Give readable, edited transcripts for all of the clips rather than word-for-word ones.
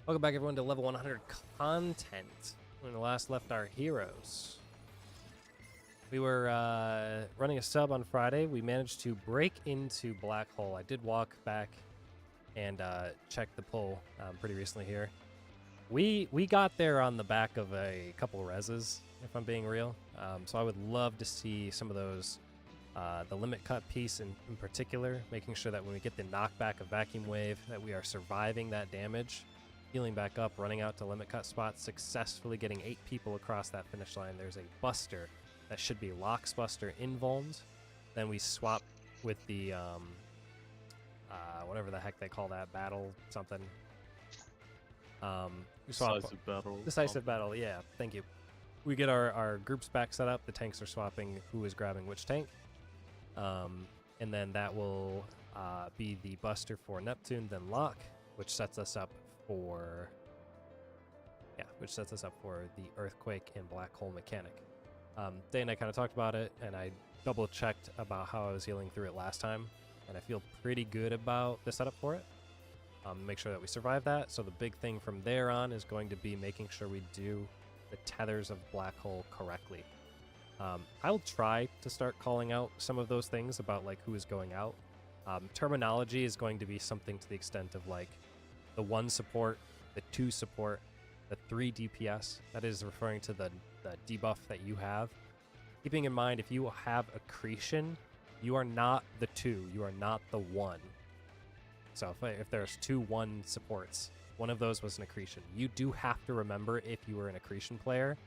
Welcome back, everyone, to level 100 content. When we last left our heroes, we were running a sub on Friday. We managed to break into Black Hole. I did walk back and check the pull pretty recently here. We got there on the back of a couple reses, if I'm being real. So I would love to see some of those, the limit cut piece in particular, making sure that when we get the knockback of Vacuum Wave, that we are surviving that damage, healing back up, running out to limit cut spots, successfully getting 8 people across that finish line. There's a Buster that should be Locks Buster invulns. Then we swap with the, whatever the heck they call that, battle something. Decisive battle. Decisive battle, yeah, thank you. We get our groups back set up. The tanks are swapping who is grabbing which tank. And then that will be the Buster for Neptune, then Lock, which sets us up for the Earthquake and Black Hole mechanic. Day and I kind of talked about it, and I double checked about how I was healing through it last time, and I feel pretty good about the setup for it. Make sure that we survive that. So the big thing from there on is going to be making sure we do the tethers of Black Hole correctly. I'll try to start calling out some of those things about like who is going out. Terminology is going to be something to the extent of like the 1 support, the 2 support, the 3 DPS. That is referring to the debuff that you have. Keeping in mind, if you have accretion, you are not the 2, you are not the 1. So if there's 2 1 supports, one of those was an accretion. You do have to remember, if you were an accretion player,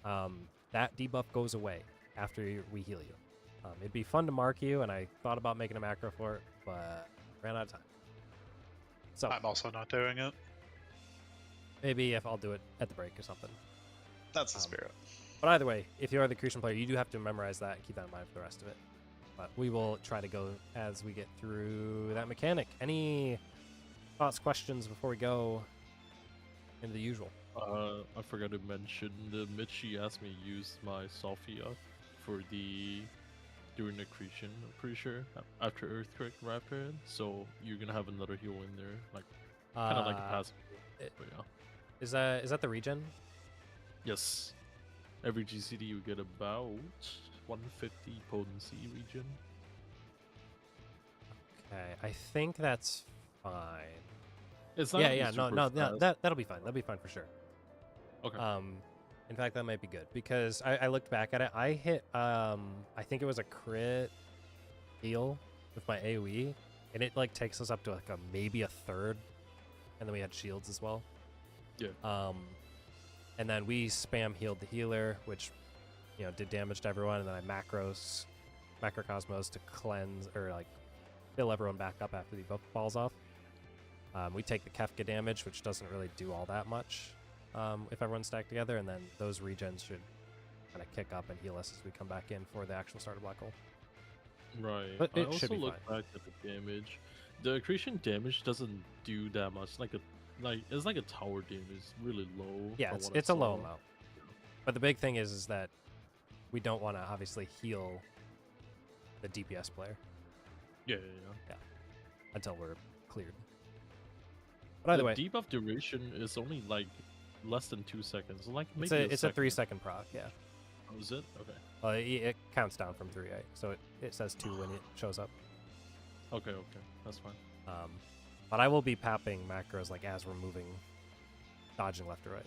that debuff goes away after we heal you. It'd be fun to mark you, and I thought about making a macro for it, but ran out of time. So I'm also not doing it. Maybe if I'll do it at the break or something. That's the spirit. But either way, if you are the accretion player, you do have to memorize that and keep that in mind for the rest of it. But we will try to go as we get through that mechanic. Any thoughts, questions before we go into the usual? I forgot to mention the Mitchie asked me to use my Sophia for during accretion, I'm pretty sure, after Earthquake Rapid. So you're gonna have another heal in there, like kind of like a passive. But yeah. Is that the regen? Yes. Every GCD you get about 150 potency regen. Okay, I think that's fine. It's not that'll be fine. That'll be fine for sure. Okay. In fact, that might be good because I looked back at it. I hit I think it was a crit heal with my AoE, and it like takes us up to like maybe a third, and then we had shields as well. Yeah. And then we spam healed the healer, which did damage to everyone, and then I macrocosmos to cleanse or like fill everyone back up after the buff falls off. We take the Kefka damage, which doesn't really do all that much if everyone's stacked together, and then those regens should kind of kick up and heal us as we come back in for the actual start of Black Hole. Right. But it I should also be look fine. back at the damage. The accretion damage doesn't do that much. It's like a tower damage. It's really low. Yeah, it's a low amount. But the big thing is that we don't want to obviously heal the DPS player. Yeah. Until we're cleared. But either way, debuff duration is only like less than 2 seconds. Like maybe it's a 3-second proc. Yeah. Oh, is it? Okay. Well, it counts down from 3, right? So it says 2 when it shows up. Okay. That's fine. But I will be papping macros like as we're moving, dodging left or right.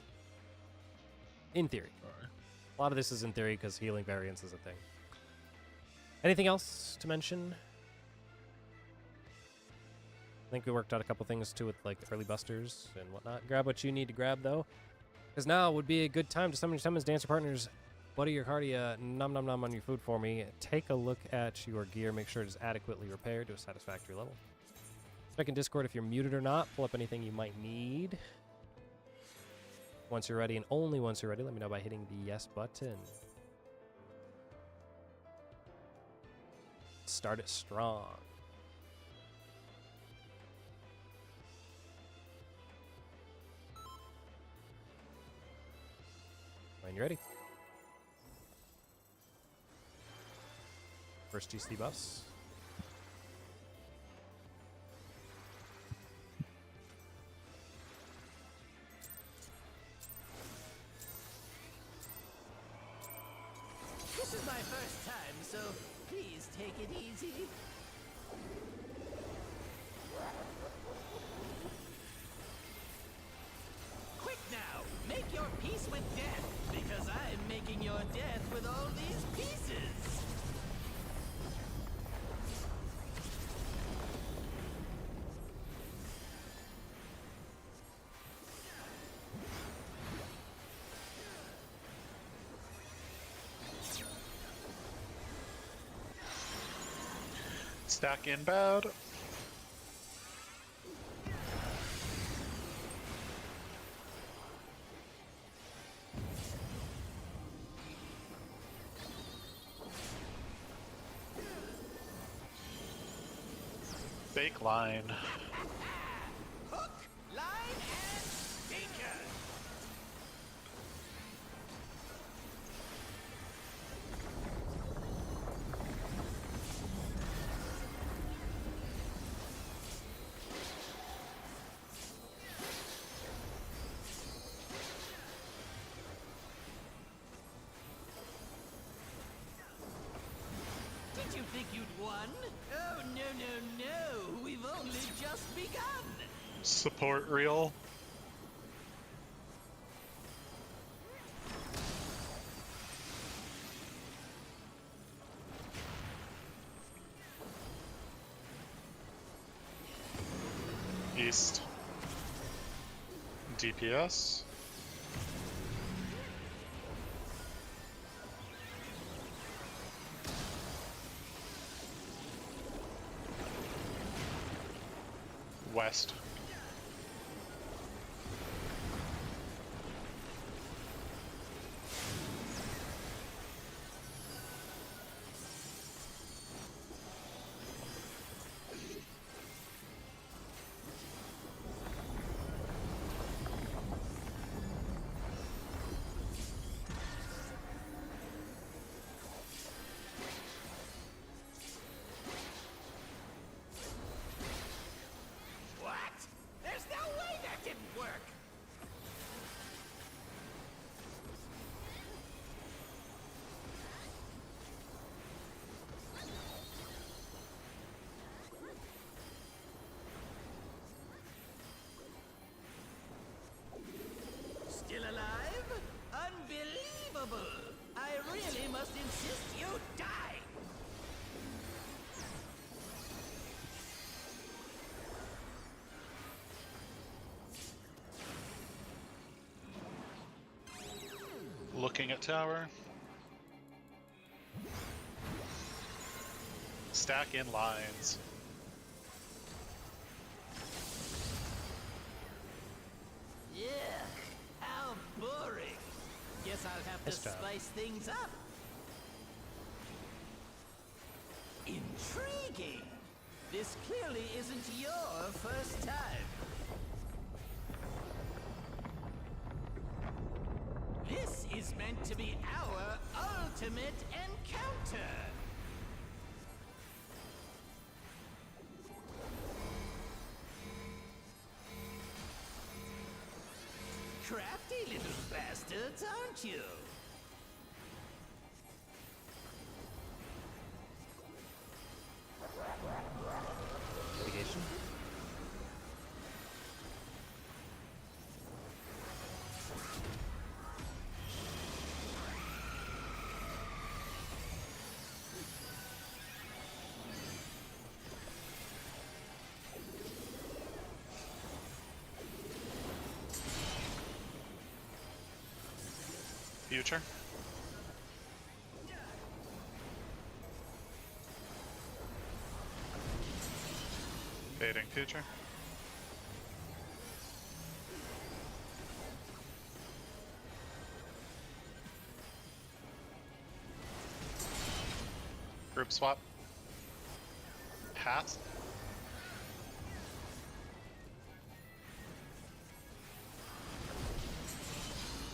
In theory. Alright. A lot of this is in theory because healing variance is a thing. Anything else to mention? I think we worked out a couple things too with like early busters and whatnot. Grab what you need to grab though, because now would be a good time to summon your summons, dance your partners, buddy your cardia, nom nom nom on your food for me. Take a look at your gear, make sure it is adequately repaired to a satisfactory level. Check in Discord if you're muted or not. Pull up anything you might need. Once you're ready, and only once you're ready, let me know by hitting the yes button. Start it strong. When you're ready. First GC buffs. is my first time, so please take it easy. Quick now, make your peace with death, because I'm making your death with all these pieces. Stack inbound. Fake line. Hook, line, and sinker. Did you think you'd won? Oh, no, no, no. We've only just begun. Support reel. East. DPS. West. What? There's no way that didn't work. Still alive? Unbelievable! I really must insist you die! Looking at tower. Stack in lines. Yeah, how boring. Guess I'll have Nice to job. spice things up. Intriguing. This clearly isn't your first time. This is meant to be our ultimate encounter. Crafty little bastards, aren't you? Mitigation. Future. Fading future. Group swap. Pass.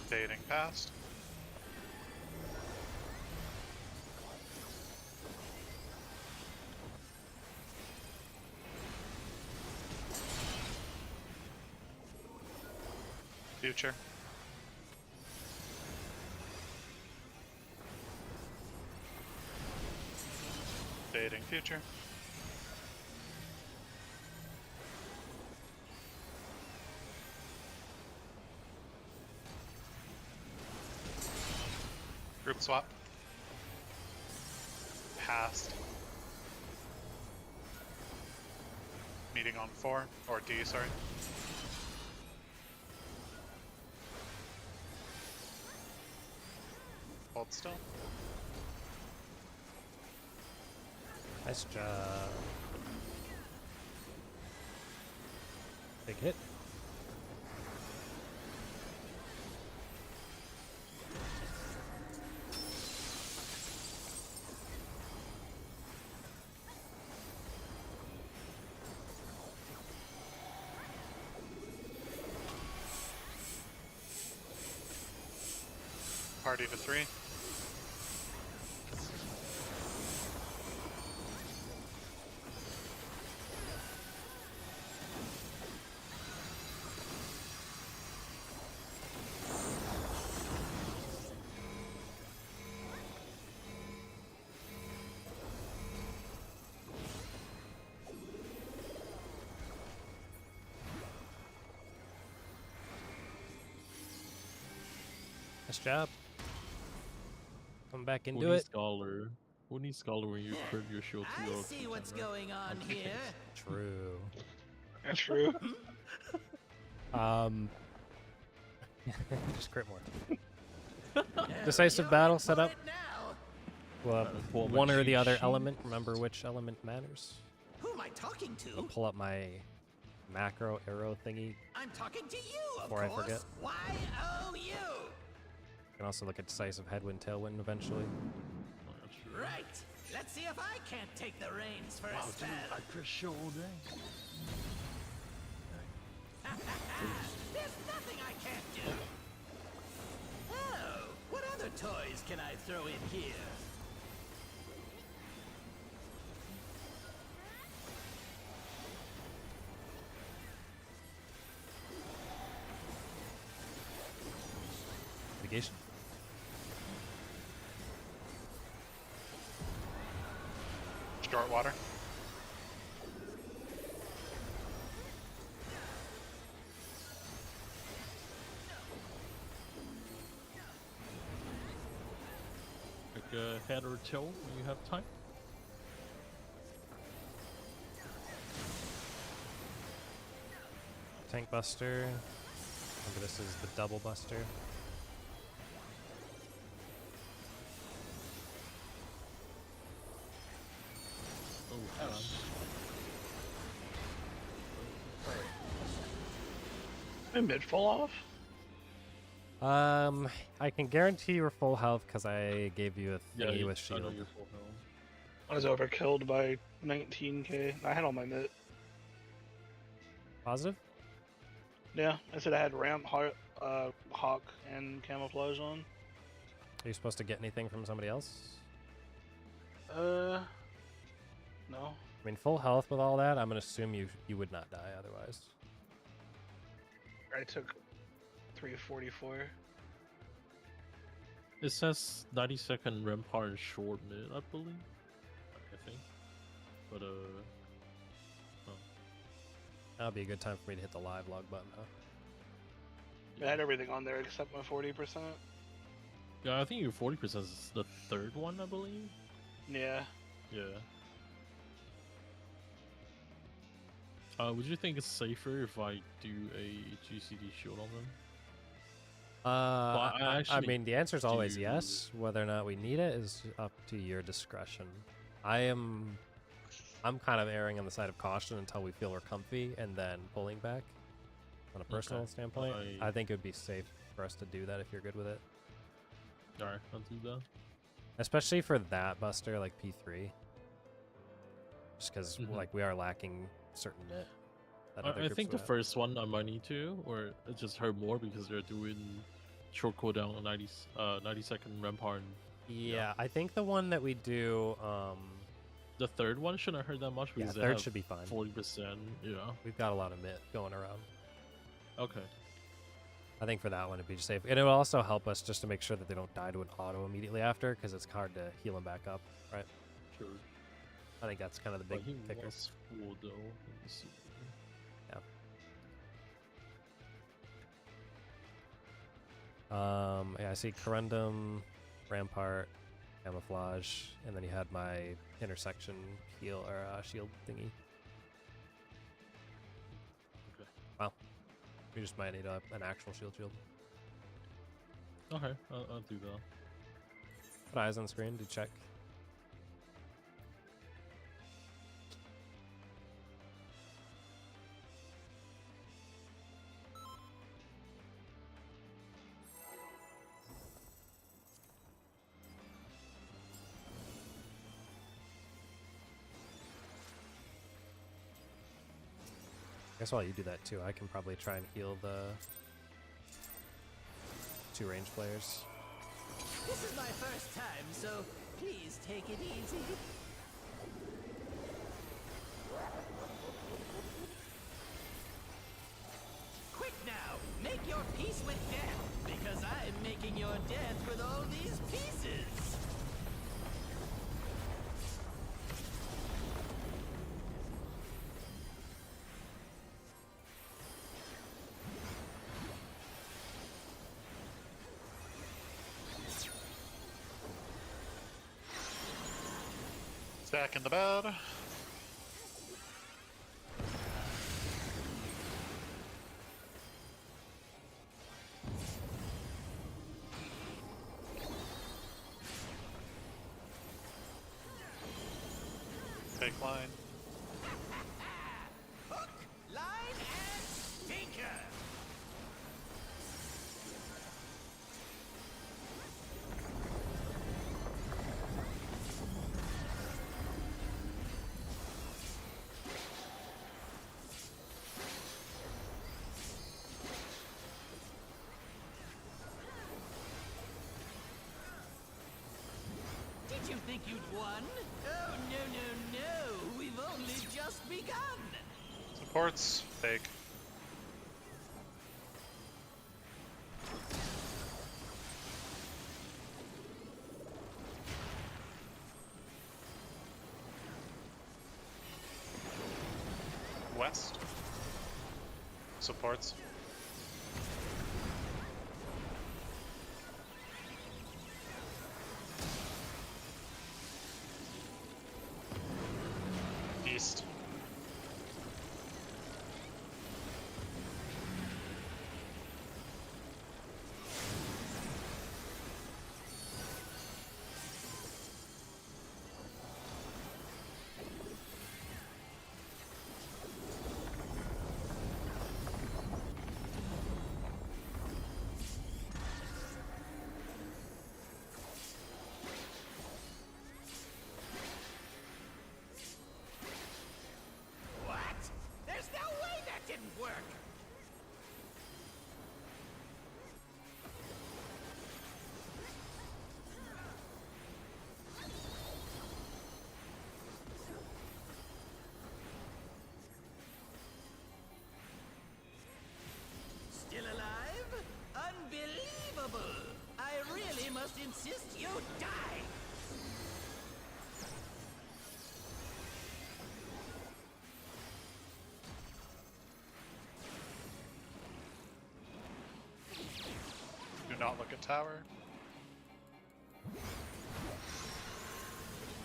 Fading past. Future. Fading future. Group swap. Passed. Meeting on 4, or D, sorry. Hold still. Nice job. Big hit. Party to 3. Nice job. Come back Who into needs it. Scholar? Who needs Scholar when you curve your shield I 2 see what's going on here. True. That's true. Just crit more. Decisive battle set up. Well, pull my one or the cheat other sheet. element. Remember which element matters. Who am I talking I'll to? pull up my macro arrow thingy. I'm talking to you, of Before I course. forget. Y-O-U. You can also look at decisive headwind, tailwind eventually. Right. Let's see if I can't take the reins for a spell. crit show all day. There's nothing I can't do. Oh, what other toys can I throw in here? Mitigation. Short water. Like a head or tail when you have time. Tank buster. Remember, this is the double buster. Oh, My mid fall off. I can guarantee you're full health because I gave you a yeah, thingy you- with I know shield. you're full health. I was overkilled by 19k. I had all my mid. Positive? Yeah, I said I had ramp, hawk, and camouflage on. Are you supposed to get anything from somebody else? No. I mean, full health with all that, I'm gonna assume you would not die otherwise. I took 344. It says 90-second rampart and short mid, I believe. I think. But That'll be a good time for me to hit the live log button, huh? I had everything on there except my 40%. yeah, I think your 40% is the third one, I believe. Yeah. Yeah. Would you think it's safer if I do a GCD shield on them? I I actually mean, the answer is always do- yes. Whether or not we need it is up to your discretion. I'm kind of erring on the side of caution until we feel we're comfy, and then pulling back. On a personal Okay. standpoint, I think it would be safe for us to do that if you're good with it, Alright, I'll do that. especially for that buster like P3. Just because Mhm. like we are lacking certain nit. that other I groups think the would have. first one I might need to, or it just hurt more because they're doing short cooldown on 90-second rampart. And Yeah, I think the one that we do, the third one shouldn't hurt that much yeah, because they third have should be fine. 40%. Yeah. We've got a lot of mit going around. Okay. I think for that one it'd be safe, and it will also help us just to make sure that they don't die to an auto immediately after, because it's hard to heal them back up, right? Sure. I think that's kind of the But big he kicker. was full though. Let me see. Yeah, I see Corundum, Rampart, Camouflage, and then you had my intersection heal or shield thingy. Okay. Wow. We just might need an actual shield. Okay, I'll do that. Put eyes on screen to check. I guess while you do that too, I can probably try and heal the 2 range players. This is my first time, so please take it easy. Quick now, make your peace with death, because I'm making your death with all these pieces. Back in the bed. Take line. Hook, line, and stinker. Did you think you'd won? Oh, no. We've only just begun. Supports. Fake. West. Supports. East. What? There's no way that didn't work. Still alive? Unbelievable! I really must insist you die! Do not look at tower.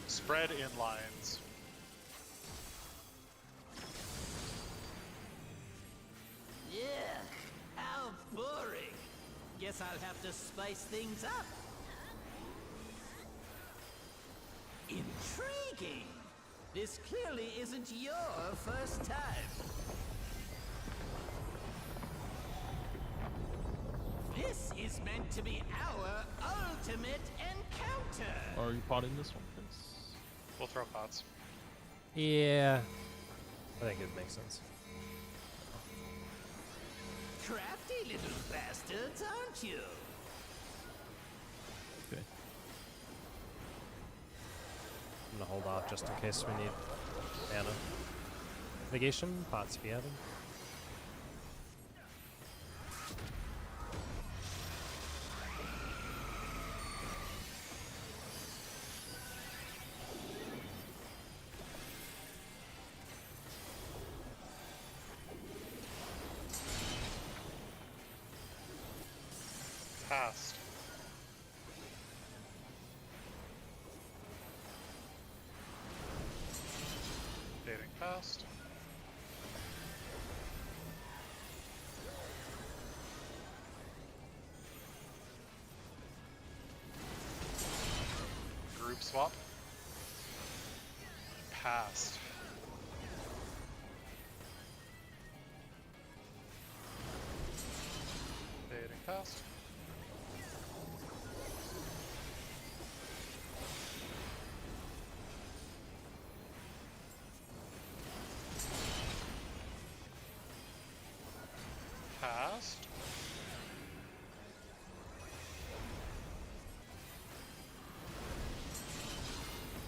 Spread in lines. Yeah, how boring. Guess I'll have to spice things up. Intriguing. This clearly isn't your first time. This is meant to be our ultimate encounter. Are you potting this one, Chris? We'll throw pots. Yeah, I think it makes sense. Crafty little bastards, aren't you? Okay. I'm gonna hold off just in case we need mana. Negation, pots if you have them. past. Fading past. Group swap. Past. Fading past. Past.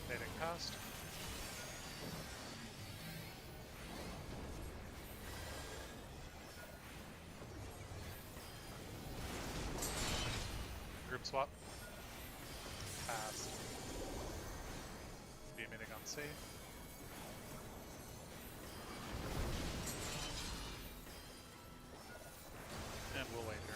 Fading past. Group swap. Past. Be meeting on C. And we'll wait here.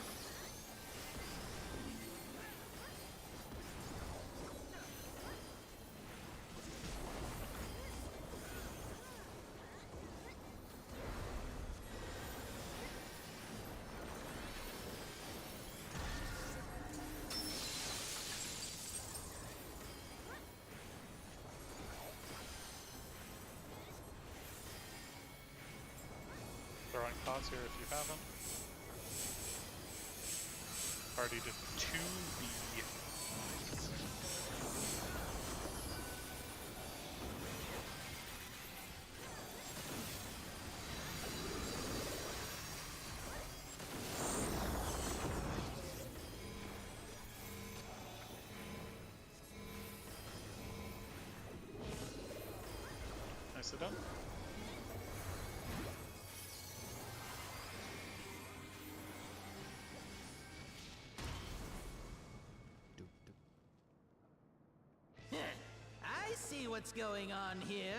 Throwing pots here if you have them. Party to 2B. Nicely done. I see what's going on here.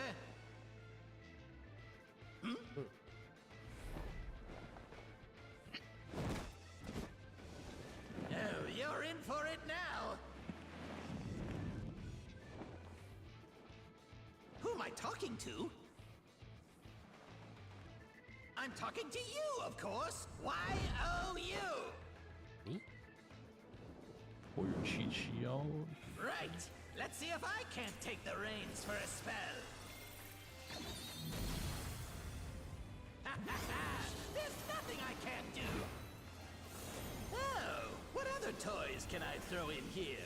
Oh, you're in for it now. Who am I talking to? I'm talking to you, of course. Y-O-U. Me? Or Chi-Chi-O. Right. Let's see if I can't take the reins for a spell. There's nothing I can't do. Oh, what other toys can I throw in here?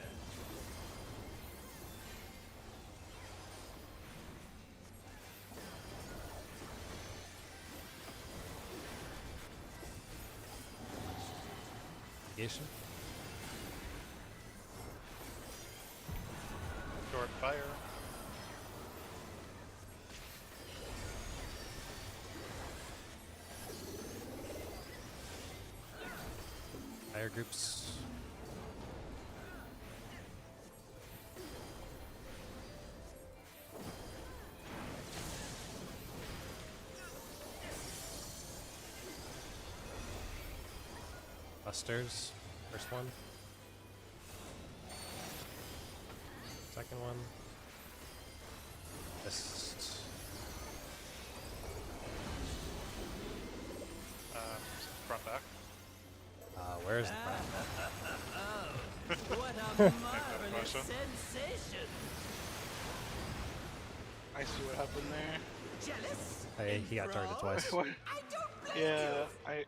Negation? Short fire. Fire groups. Busters. First one. Second one. Fist. Front back. Where is the front? What a marvelous Question. sensation! I see what happened there. Jealous? Hey, he got targeted twice. What? I don't blame Yeah, you.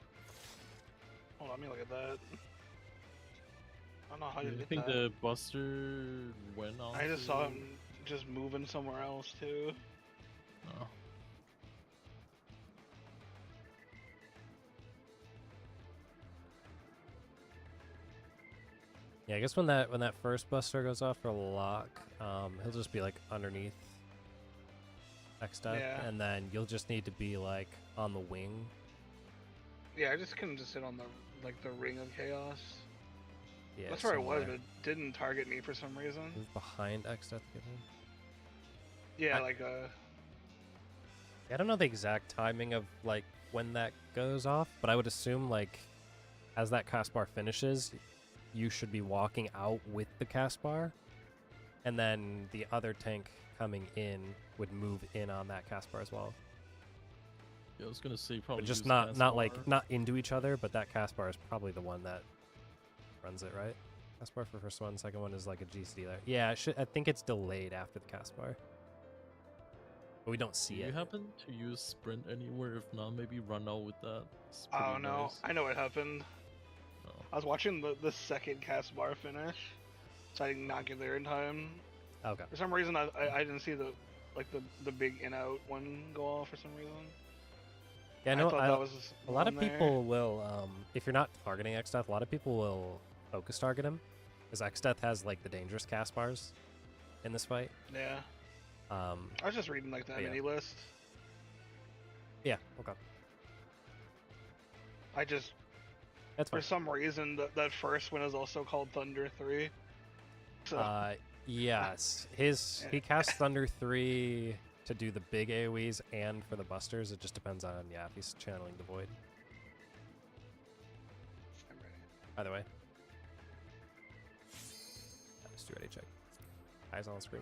Hold on, let me look at that. I don't know how I you did think that. the Buster went on. I just saw him just moving somewhere else too. Oh. Yeah, I guess when that first buster goes off for lock, he'll just be like underneath X step, Yeah. and then you'll just need to be like on the wing. Yeah, I just couldn't just sit on the the ring of chaos. Yeah, That's where I was, somewhere. but it didn't target me for some reason. Move behind X step to get in. Yeah, I- I I don't know the exact timing of like when that goes off, but I would assume like as that cast bar finishes, you should be walking out with the cast bar, and then the other tank coming in would move in on that cast bar as well. Yeah, I was gonna say probably But just use not cast not like bar. not into each other, but that cast bar is probably the one that runs it, right? Cast bar for first one, second one is like a GCD there. Yeah, I think it's delayed after the cast bar. But we don't Do see you it. happen to use sprint anywhere? If not, maybe run out with that. It's I pretty don't know. nice. I know what happened. Oh. I was watching the second cast bar finish, so I did not get there in time. Okay. For some reason, I didn't see the big in out one go off for some reason. Yeah, I no, thought that was a lot of one there. people will, if you're not targeting Xdeath, a lot of people will focus target him, because Xdeath has like the dangerous cast bars in this fight. Yeah. I was just reading like that But yeah. mini list. Yeah, okay. I just, That's for fine. some reason, that first one is also called Thunder 3. So, Yes, he casts Thunder 3 to do the big AoEs and for the busters. It just depends on, yeah, if he's channeling the void. I'm ready. Either way. Just do ready check. Eyes on the screen.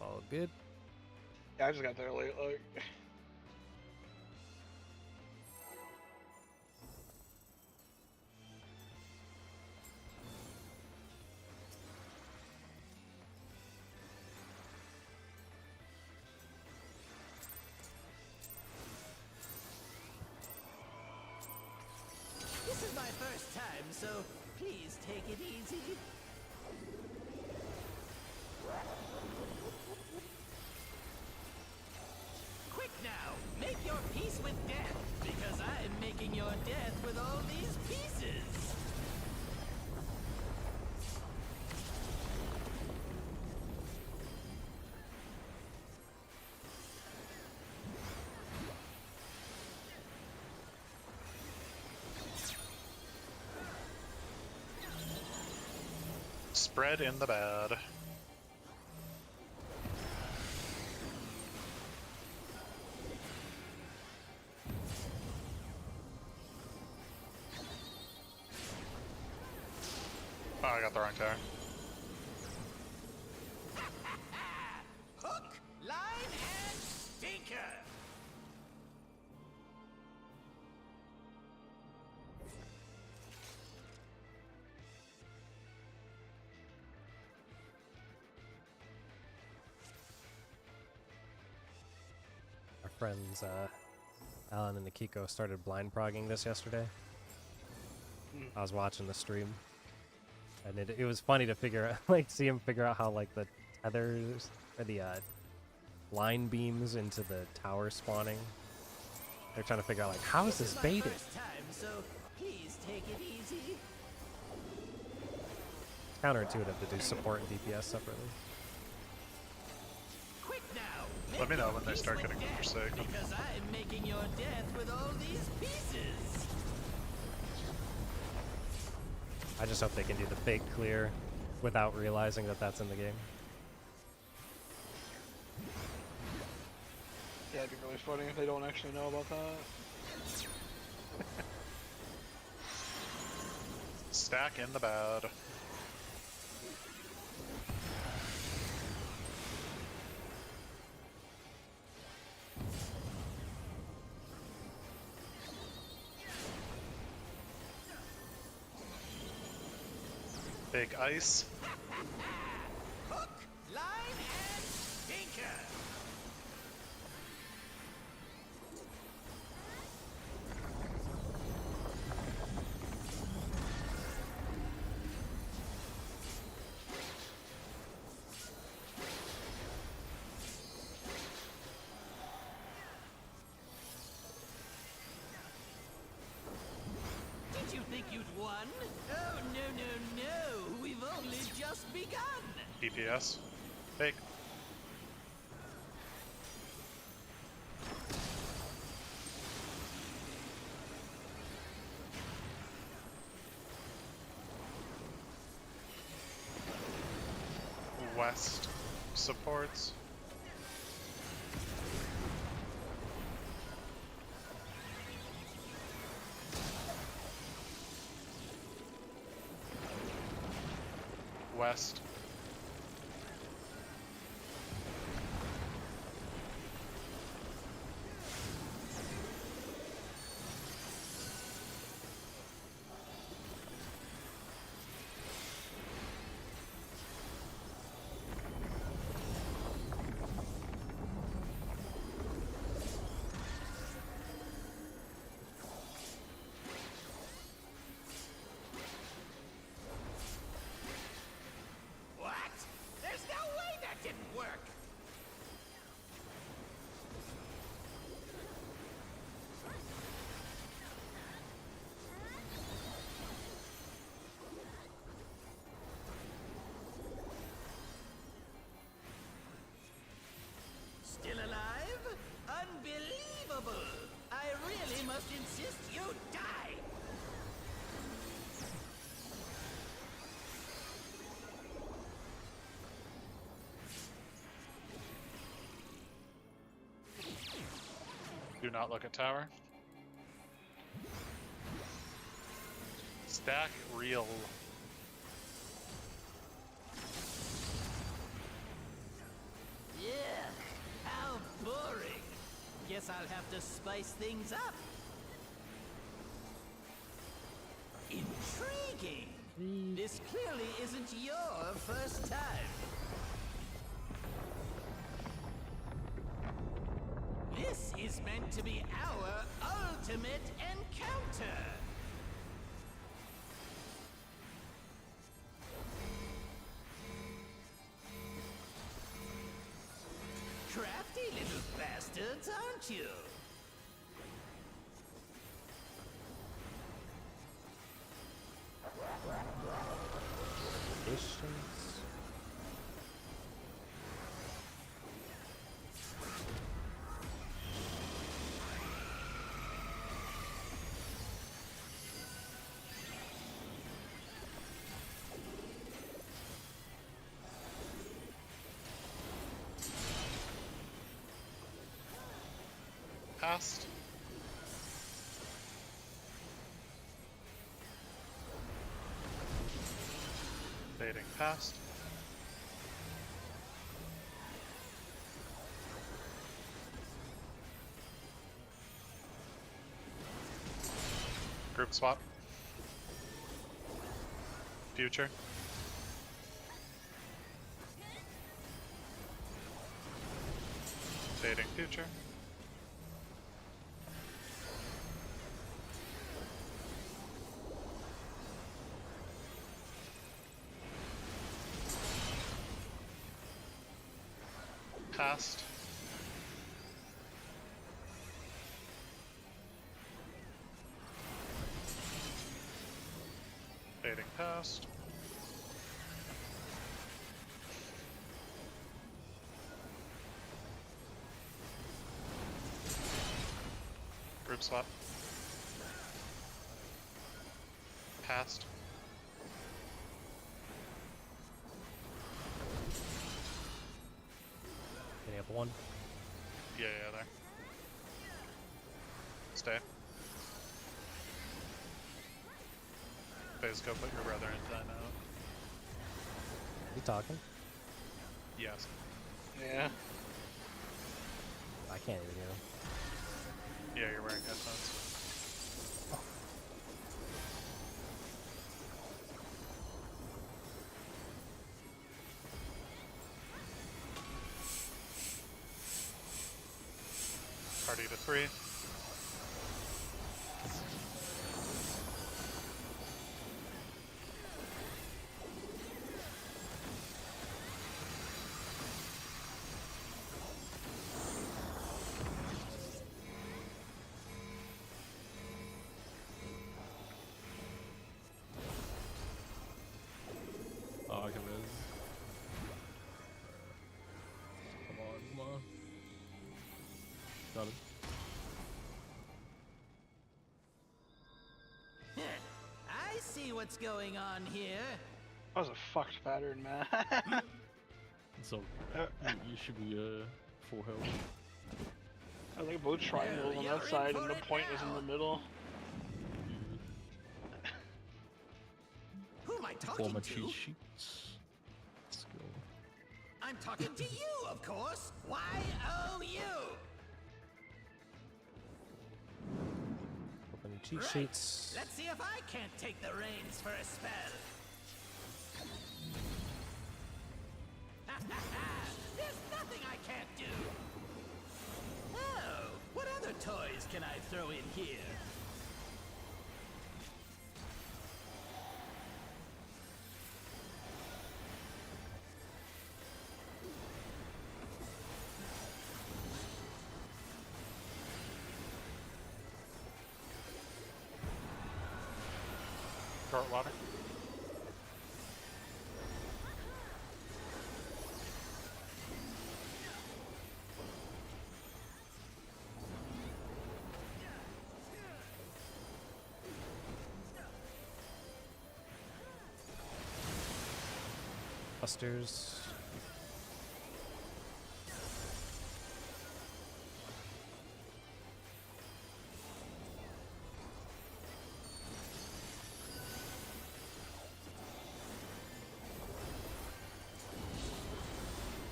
All good. Yeah, I just got there late. Like, This is my first time, so please take it easy. Quick now, make your peace with death, because I am making your death with all these pieces. Spread in the bad. Oh, I got the wrong tower. Hook, line, and stinker. Our friends Alan and Akiko started blind progging this yesterday. I was watching the stream, and it was funny to figure out, like, see him figure out how like the tethers or the line beams into the tower spawning. They're trying to figure out like how is this my baited? first time, so please take it easy. It's counterintuitive to do support and DPS separately. Quick now, Let me make know your when they peace start with getting death, forsaken. because I am making your death with all these pieces. I just hope they can do the fake clear without realizing that that's in the game. yeah, it'd be really funny if they don't actually know about that. Stack in the bad. Big ice. Hook, line, and stinker. Did you think you'd won? Oh, no, no, no. We've only just begun. DPS. Big. West supports. west. What? There's no way that didn't work! Still alive? Unbelievable! I really must insist you die! Do not look at tower. Stack real. Yeah, how boring. Guess I'll have to spice things up. Intriguing. This clearly isn't your first time. This is meant to be our ultimate encounter. Crafty little bastards, aren't you? Distance. Past. Fading past. Group swap. Future. Fading future. Past. Fading past. Group swap. Past. Getting up one. Yeah, there. Stay. Phase, go put your brother in timeout. You talking? Yes. Yeah. I can't even hear him. Yeah, you're wearing headphones. Party to 3. Oh, I can res. Come on, come on. Got it. I see what's going on here. That was a fucked pattern, man. So you should be full health. I think both triangles on You're that in side and for the it point was in now. the middle. Who am I Pull talking my to? cheat sheets. I'm talking to you, of course. Y-O-U. Open cheat Right. sheets. Let's see if I can't take the reins for a spell. There's nothing I can't do. Oh, what other toys can I throw in here? Short water. Busters.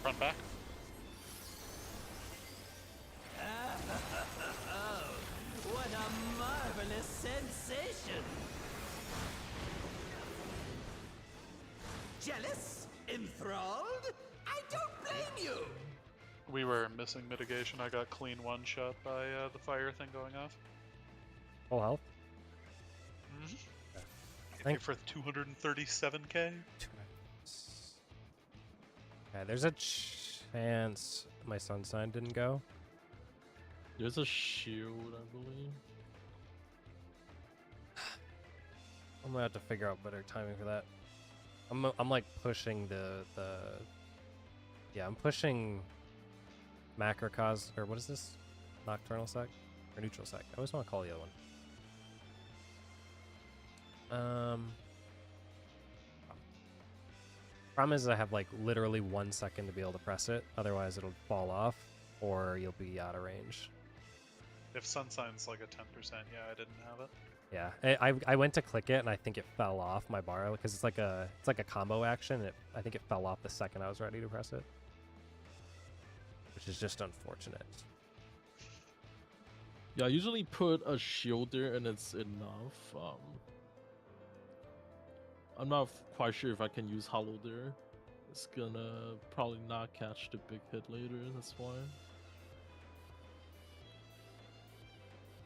Front back. Oh, what a marvelous sensation! Jealous? Enthralled? I don't blame you! We were missing mitigation. I got clean one shot by the fire thing going off. Full health. Thank you for 237k. Okay, there's a chance my sun sign didn't go. There's a shield, I believe. I'm gonna have to figure out better timing for that. I'm like pushing I'm pushing macrocos, or what is this? Nocturnal sec or neutral sec? I always want to call the other one. Problem is I have like literally 1 second to be able to press it, otherwise it'll fall off or you'll be out of range. If sun sign's like a 10%, yeah, I didn't have it. Yeah, I went to click it and I think it fell off my bar because it's like a combo action. I think it fell off the second I was ready to press it, which is just unfortunate. Yeah, I usually put a shield there and it's enough. I'm not quite sure if I can use hollow there. It's gonna probably not catch the big hit later, that's why.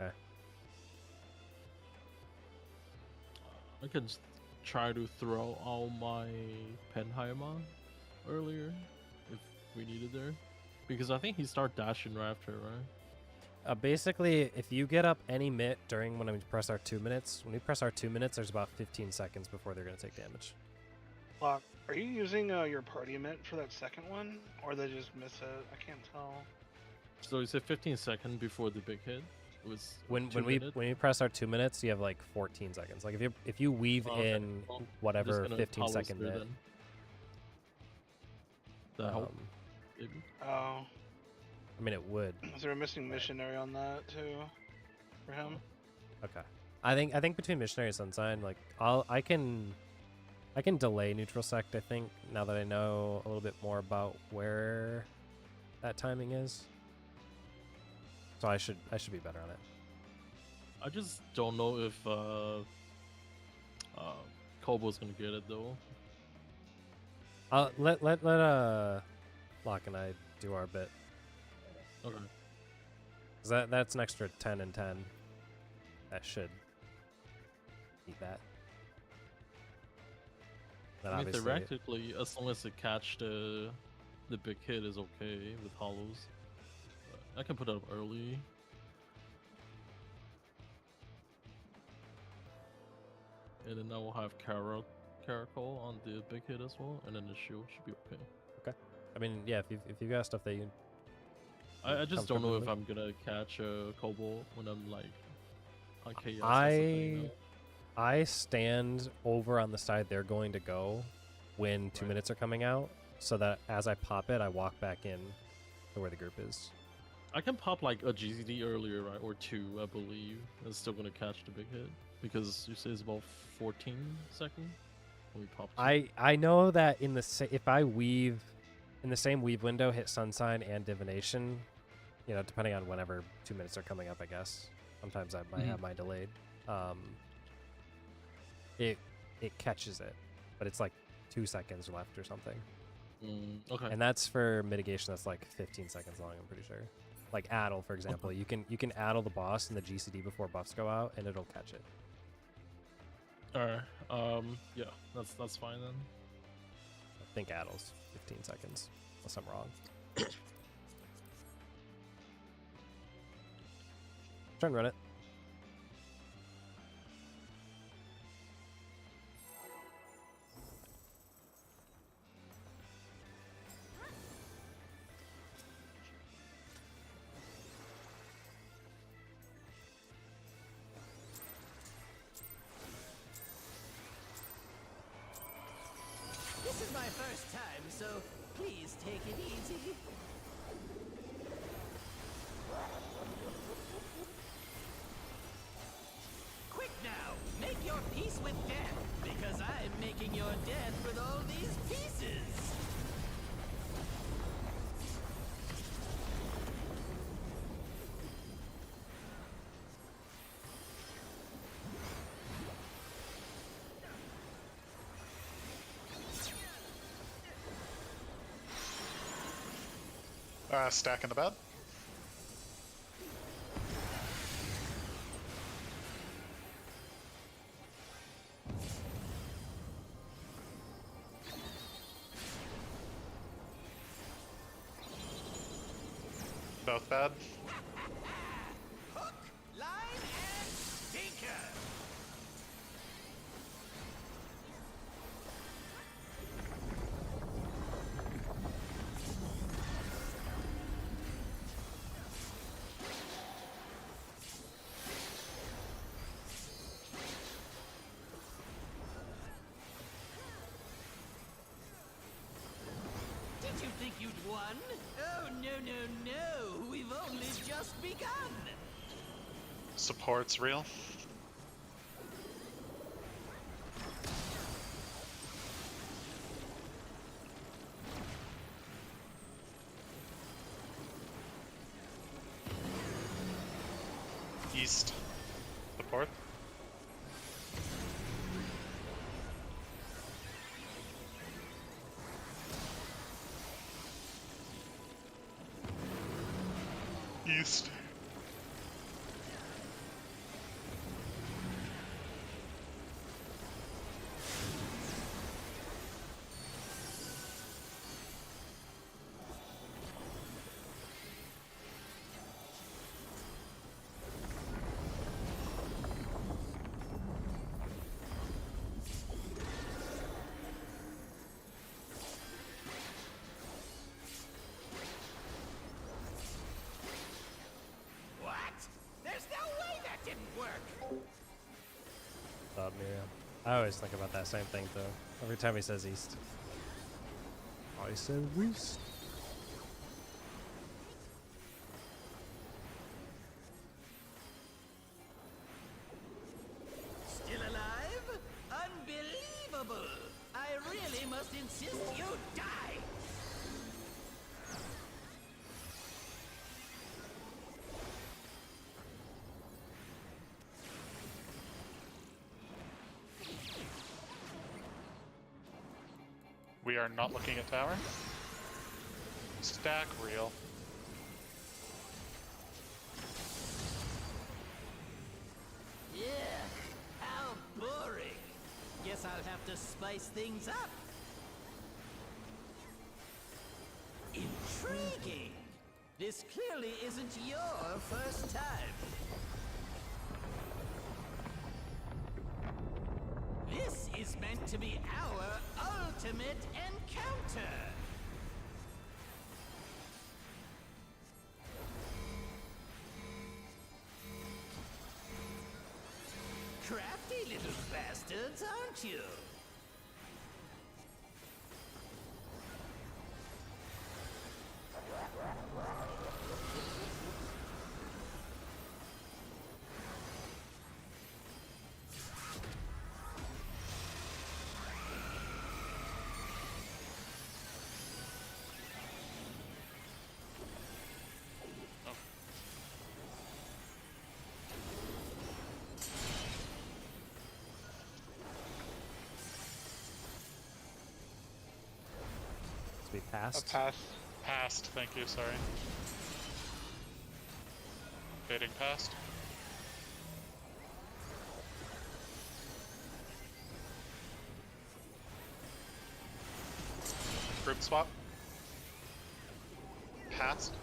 Okay. I can try to throw all my Penheimer earlier if we needed there. Because I think he start dashing right after, right? Basically, if you get up any mitt during when we press our 2 minutes, when we press our 2 minutes, there's about 15 seconds before they're going to take damage. Lock, are you using your party mint for that second one, or they just miss it? I can't tell. So it's a 15 second before the big hit. It was When we press our 2 minutes, you have like 14 seconds. Like if you weave in well, whatever 15-second minute. mitt. That help? Maybe. Oh, I mean, it would. is there a missing missionary on that too, for him? Okay. I think between missionary and sunsign, like I can delay neutral sect. I think now that I know a little bit more about where that timing is, so I should be better on it. I just don't know if Kobo's gonna get it though. Let Locke and I do our bit. Okay. 'Cause that's an extra 10 and 10. That should beat that. Then I mean, obviously theoretically, as long as it catch the big hit is okay with hollows. I can put it up early. And then I will have Caracol on the big hit as well, and then the shield should be okay. I mean, yeah, if you got stuff that you I just don't know if comfortable I'm gonna catch a Kobo when I'm like on chaos. That's the thing, you know? I stand over on the side they're going to go when 2 Right. minutes are coming out, so that as I pop it, I walk back in to where the group is. I can pop like a GZD earlier, right? Or 2, I believe. It's still gonna catch the big hit. Because you say it's about 14 seconds when we pop two. I know that if I weave in the same weave window, hit Sun Sign and Divination, you know, depending on whenever 2 minutes are coming up, I guess. Sometimes I might have mine delayed. It catches it, but it's like 2 seconds left or something. Okay. And that's for mitigation that's like 15 seconds long, I'm pretty sure. Like Addle, for example. You can Addle the boss in the GCD before buffs go out, and it'll catch it. Alright. Yeah, that's fine then. I think Addle's 15 seconds, unless I'm wrong. Try and run it. This is my first time, so please take it easy. Quick now, make your peace with death, because I'm making your death with all these pieces. Stack in the bed. Both bad. Hook, line, and sinker. Did you think you'd won? Oh, no, no, no. We've only just begun. Support's real. East. Support. East. What? There's no way that didn't work. Thought Miriam. I always think about that same thing though. Every time he says east. I said west. Still alive? Unbelievable! I really must insist you die! We are not looking at tower. Stack real. Yeah, how boring. Guess I'll have to spice things up. Intriguing. This clearly isn't your first time. This is meant to be our ultimate encounter. Crafty little bastards, aren't you? To be A passed. pass. Past, thank you, sorry. Fading past. Group swap. Past.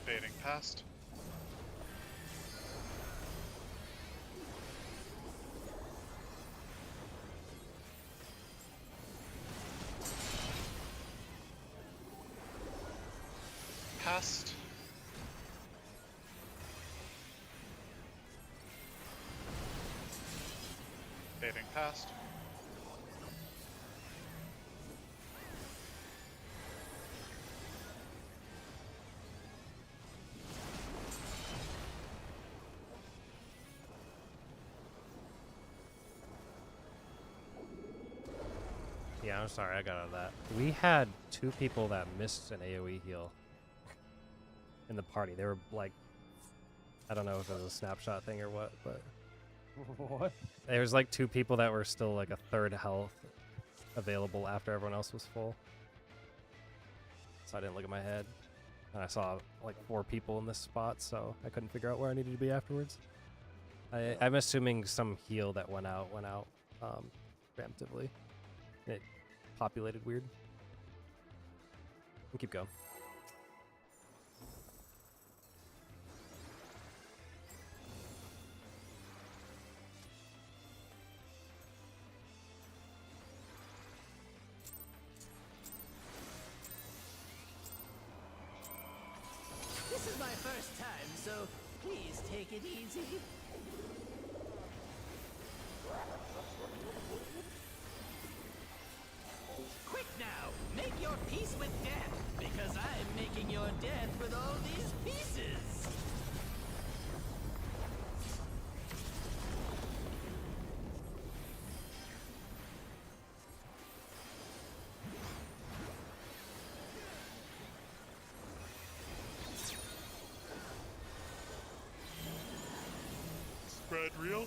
Fading past. Past. Fading past. Yeah, I'm sorry, I got out of that. We had 2 people that missed an AoE heal in the party. They were like, I don't know if it was a snapshot thing or what, but What? there was like 2 people that were still like a third health available after everyone else was full. So I didn't look at my head. And I saw like 4 people in this spot, so I couldn't figure out where I needed to be afterwards. I'm assuming some heal that went out preemptively. It populated weird. We'll keep going. This is my first time, so please take it easy. Quick now, make your peace with death, because I'm making your death with all these pieces. Spread real.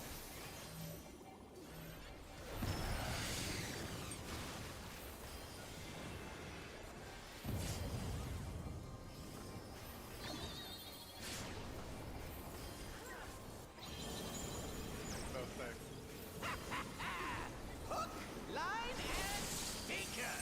No thing. Hook, line, and sinker.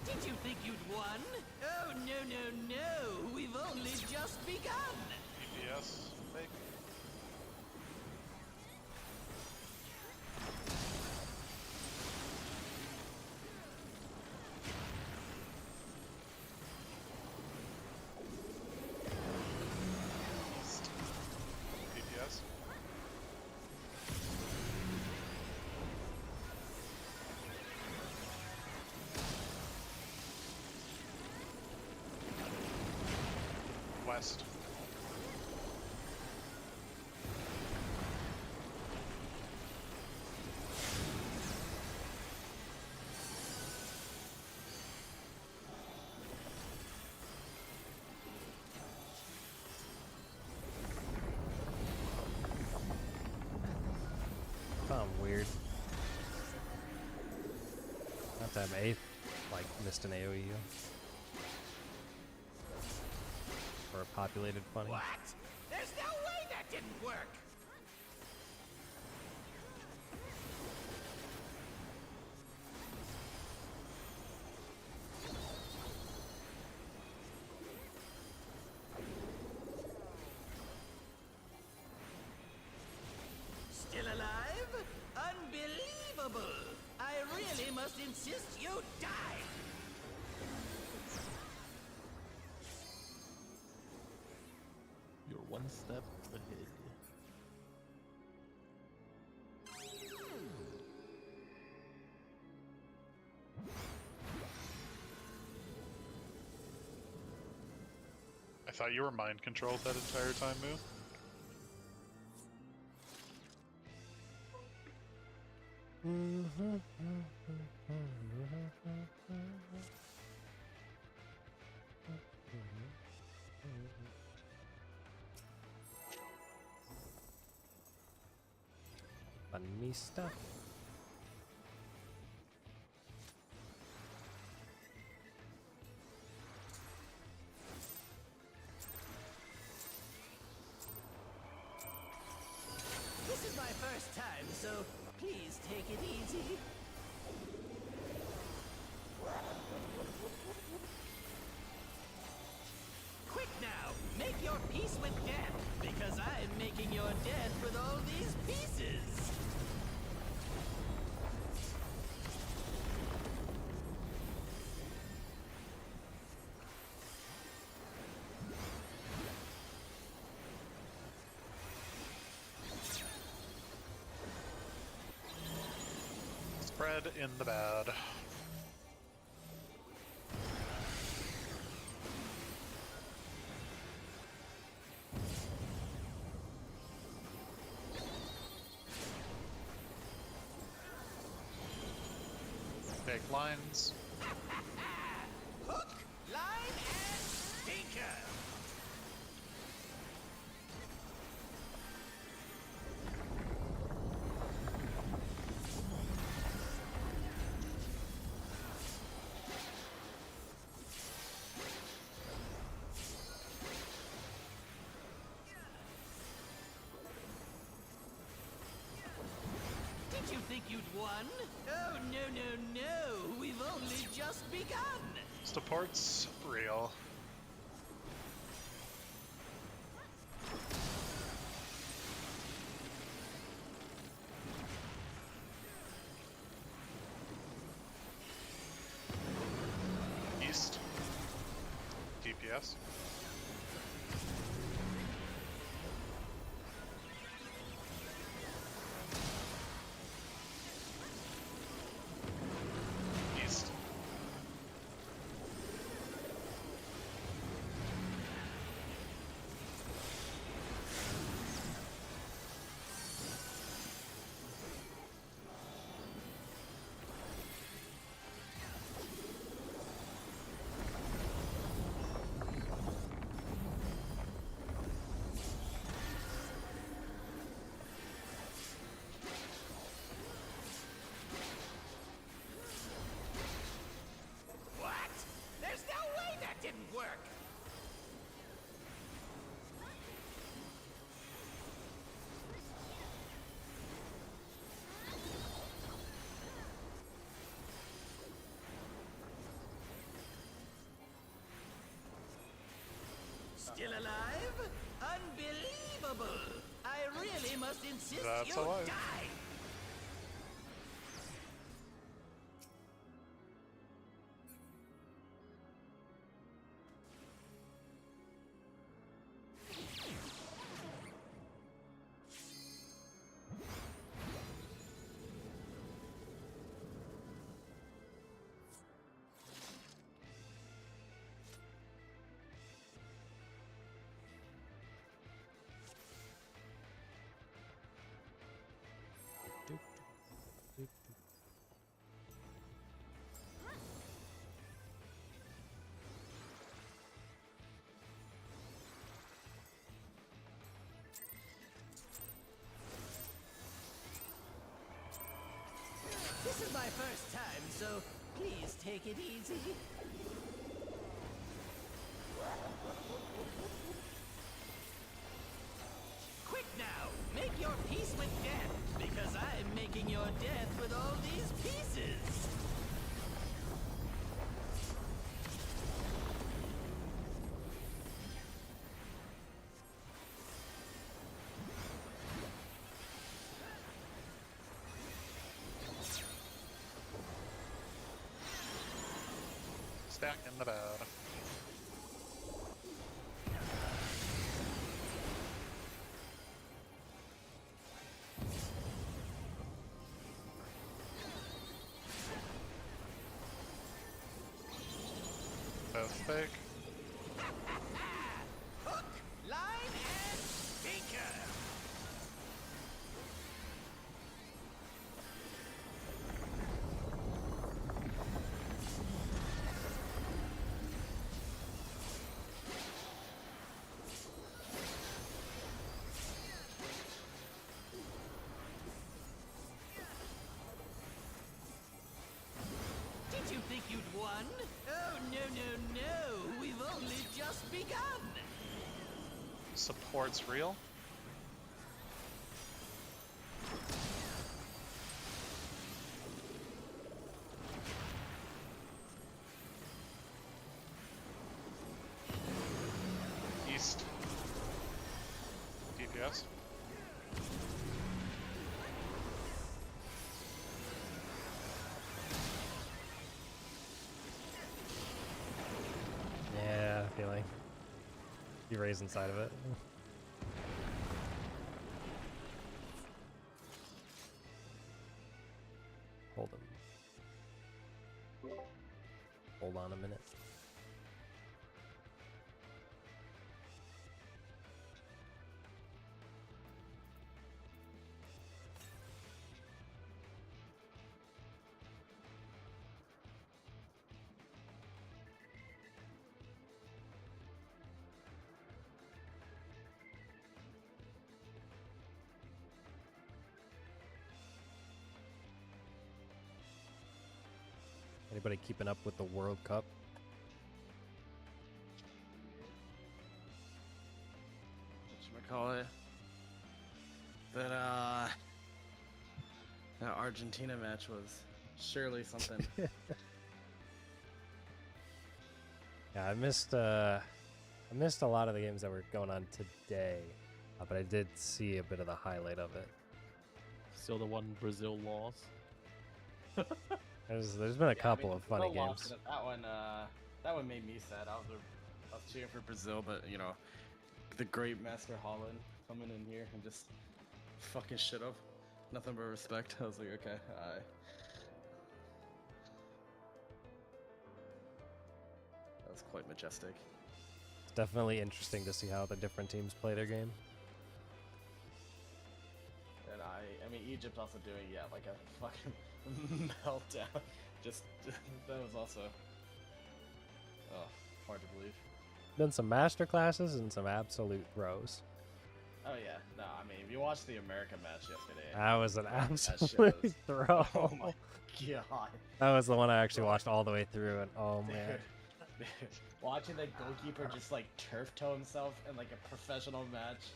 Did you think you'd won? Oh, no, no, no. We've only just begun. EPS. Fake. East. EPS. West. Something weird. Not that eighth, like missed an AoE heal. Or a populated funny. What? There's no way that didn't work. Still alive? Unbelievable! I really must insist you die! You're one step ahead. thought you were mind controlled that entire time, Moo. Funny stuff. This is my first time, so please take it easy. Quick now, make your peace with death, because I'm making your death with all these pieces. Spread in the bad. Big lines. Hook, line, and sinker. Did you think you'd won? Oh, no. We've only just begun. Support's real. East. DPS. East. What? There's no way that didn't work. Still alive? Unbelievable! I really must insist That's you alive. die. This is my first time, so please take it easy. Quick now, make your peace with death, because I'm making your death with all these pieces. Stack in the bad. Both fake. line, and sinker! Did you think you'd won? Oh, no, no, no! We've only just begun! Support's real? East. DPS. Yeah, feeling. You raise inside of it. Hold him. Hold on a minute. Anybody keeping up with the World Cup? Whatchamacallit? That Argentina match was surely something. Yeah, I missed a lot of the games that were going on today, but I did see a bit of the highlight of it. Still the one Brazil lost. There's been a couple of funny Brazil games. lost, but that one made me sad. I was cheering for Brazil, but you know, the great Master Holland coming in here and just fucking shit up. Nothing but respect. I was like, okay, that was quite majestic. It's definitely interesting to see how the different teams play their game. And I mean, Egypt also doing, like a fucking meltdown. Just, that was also, hard to believe. Been some master classes and some absolute throws. Oh yeah, no, I mean, if you watched the American match yesterday, That was an that shit absolute was- throw. oh my god. That was the one I actually watched all the way through, and oh man. Dude, watching the goalkeeper just like turf toe himself in like a professional match,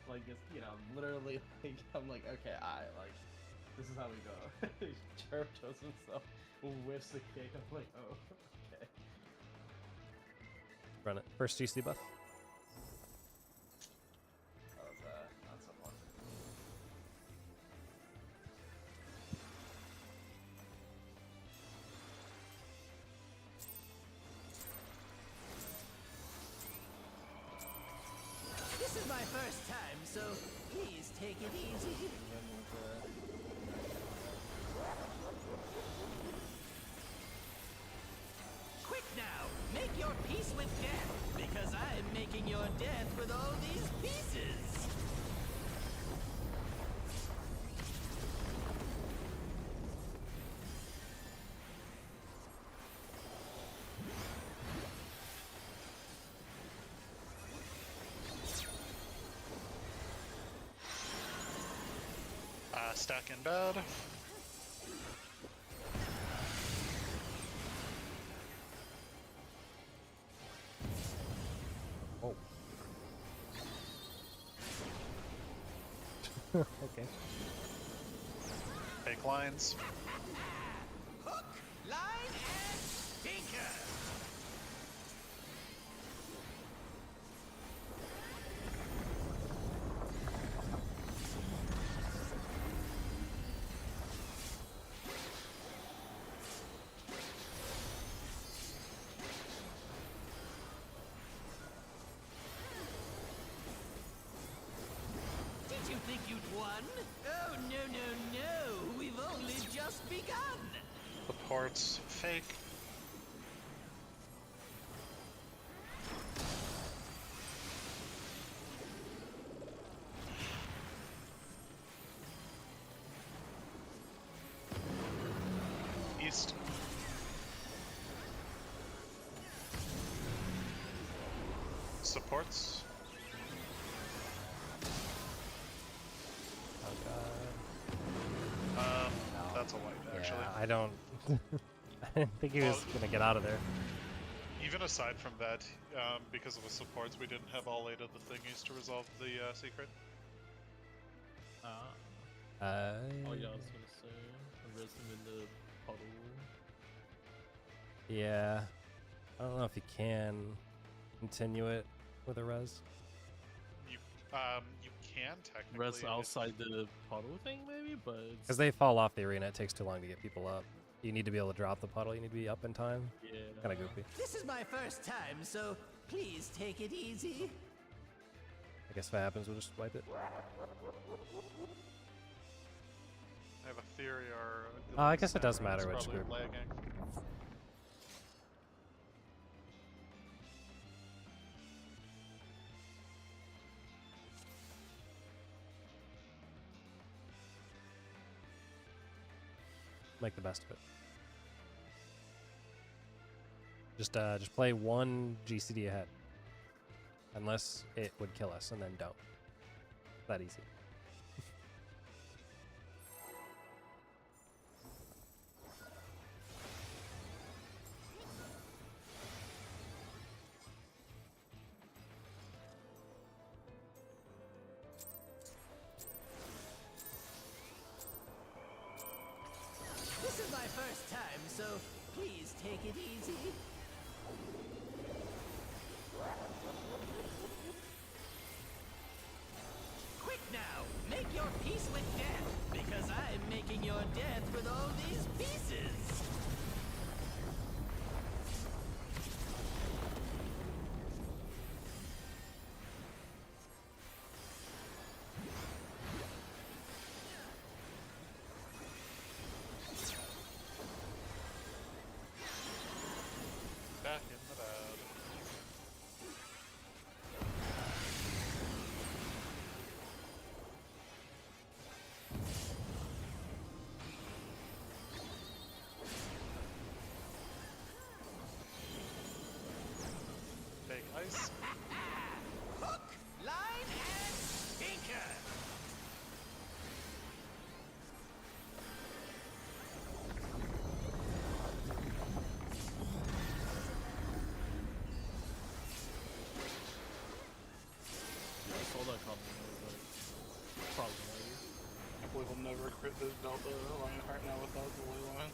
like it's, you know, literally, like I'm like, okay, like this is how we go. He turf toes himself, whiffs the kick. I'm like, oh, okay. Run it. First GC buff. That was not so fun. This is my first time, so please take it easy. Quick now, make your peace with death, because I am making your death with all these pieces. Stack in bed. Oh. Okay. Fake lines. Hook, line, and sinker. Did you think you'd won? Oh, no, no, no! We've only just begun! The port's fake. supports. Oh god. No. That's a white, actually. Yeah, I don't. I didn't think he was gonna get out of there. Even aside from that, because of the supports, we didn't have all 8 of the thingies to resolve the secret. Oh yeah, I was gonna say, arrest him in the puddle. Yeah. I don't know if you can continue it with a res. You can technically. Rest outside the puddle thing, maybe, but Because they fall off the arena, it takes too long to get people up. You need to be able to drop the puddle, you need to be up in time. yeah, Kind of goofy. This is my first time, so please take it easy. I guess if it happens, we'll just wipe it. I have a theory our. I guess it does matter is which probably group. lagging. Make the best of it. Just play one GCD ahead. Unless it would kill us, and then don't. That easy. This is my first time, so please take it easy. Quick now, make your peace with death, because I'm making your death with all these pieces. Back in the bag. Big ice. Hook, line, and sinker. yeah, I saw that coming. I was like, probably maybe. I believe we'll never crit this Delta Lionheart now without the ley line.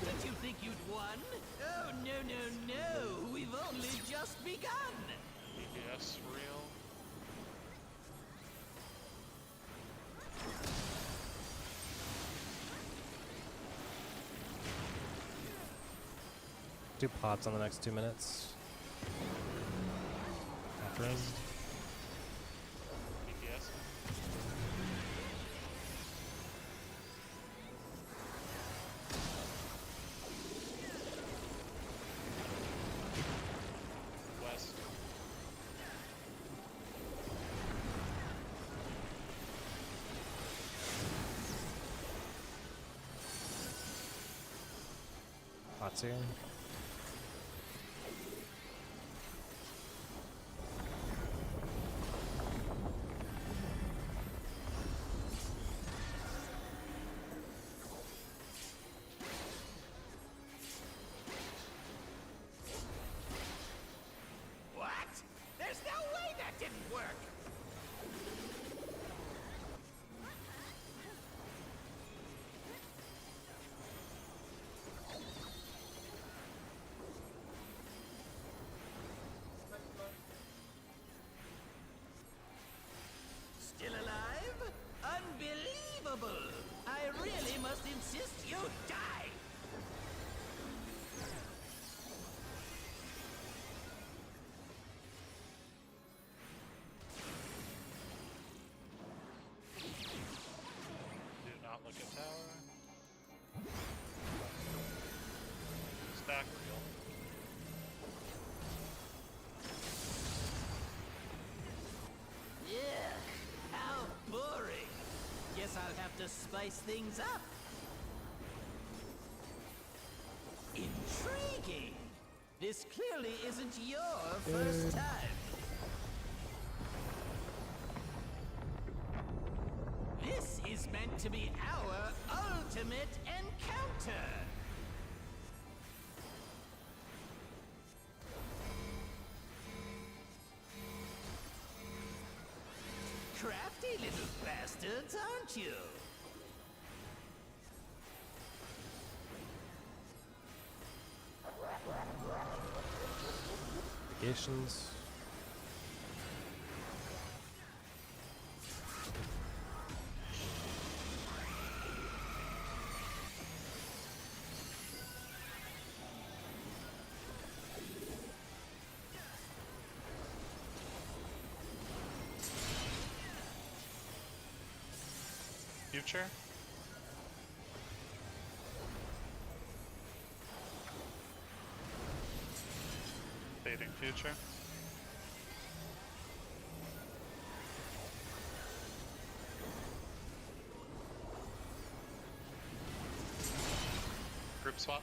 Did you think you'd won? Oh, no, no, no. We've only just begun. Yes, real. Do pots on the next 2 minutes. After res. BTS. West. Pots here. What? There's no way that didn't work. Still alive? Unbelievable! I really must insist you die! Do not look at tower. Stack real. Yeah, how boring. Guess I'll have to spice things up. Intriguing. This clearly isn't your first time. This is meant to be our ultimate encounter. Crafty little bastards, aren't you? Negations. Future. Fading future. Group swap.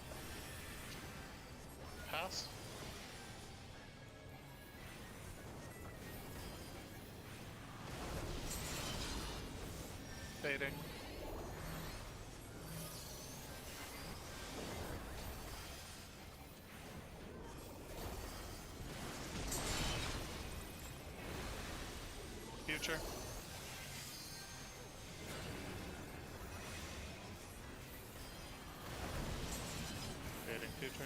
Pass. Fading. Future. Fading future.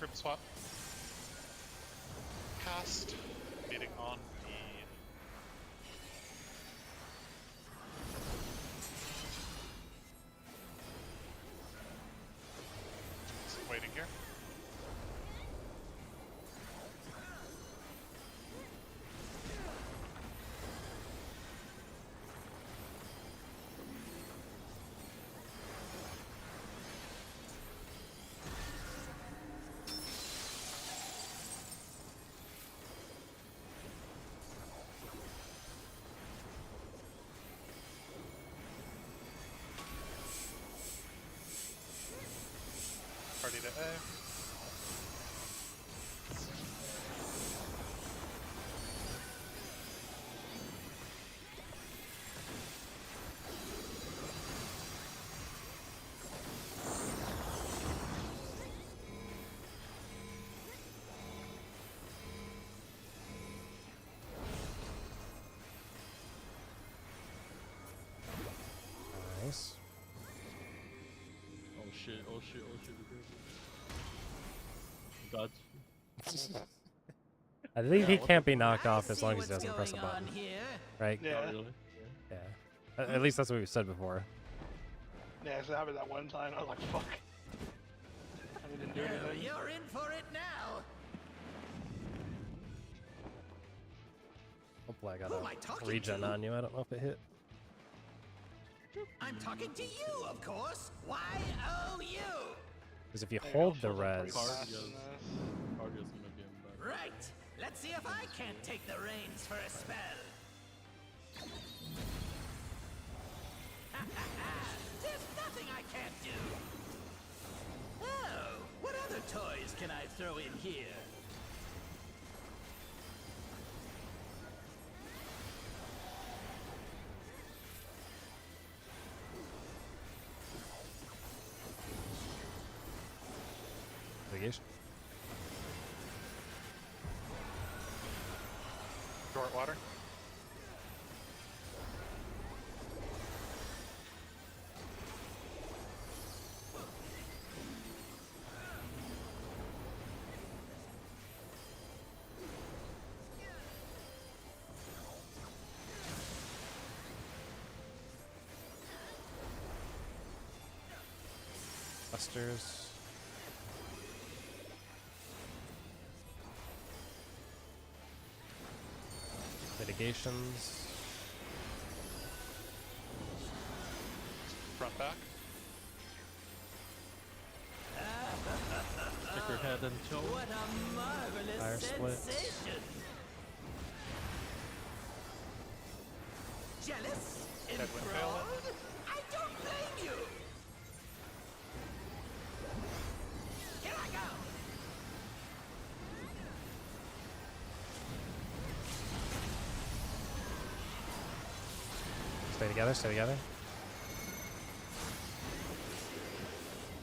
Group swap. Cast. Beating on me. Waiting here. Party to A. Nice. Oh shit, oh shit, oh shit. God. I think he what can't the be knocked I off as see long as he what's doesn't press a going on button, here. right? Yeah. Not really. Yeah. At least that's what we said before. Yeah, so it happened that one time. I was like, fuck. I didn't do Well, anything. you're in for it now. Hopefully I got Who am I a talking regen to? on you. I don't know if it hit. I'm talking to you, of course. Why, oh, you? Because if you Hey, hold also the was pretty res, fast Yes. in this. Cardia's gonna be in back. Right. Let's see if I can't take the reins for a spell. There's nothing I can't do. Oh, what other toys can I throw in here? negation. Short water. Busters. Mitigations. Front back. Stick her head and toe. What a marvelous Fire split. sensation! Jealous? That wind veil Enthralled? I don't blame you! Here I go! Stay together, stay together.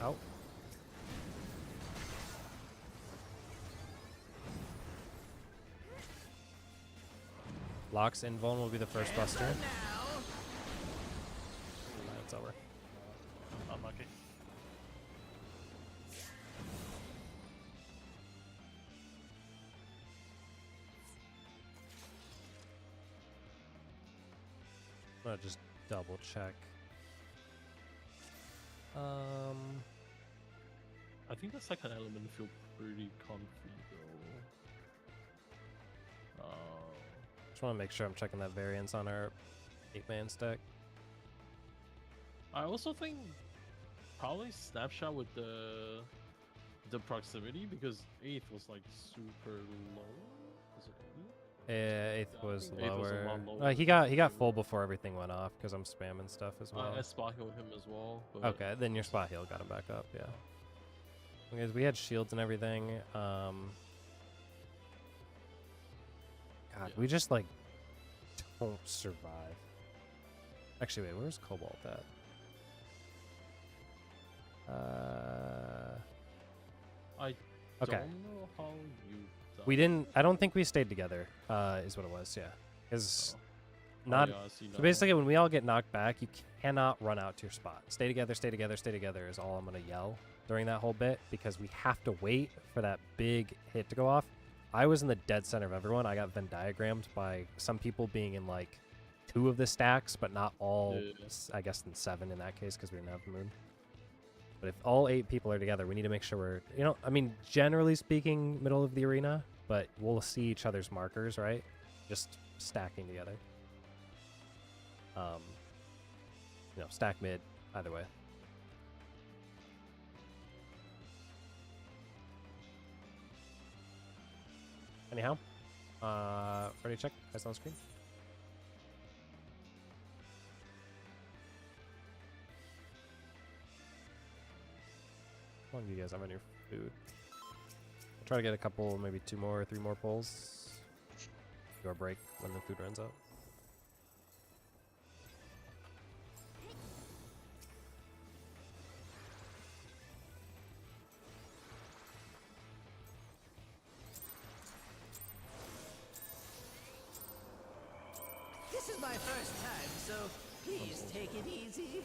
Oh. Locks invuln will be the first buster. Now. It's over. Unlucky. I'm gonna just double check. I think the second element feel pretty comfy though. Just want to make sure I'm checking that variance on our 8-man stack. I also think probably snapshot with the proximity because 8th was like super low. Was it 80? 8th was Eighth was a lower. lot lower He got full before everything went off because I'm spamming stuff as well. I spot healed him as well. But Okay, then your spot heal got him back up, yeah. Because we had shields and everything. God, Yeah. we just like don't survive. Actually, wait, where's Cobalt at? I Okay. don't know how you. We didn't. I don't think we stayed together. Is what it was. Yeah, because not. Oh, yeah, I see So now. basically, when we all get knocked back, you cannot run out to your spot. Stay together, stay together, stay together is all I'm gonna yell during that whole bit because we have to wait for that big hit to go off. I was in the dead center of everyone. I got Venn diagrammed by some people being in like 2 of the stacks, but not all. Yeah. I guess in 7 in that case because we didn't have the moon. But if all 8 people are together, we need to make sure we're, I mean, generally speaking, middle of the arena, but we'll see each other's markers, right? Just stacking together. Stack mid, either way. Anyhow, ready to check? Eyes on screen. How long do you guys have on your food? I'll try to get a couple, maybe 2 more, 3 more pulls. Do our break when the food runs out. This is my first time, so please take it easy.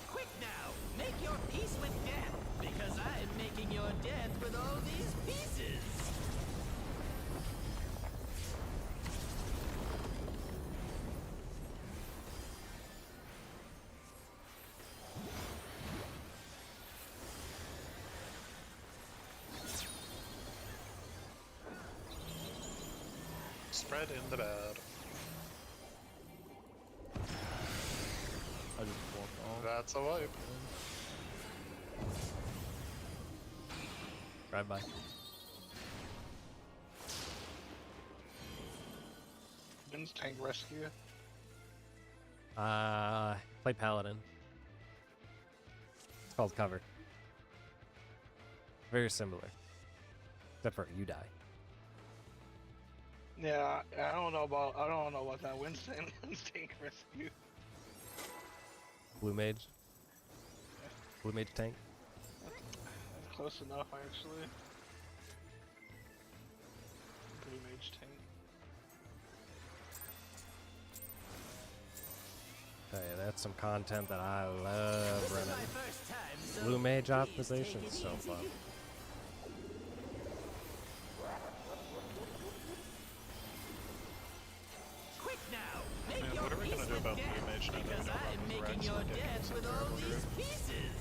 Quick now, make your peace with death, because I am making your death with all these pieces. Spread in the bed. I just walked off. That's a wipe. Right by. Vin's tank rescue. Play Paladin. It's called cover. Very similar. Except for you die. Yeah, I don't know about that. Vin's tank rescue. Blue mage. Blue mage tank. That's close enough, actually. Blue mage tank. Hey, that's some content that I love This is running. my first time, so Blue mage please optimization take it is so easy. fun. Quick now, make Man, your what are we peace gonna do with about death, Blue Mage now that we because know I about am the making Rex your and death Dickens with and all Terrible these Group? pieces.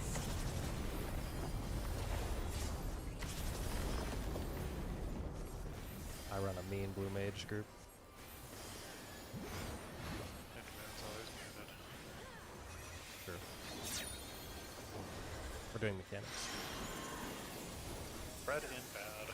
I run a mean blue mage group. Hitman's always muted. Sure. We're doing mechanics. Spread in bad.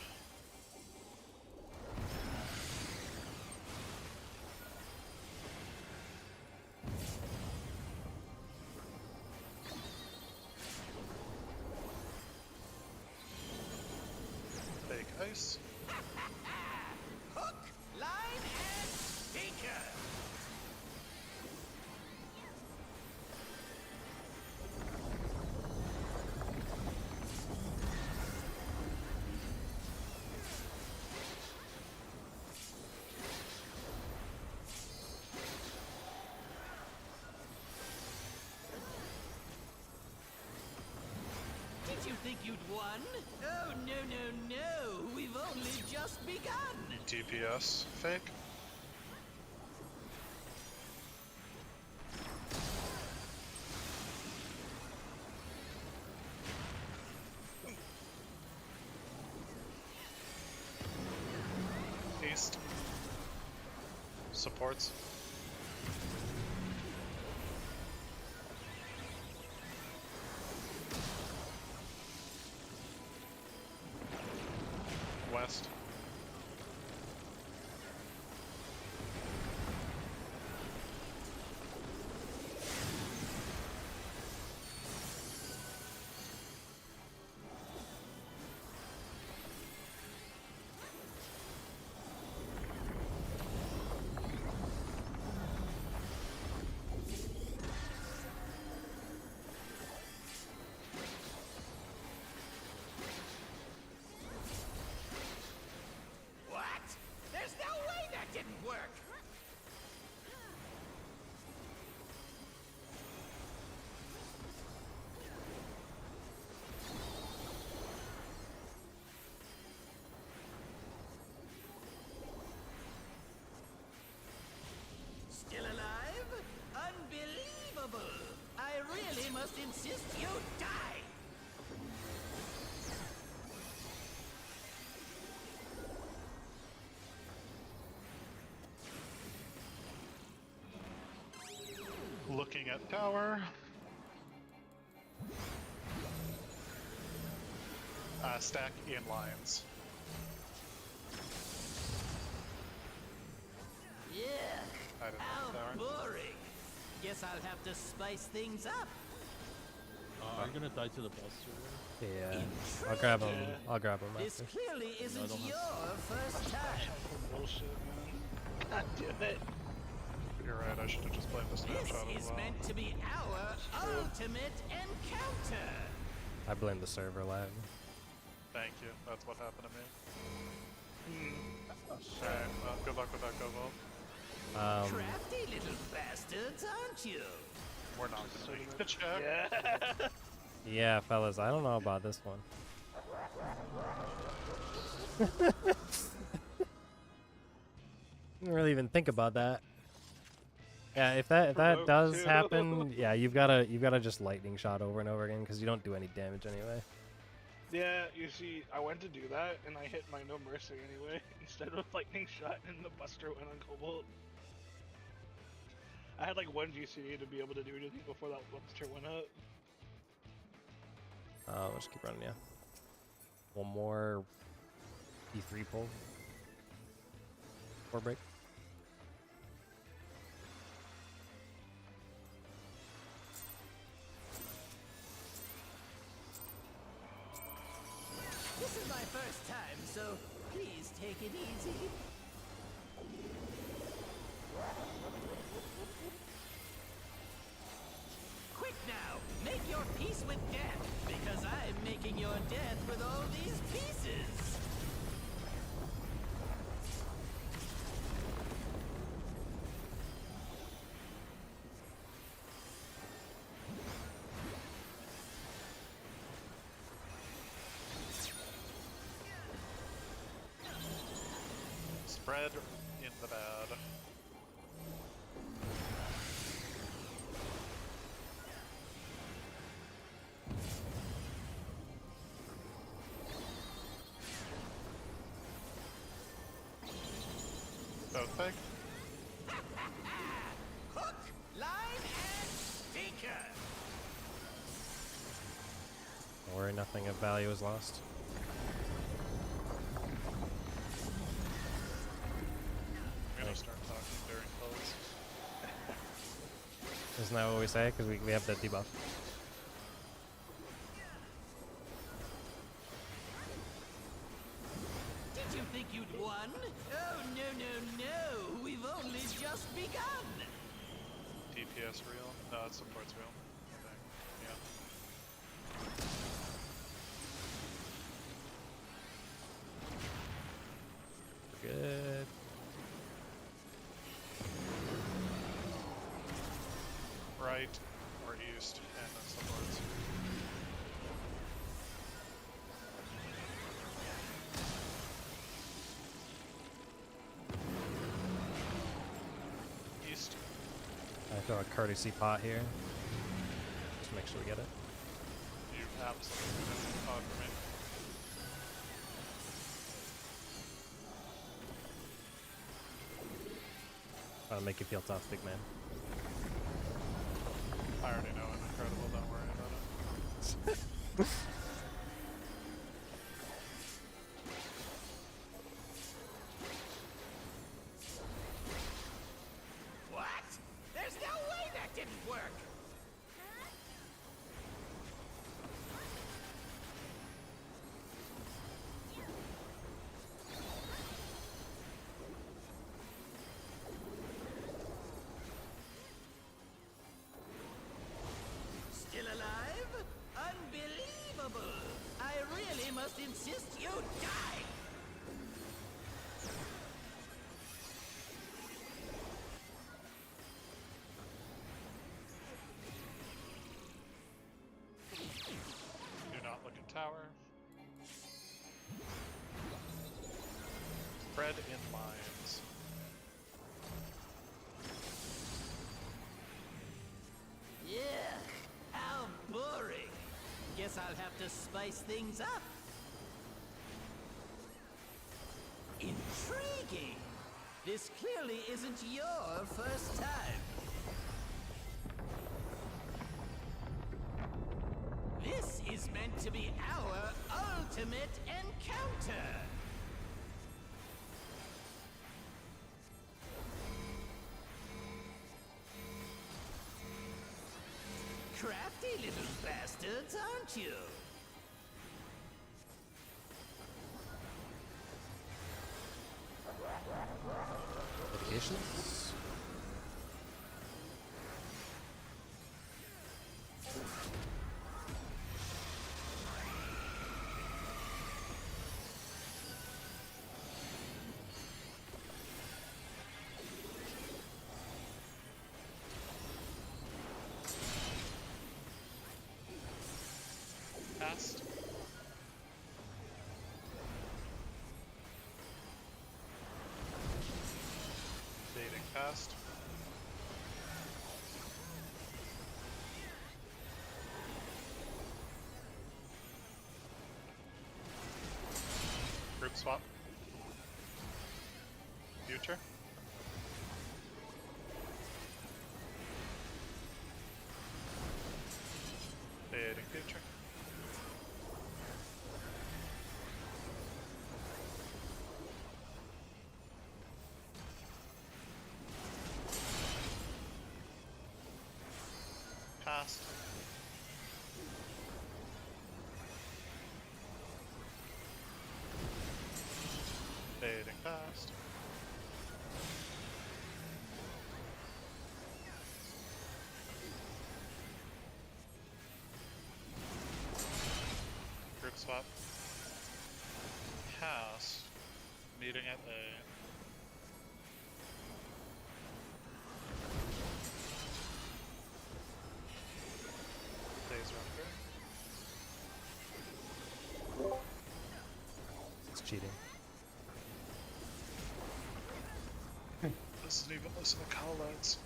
pace. Hook, line, and sinker. Did you think you'd won? Oh, no, no, no. We've only just begun. DPS fake. East. Supports. West. What? There's no way that didn't work. Still alive? Unbelievable! I really must insist you die! Looking at tower. Stack in lines. Yeah, I didn't how know tower. boring. Guess I'll have to spice things up. Are you gonna die to the boss or Yeah. I'll grab him. I'll grab him This after. clearly isn't don't have- your first time. Bullshit, man. God damn it. You're right, I should have just played the This snapshot as is well. meant to be our ultimate encounter. I blame the server lag. Thank you, that's what happened to me. Alright, well, good luck with that, Govo. Crafty little bastards, aren't you? We're not gonna make the check. Yeah. Yeah, fellas, I don't know about this one. Didn't really even think about that. Yeah, if that Provoke does too. happen, yeah, you've gotta just lightning shot over and over again because you don't do any damage anyway. Yeah, you see, I went to do that and I hit my no mercy anyway instead of lightning shot and the buster went on Cobalt. I had like one GCE to be able to do anything before that buster went up. We'll just keep running, yeah. One more E3 pull. Or break. This is my first time, so please take it easy. Quick now, make your peace with death, because I'm making your death with all these pieces. Spread in the bad. Both fake. Hook, line, and sinker. Don't worry, nothing of value is lost. I'm gonna start talking during close. Isn't that what we say? Because we have the debuff. you'd won? Oh, no. We've only just begun. DPS real? No, it's supports real. Okay. Yeah. Good. Right or east, and then supports. East. I throw a courtesy pot here. Just make sure we get it. You absolutely missed the pod for me. That'll make you feel tough, big man. I already know I'm incredible, don't worry about it. What? There's no way that didn't work. Still alive? Unbelievable! I really must insist you die! Do not look in tower. Spread in lines. Yeah, how boring. Guess I'll have to spice things up. Intriguing. This clearly isn't your first time. This is meant to be our ultimate encounter. Crafty little bastards, aren't you? Mitigations. Cast. Dating cast. Group swap. Future. Dating future. Past. Fading past. Group swap. Cast. Meeting at A. Days run through. It's cheating. Doesn't even listen to call outs.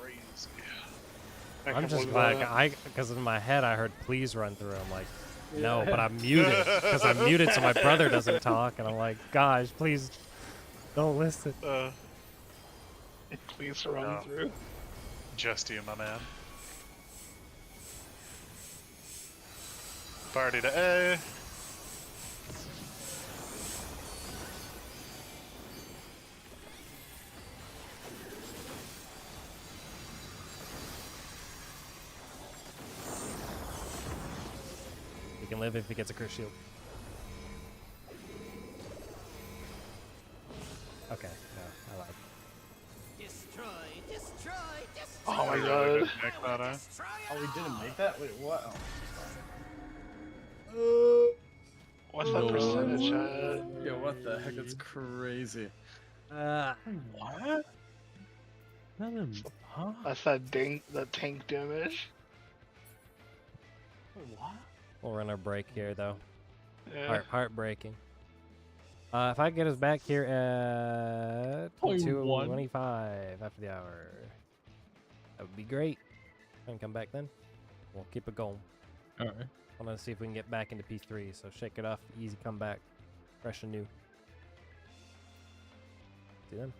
Crazy. I'm just glad because in my head I heard please run through. I'm like, no, but I'm muted because I'm muted so my brother doesn't talk, and I'm like, gosh, please don't listen. Please run through. Just you, my man. Party to A. He can live if he gets a curse shield. Okay, no, I lied. Destroy, destroy, destroy. Oh my We god. didn't make that, eh? Destroy Oh, we it didn't all. make that? Wait, what? What's that No percentage way. at? Yeah, what the heck? That's crazy. What? Huh? That's that tank damage. What? We'll run our break here, though. Yeah. Heartbreaking. If I get us back here at 0.1. 2:25 after the hour, that would be great. And come back then. We'll keep it going. Alright. I want to see if we can get back into P3. So shake it off, easy comeback, fresh and new. See you then.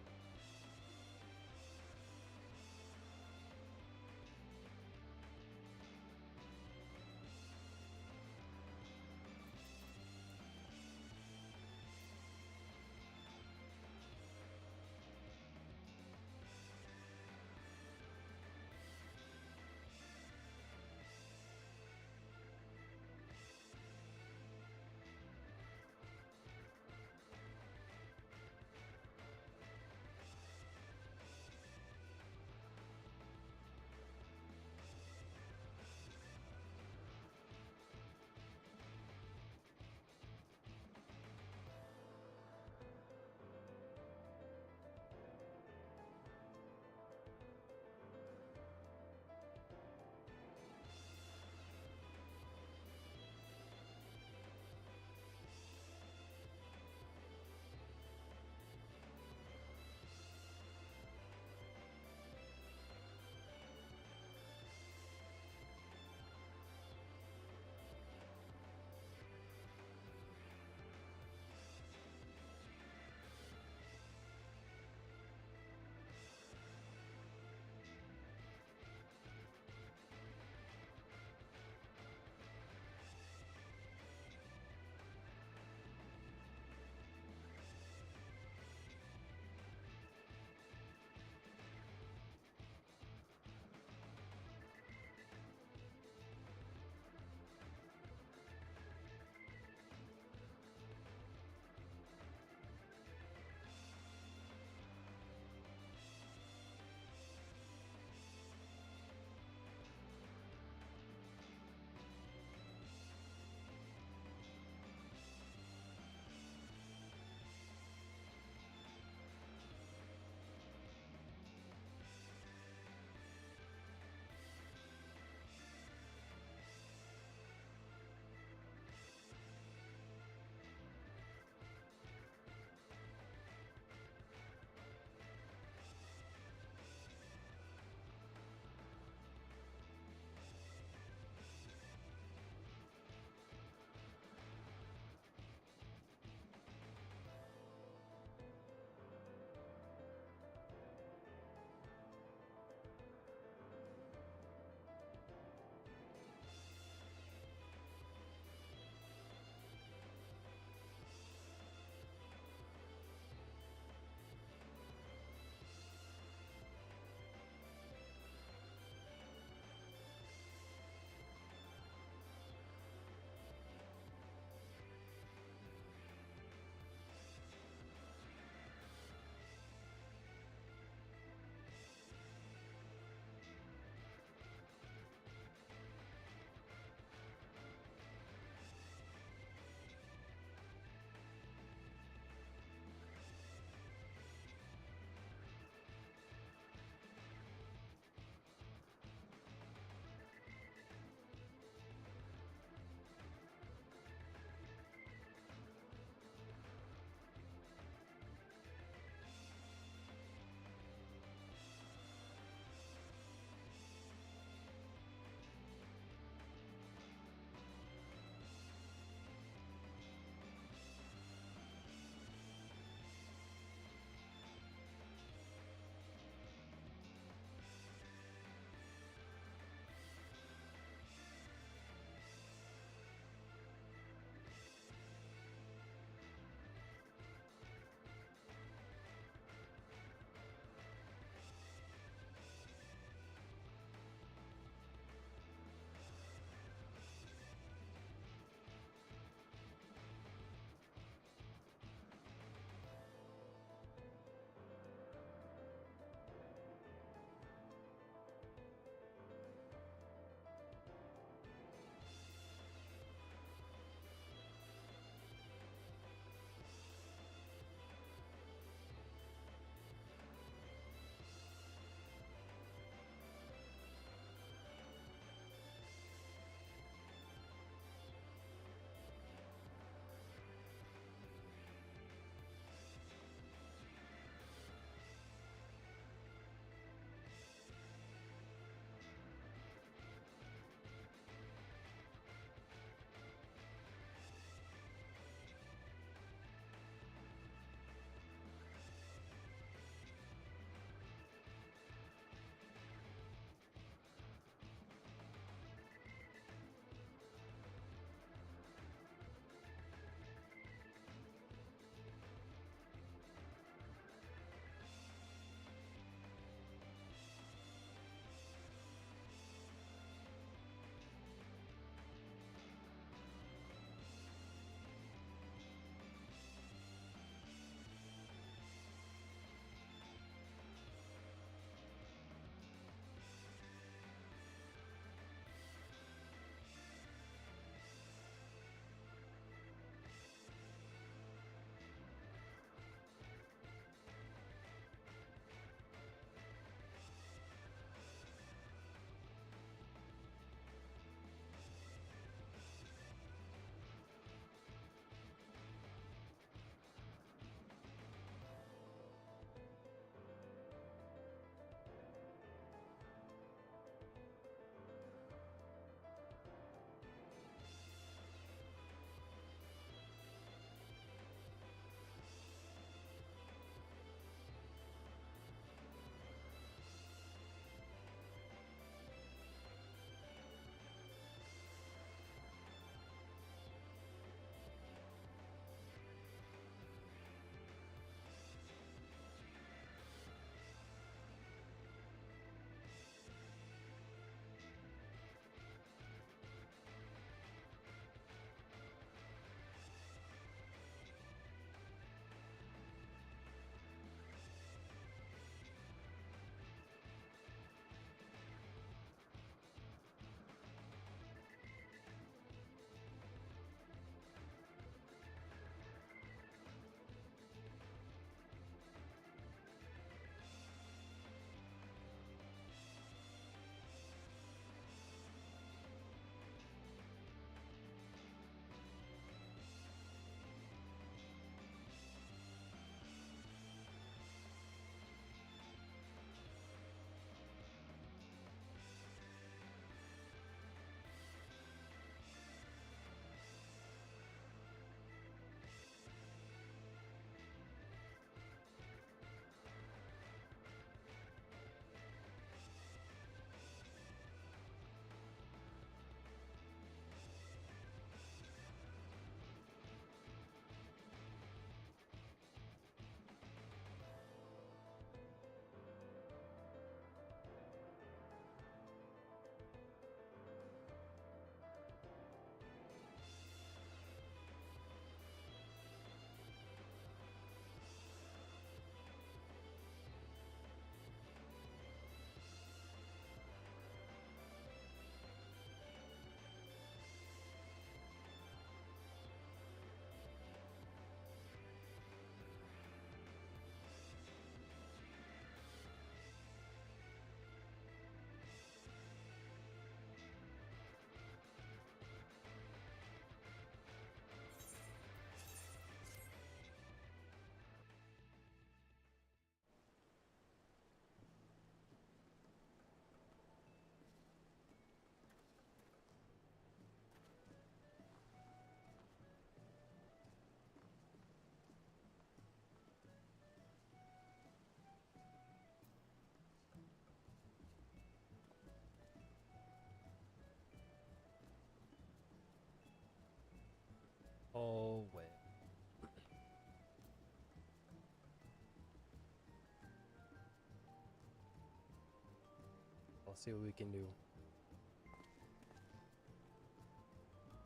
We'll see what we can do.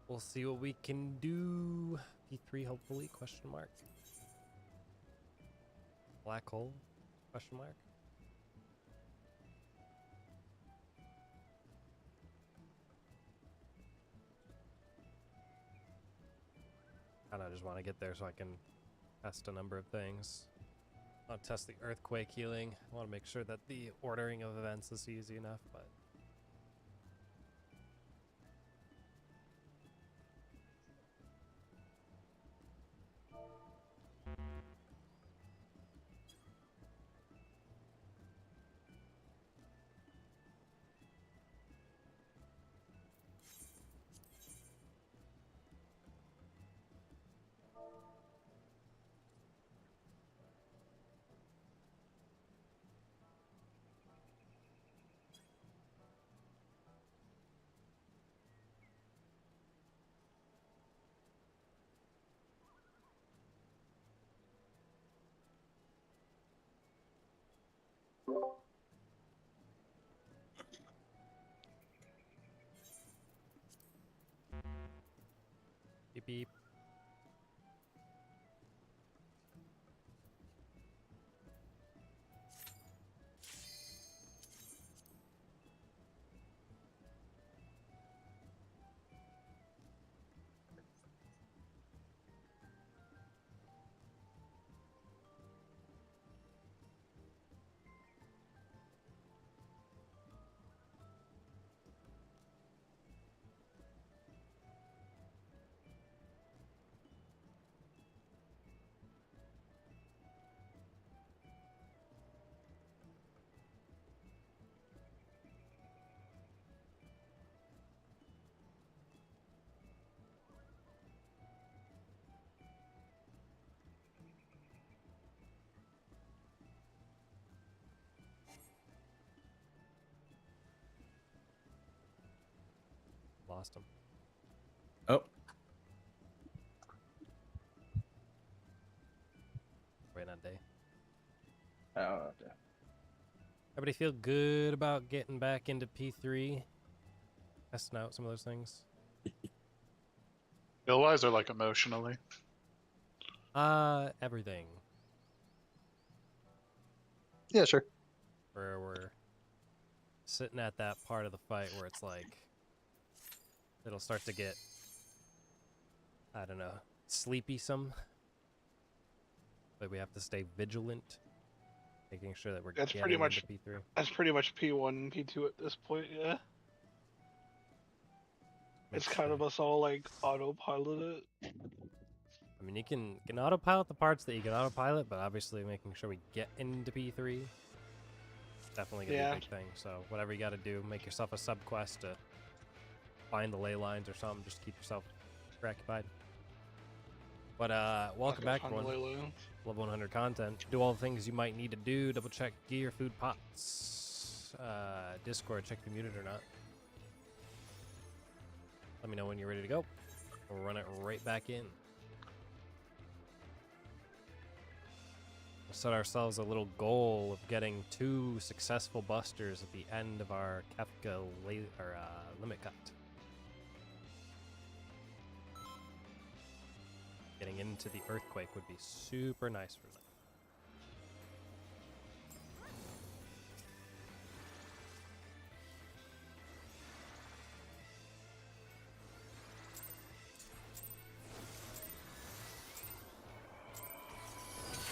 We'll see what we can do. P3 hopefully, question mark. Black hole, question mark. Kinda just want to get there so I can test a number of things. I'll test the earthquake healing. I want to make sure that the ordering of events is easy enough, but beep beep. Lost him. Oh, Wait on day. oh, Everybody feel good about getting back into P3? Testing out some of those things? Skill-wise or like emotionally? Everything. Yeah, sure. Where we're sitting at that part of the fight where it's like it'll start to get, I don't know, sleepy some. But we have to stay vigilant, making sure that we're That's getting pretty much- into P3. That's pretty much P1 and P2 at this point, yeah. Make It's kind sure- of us all like autopilot it. I mean, you can autopilot the parts that you can autopilot, but obviously making sure we get into P3 is definitely gonna be Yeah. a big thing. So whatever you got to do, make yourself a sub quest to find the ley lines or something. Just keep yourself preoccupied. But welcome back, on the everyone. Leylands. Level 100 content. Do all the things you might need to do. Double check gear, food, pots. Discord, check if you're muted or not. Let me know when you're ready to go. We'll run it right back in. We'll set ourselves a little goal of getting 2 successful busters at the end of our Kefka limit cut. Getting into the earthquake would be super nice for them.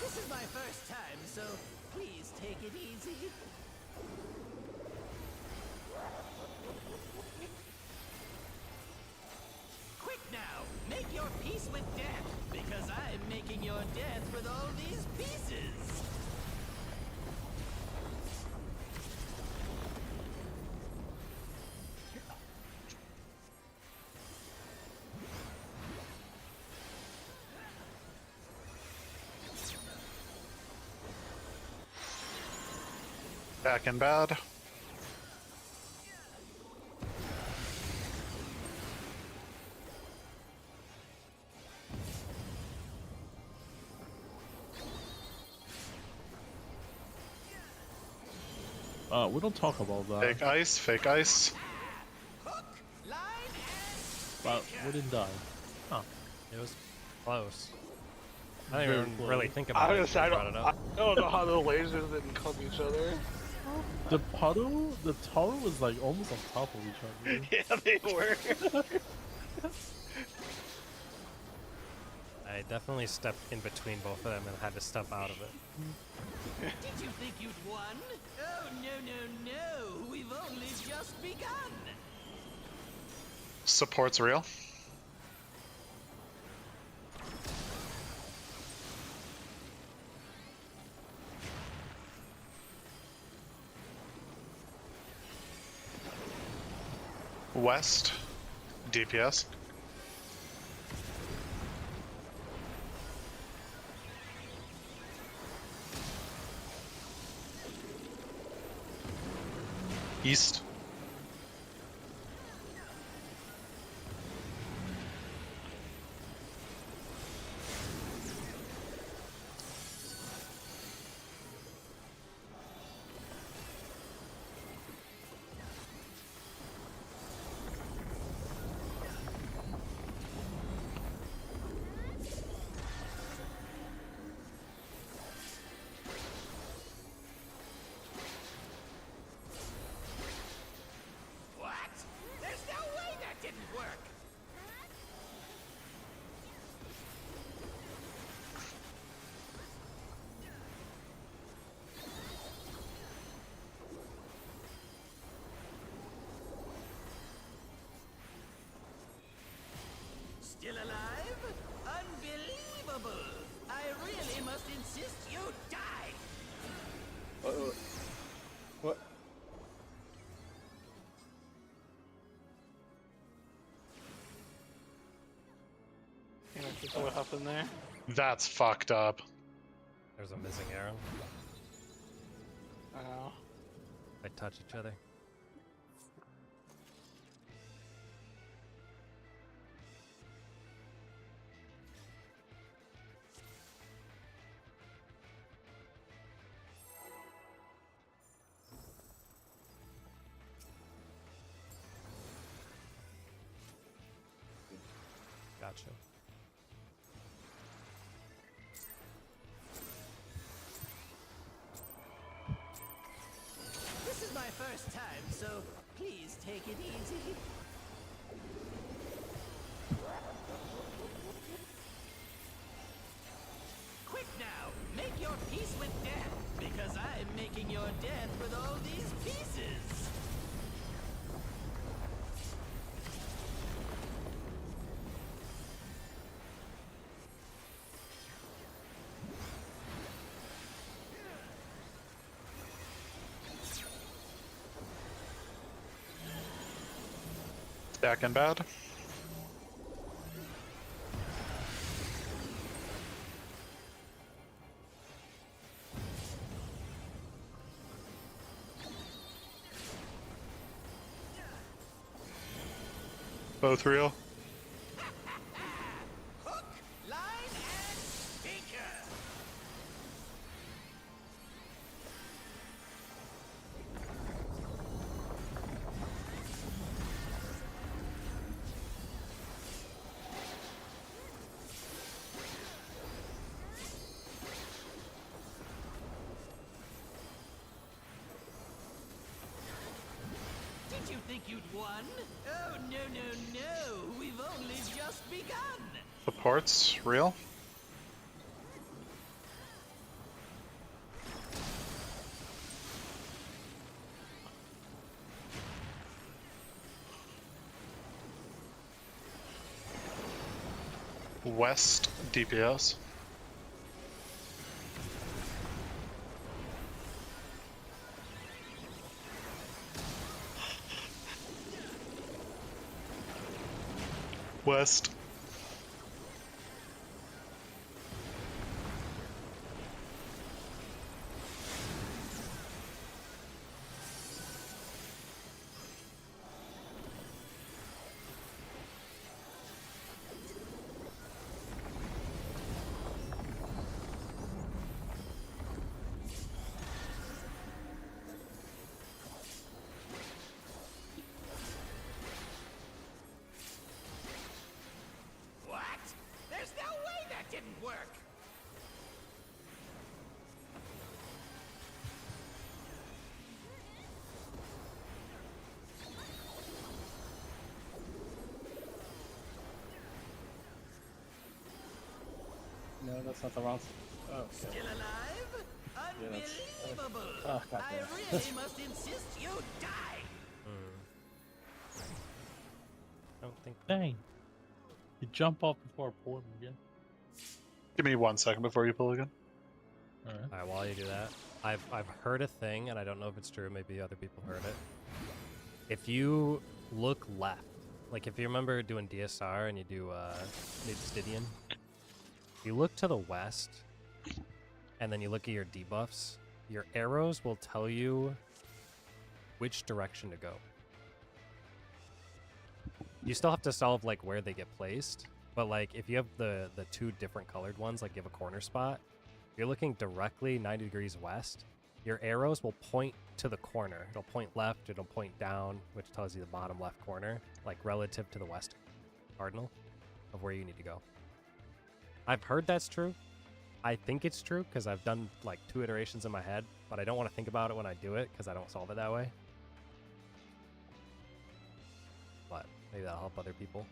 This is my first time, so please take it easy. Quick now, make your peace with death, because I'm making your death with all these pieces. Back in bad. We don't talk about that. Fake ice, fake ice. Hook, line, and But we didn't die. It was close. I didn't Very even close. really think I about it. was until I you brought it don't, I up. don't know how the lasers didn't club each other. The puddle, the tower was like almost on top of each other. Yeah, they were. I definitely stepped in between both of them and had to step out of it. Did you think you'd won? Oh, no. We've only just begun. Support's real. West, DPS. East. What? There's no way that didn't work. Still alive? Unbelievable! I really must insist you die! What? Yeah, that's what happened there. That's fucked up. There's a missing arrow. I know. They touch each other. Gotcha. This is my first time, so please take it easy. Quick now, make your peace with death, because I'm making your death with all these pieces. Back and bad. Both real. Hook, line, and sinker. Did you think you'd won? Oh, no. We've only just begun. Support's real. West, DPS. West. work. No, that's not the wrong. Oh, okay. Still alive? Yeah, that's- Unbelievable! Oh, God I damn. really must insist you die! I don't think. Dang. You jump off before I pull him again. Give me 1 second before you pull again. Alright. All right, while you do that, I've heard a thing, and I don't know if it's true. Maybe other people heard it. If you look left, like if you remember doing DSR and you do Mid-Stidian, you look to the west, and then you look at your debuffs. Your arrows will tell you which direction to go. You still have to solve like where they get placed, but like if you have the two different colored ones, like you have a corner spot, you're looking directly 90 degrees west. Your arrows will point to the corner. It'll point left, it'll point down, which tells you the bottom left corner, like relative to the west cardinal of where you need to go. I've heard that's true. I think it's true because I've done like 2 iterations in my head, but I don't want to think about it when I do it because I don't solve it that way. But maybe that'll help other people.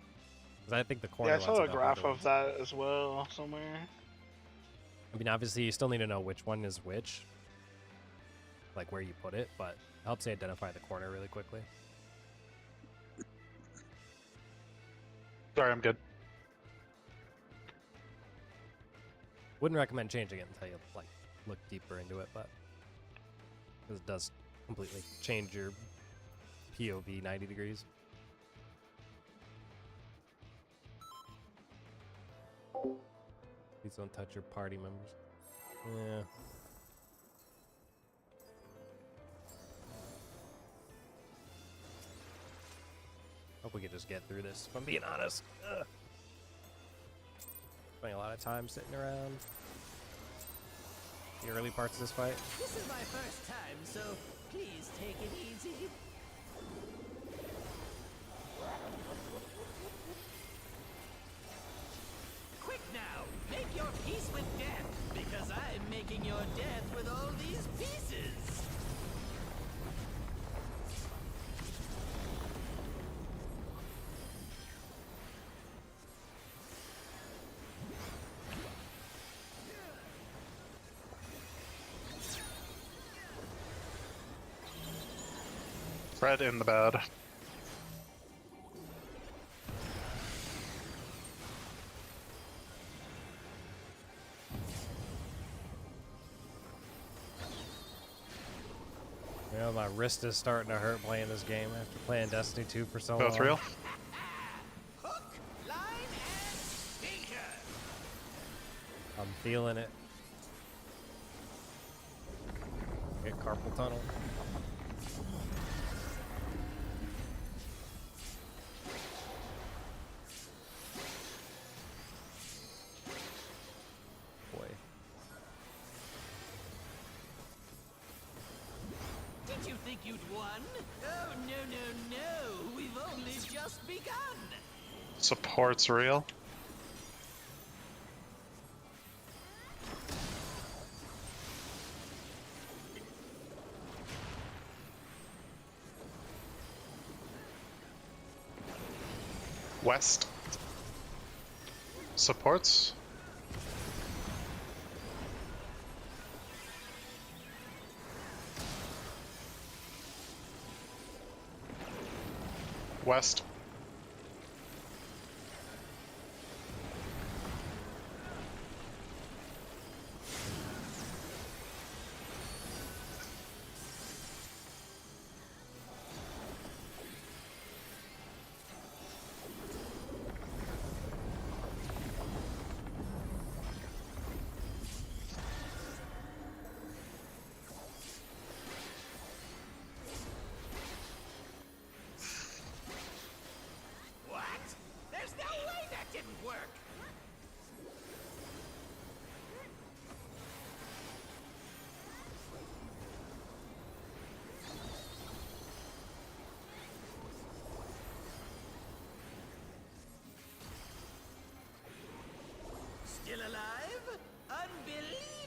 Because I think the corner Yeah, I saw one's a the graph harder of that as well somewhere. I mean, obviously, you still need to know which one is which, like where you put it, but it helps you identify the corner really quickly. Sorry, I'm good. Wouldn't recommend changing it until you like look deeper into it, but because it does completely change your POV 90 degrees. Please don't touch your party members. Yeah. Hope we can just get through this, if I'm being honest. Ugh. Spending a lot of time sitting around. The early parts of this fight. This is my first time, so please take it easy. Quick now, make your peace with death, because I'm making your death with all these pieces. Fred in the bad. You know, my wrist is starting to hurt playing this game after playing Destiny 2 for so Both long. real? Hook, line, and sinker. I'm feeling it. Get carpal tunnel. Boy. Did you think you'd won? Oh, no, no, no. We've only just begun. Support's real. West. Supports. West.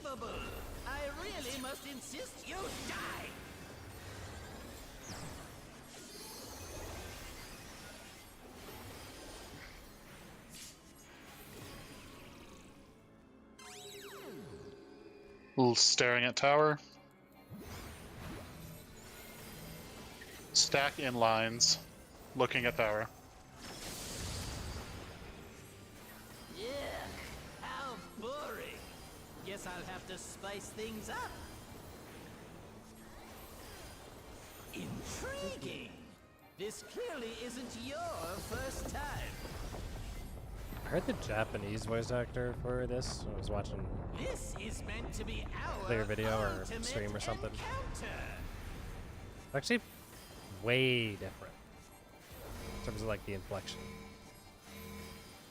Unbelievable! I really must insist you die! Staring at tower. Stack in lines. Looking at tower. Yeah, how boring. Guess I'll have to spice things up. Intriguing. This clearly isn't your first time. I heard the Japanese voice actor for this. I was watching This is meant to be our their video or ultimate stream or something. encounter. Actually, way different in terms of like the inflection.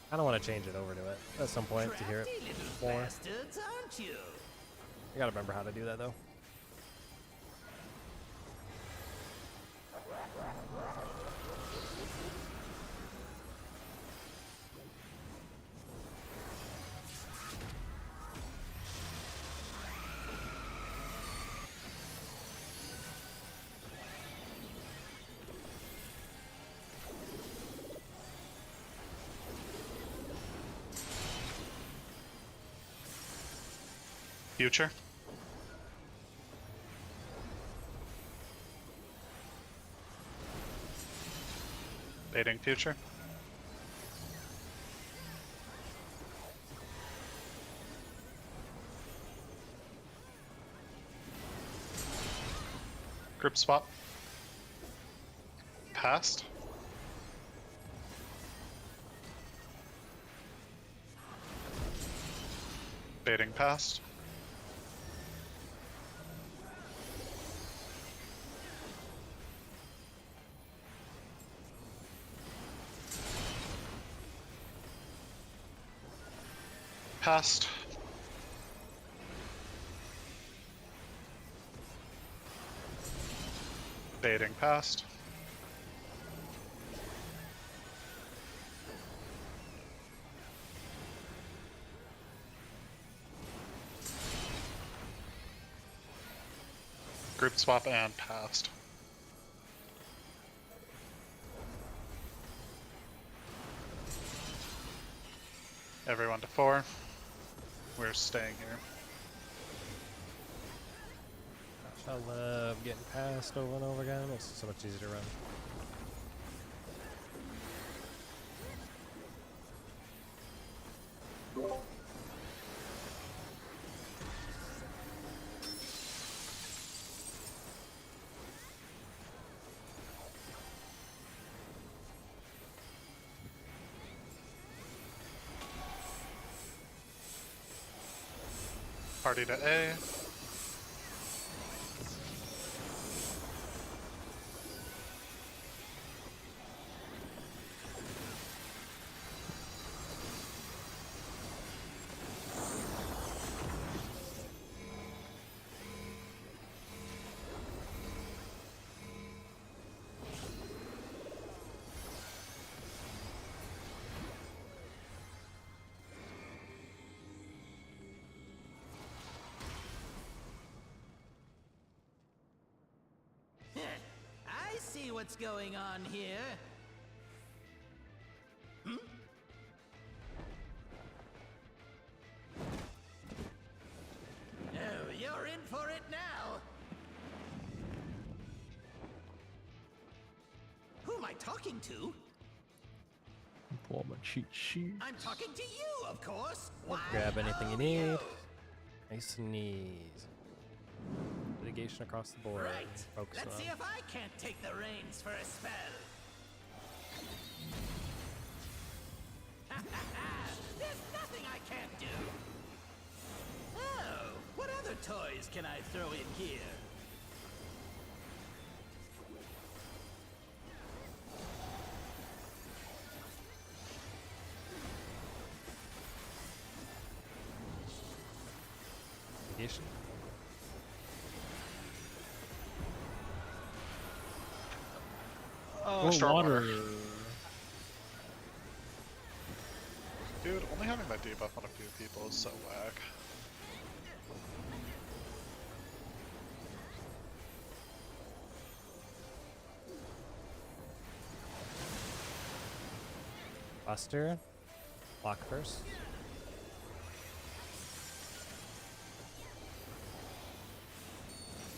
I don't want to change it over to it at some point to hear it Crafty little more. bastards, aren't you? I gotta remember how to do that though. Future. Baiting future. Grip swap. Passed. Baiting passed. Passed. Baiting passed. Group swap and passed. Everyone to 4. We're staying here. Gosh, I love getting passed over and over again. It's so much easier to run. Party to A. I see what's going on here. Oh, you're in for it now. Who am I talking to? Pull out my cheat sheet. I'm talking to you, of course. Why, Grab anything you oh, need. Nice and easy. Litigation across the board. Right. Focus Let's on. see if I can't take the reins for a spell. There's nothing I can't do. Oh, what other toys can I throw in here? Litigation. Oh, Oh, storm water. Dude, only having my debuff on a few people is so whack. Buster. Block first.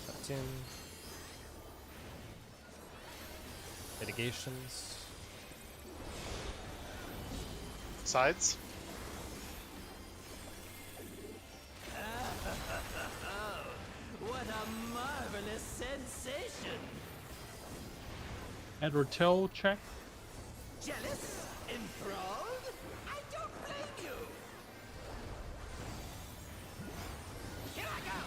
Shut in. Mitigations. Sides. What a marvelous sensation! Head or tail check. Jealous? Enthralled? I don't blame you! Here I go!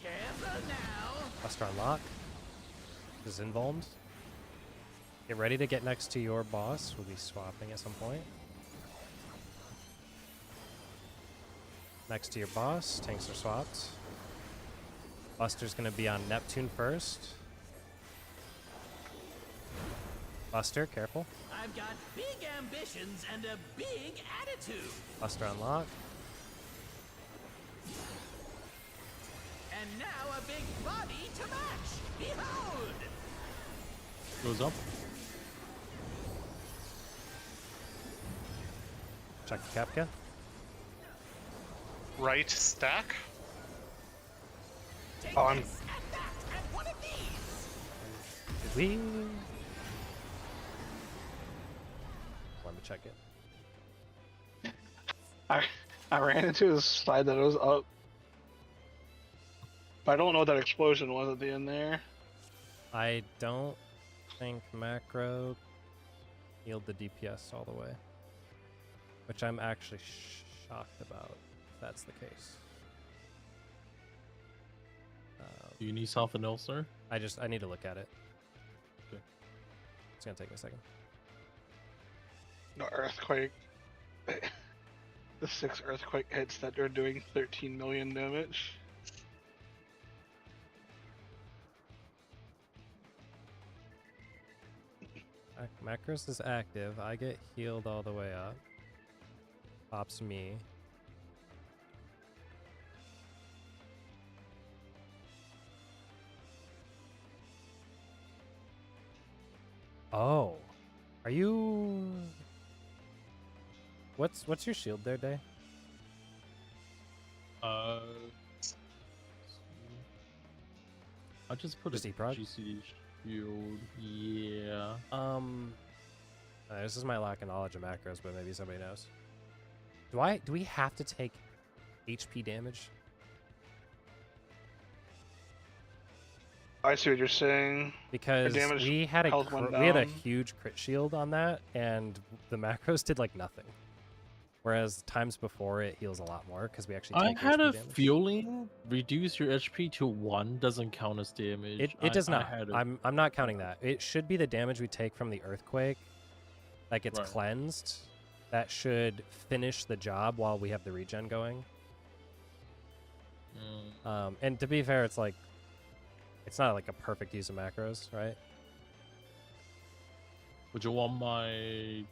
Careful now! Buster unlock. Is invulned. Get ready to get next to your boss. We'll be swapping at some point. Next to your boss. Tanks are swapped. Buster's going to be on Neptune first. Buster, careful. I've got big ambitions and a big attitude. Buster unlock. And now a big body to match. Behold! Goes up. Check Kepka. Right stack. Take Oh, I'm- this and that and one of these. Did we? Let me check it. I ran into the slide that was up. But I don't know what that explosion was at the end there. I don't think macro healed the DPS all the way. Which I'm actually shocked about, if that's the case. Do you need something else, sir? I need to look at it. Okay. It's gonna take me a second. No earthquake. The 6 earthquake hits that are doing 13 million damage. Macros is active. I get healed all the way up. Pops me. Oh. Are you... What's your shield there, Day? I just put Just a E-Prog? GCD shield. Yeah. This is my lack of knowledge of macros, but maybe somebody knows. Do we have to take HP damage? I see what you're saying. Because damage we had a health went we had a down. huge crit shield on that, and the macros did like nothing. Whereas times before it heals a lot more because we actually I take had HP a damage. feeling reduce your HP to 1 doesn't count as damage. It does I not. had a- I'm not counting that. It should be the damage we take from the earthquake that gets Right. cleansed. That should finish the job while we have the regen going. And to be fair, it's like it's not like a perfect use of macros, right? Would you want my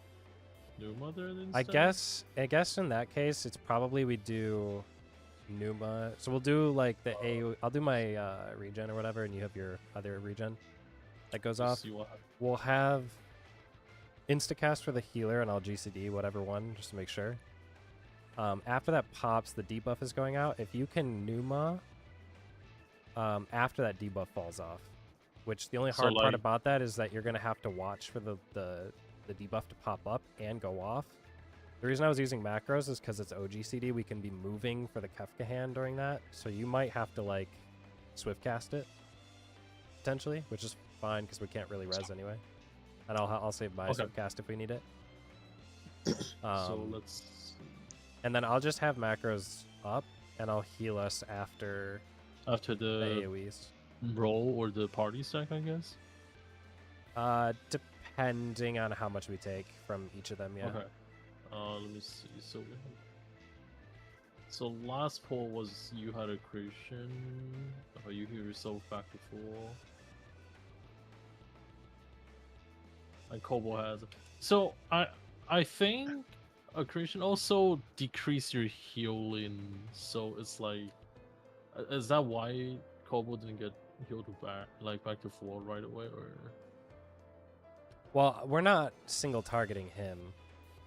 new mother instead? I guess in that case, it's probably we do Numa. So we'll do like the A. I'll do my regen or whatever, and you have your other regen that goes off. See what happens. We'll have instacast for the healer, and I'll GCD whatever one just to make sure. After that pops, the debuff is going out. If you can Numa, after that debuff falls off, which the only So, hard part like- about that is that you're gonna have to watch for the debuff to pop up and go off. The reason I was using macros is because it's OGCD. We can be moving for the Kefka hand during that, so you might have to like swift cast it potentially, which is fine because we can't really res anyway. And I'll save my Okay. swift cast if we need it. So let's. And then I'll just have macros up, and I'll heal us after After the the AoEs. roll or the party stack, I guess. Depending on how much we take from each of them, yeah. Okay. Let me see. So last poll was you had a creation. Oh, you heal yourself back to full. and Kobo has. So I think accretion also decrease your healing. So it's like, is that why Kobo didn't get healed back to full right away, or? Well, we're not single targeting him.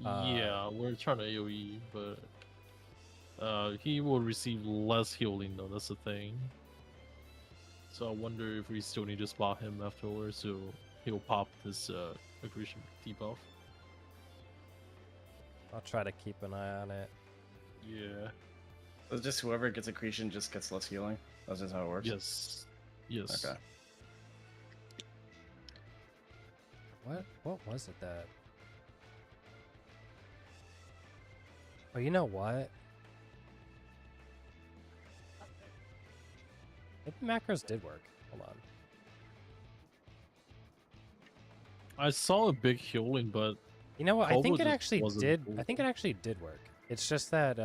Yeah, we're trying to AoE, but he will receive less healing though. That's the thing. So I wonder if we still need to spot him afterwards, so he'll pop this aggression debuff. I'll try to keep an eye on it. Yeah. So just whoever gets accretion just gets less healing. That's just how it works. Yes. Yes. Okay. What was it that? Oh, you know what? Maybe macros did work. Hold on. I saw a big healing, but You know what? I Kobo think it just actually wasn't did. cool. I think it actually did work. It's just that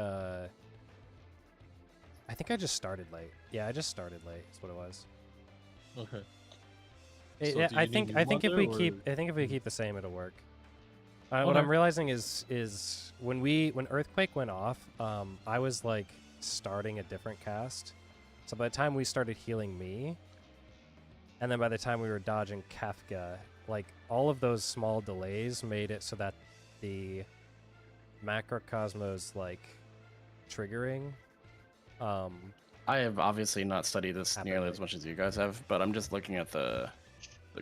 I think I just started late. Yeah, I just started late. That's what it was. okay. It- So yeah, do I you think need I think if we mother, keep or- I think if we keep the same, it'll work. What Okay. I'm realizing is when Earthquake went off, I was like starting a different cast. So by the time we started healing me, and then by the time we were dodging Kefka, like all of those small delays made it so that the macrocosmos like triggering I have obviously not studied this Happened nearly late. as much as you guys have, but I'm just looking at the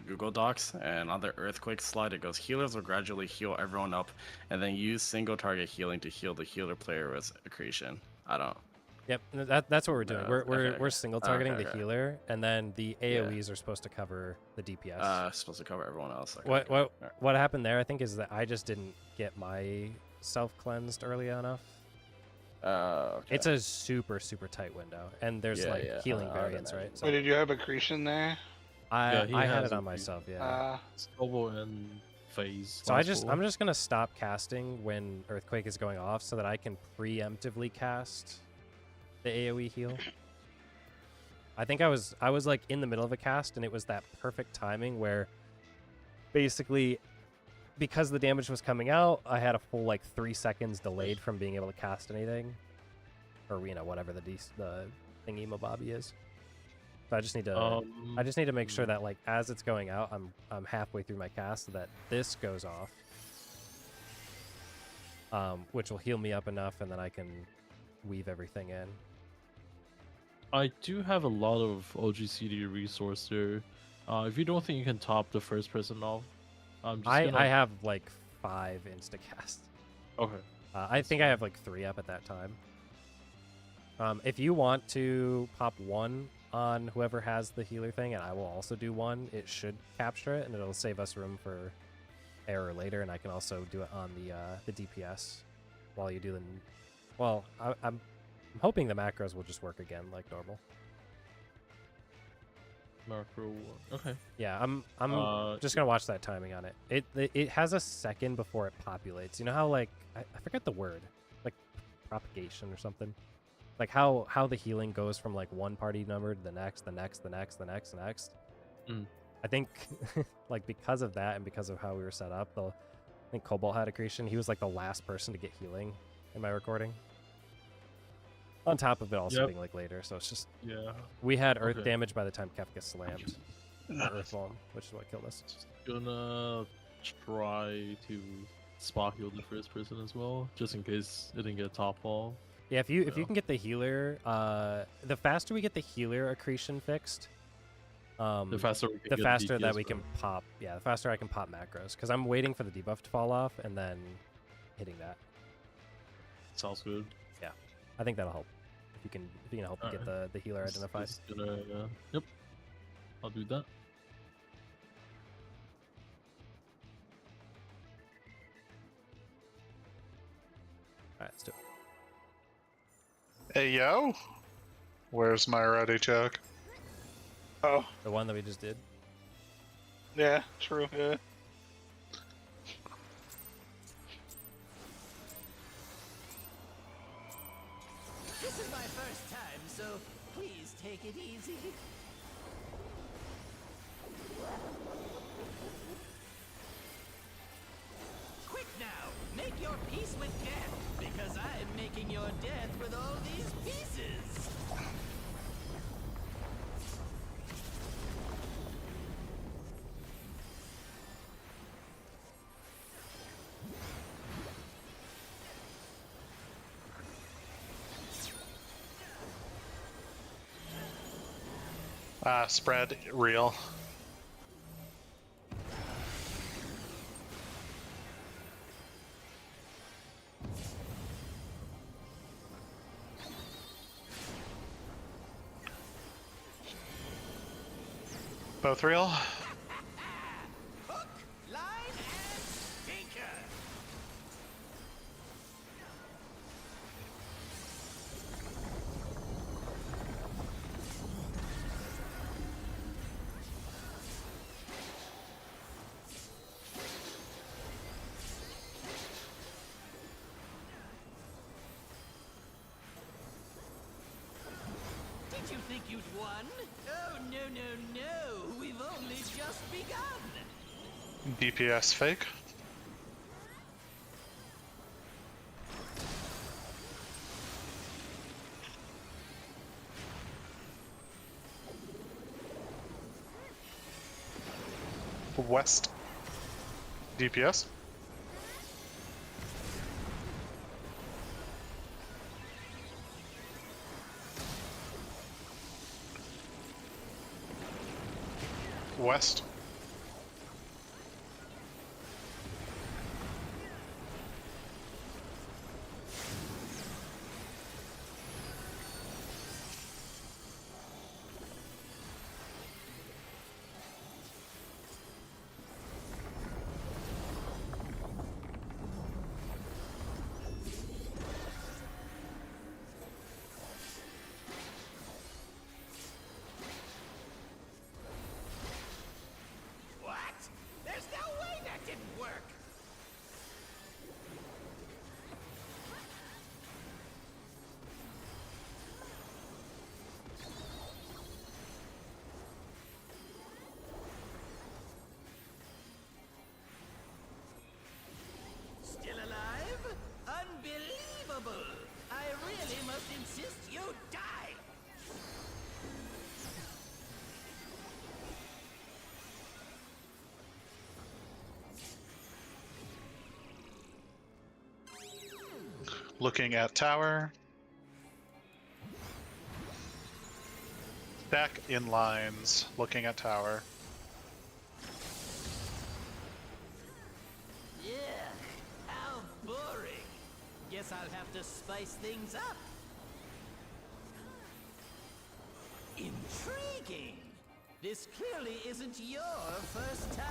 Google Docs, and on the Earthquake slide, it goes, healers will gradually heal everyone up, and then use single target healing to heal the healer player with accretion. I don't. Yep, that's what we're doing. No, We're okay. single targeting Okay, the okay. healer, and then the AOE's are supposed to cover the DPS. Supposed to cover everyone else. Okay, What okay. what Alright. what happened there? I think is that I just didn't get my self cleansed early enough. Okay. It's a super tight window, and there's Yeah, like yeah, healing I would variants, right? imagine. So Wait, did you have accretion there? Yeah, he I had has it on a few. myself, yeah. It's Kobo and Phase. So last I'm four. just gonna stop casting when Earthquake is going off, so that I can preemptively cast the AOE heal. I think I was like in the middle of a cast, and it was that perfect timing where basically because the damage was coming out, I had a full like 3 seconds delayed from being able to cast anything, or whatever the thingy mabobby is. So I just need to make sure that like as it's going out, I'm halfway through my cast so that this goes off, which will heal me up enough, and then I can weave everything in. I do have a lot of OGCD resource there. If you don't think you can top the first person off, I'm just gonna... I have like 5 instacasts. Okay. I think I have like 3 up at that time. If you want to pop 1 on whoever has the healer thing, and I will also do 1, it should capture it, and it'll save us room for error later, and I can also do it on the DPS while you do the... Well, I'm hoping the macros will just work again like normal. Macro 1. Okay. Yeah, I'm Uh, just gonna watch that timing on it. It has a second before it populates. You know how like I forget the word, like propagation or something. Like how the healing goes from like one party number to the next. Mm. I think like because of that and because of how we were set up, I think Cobalt had accretion. He was like the last person to get healing in my recording. On top of it also Yep. being like later, so it's just Yeah. we had earth Okay. damage by the time Kefka slammed the earth bomb, which is what killed us. Gonna try to spot heal the first person as well, just in case it didn't get top fall. Yeah, if you Yeah. can get the healer, the faster we get the healer accretion fixed, The faster we can the get faster that DPS we can going. pop. Yeah, the faster I can pop macros, because I'm waiting for the debuff to fall off and then hitting that. Sounds good. I think that'll help. If you can help me get the healer Just- identified. just gonna, yep. I'll do that. All right, let's do it. Hey yo, where's my ready check? Oh, The one that we just did. yeah, true, yeah. This is my first time, so please take it easy. your death with all these pieces. Spread real. Both real. Hook, line, and sinker. Did you think you'd won? Oh, no, no, no. We've only just begun. DPS fake. West. DPS. West. What? There's no way that didn't work. Still alive? Unbelievable! I really must insist you die! Looking at tower. Stack in lines. Looking at tower. Yeah, how boring. Guess I'll have to spice things up. Intriguing. This clearly isn't your first time.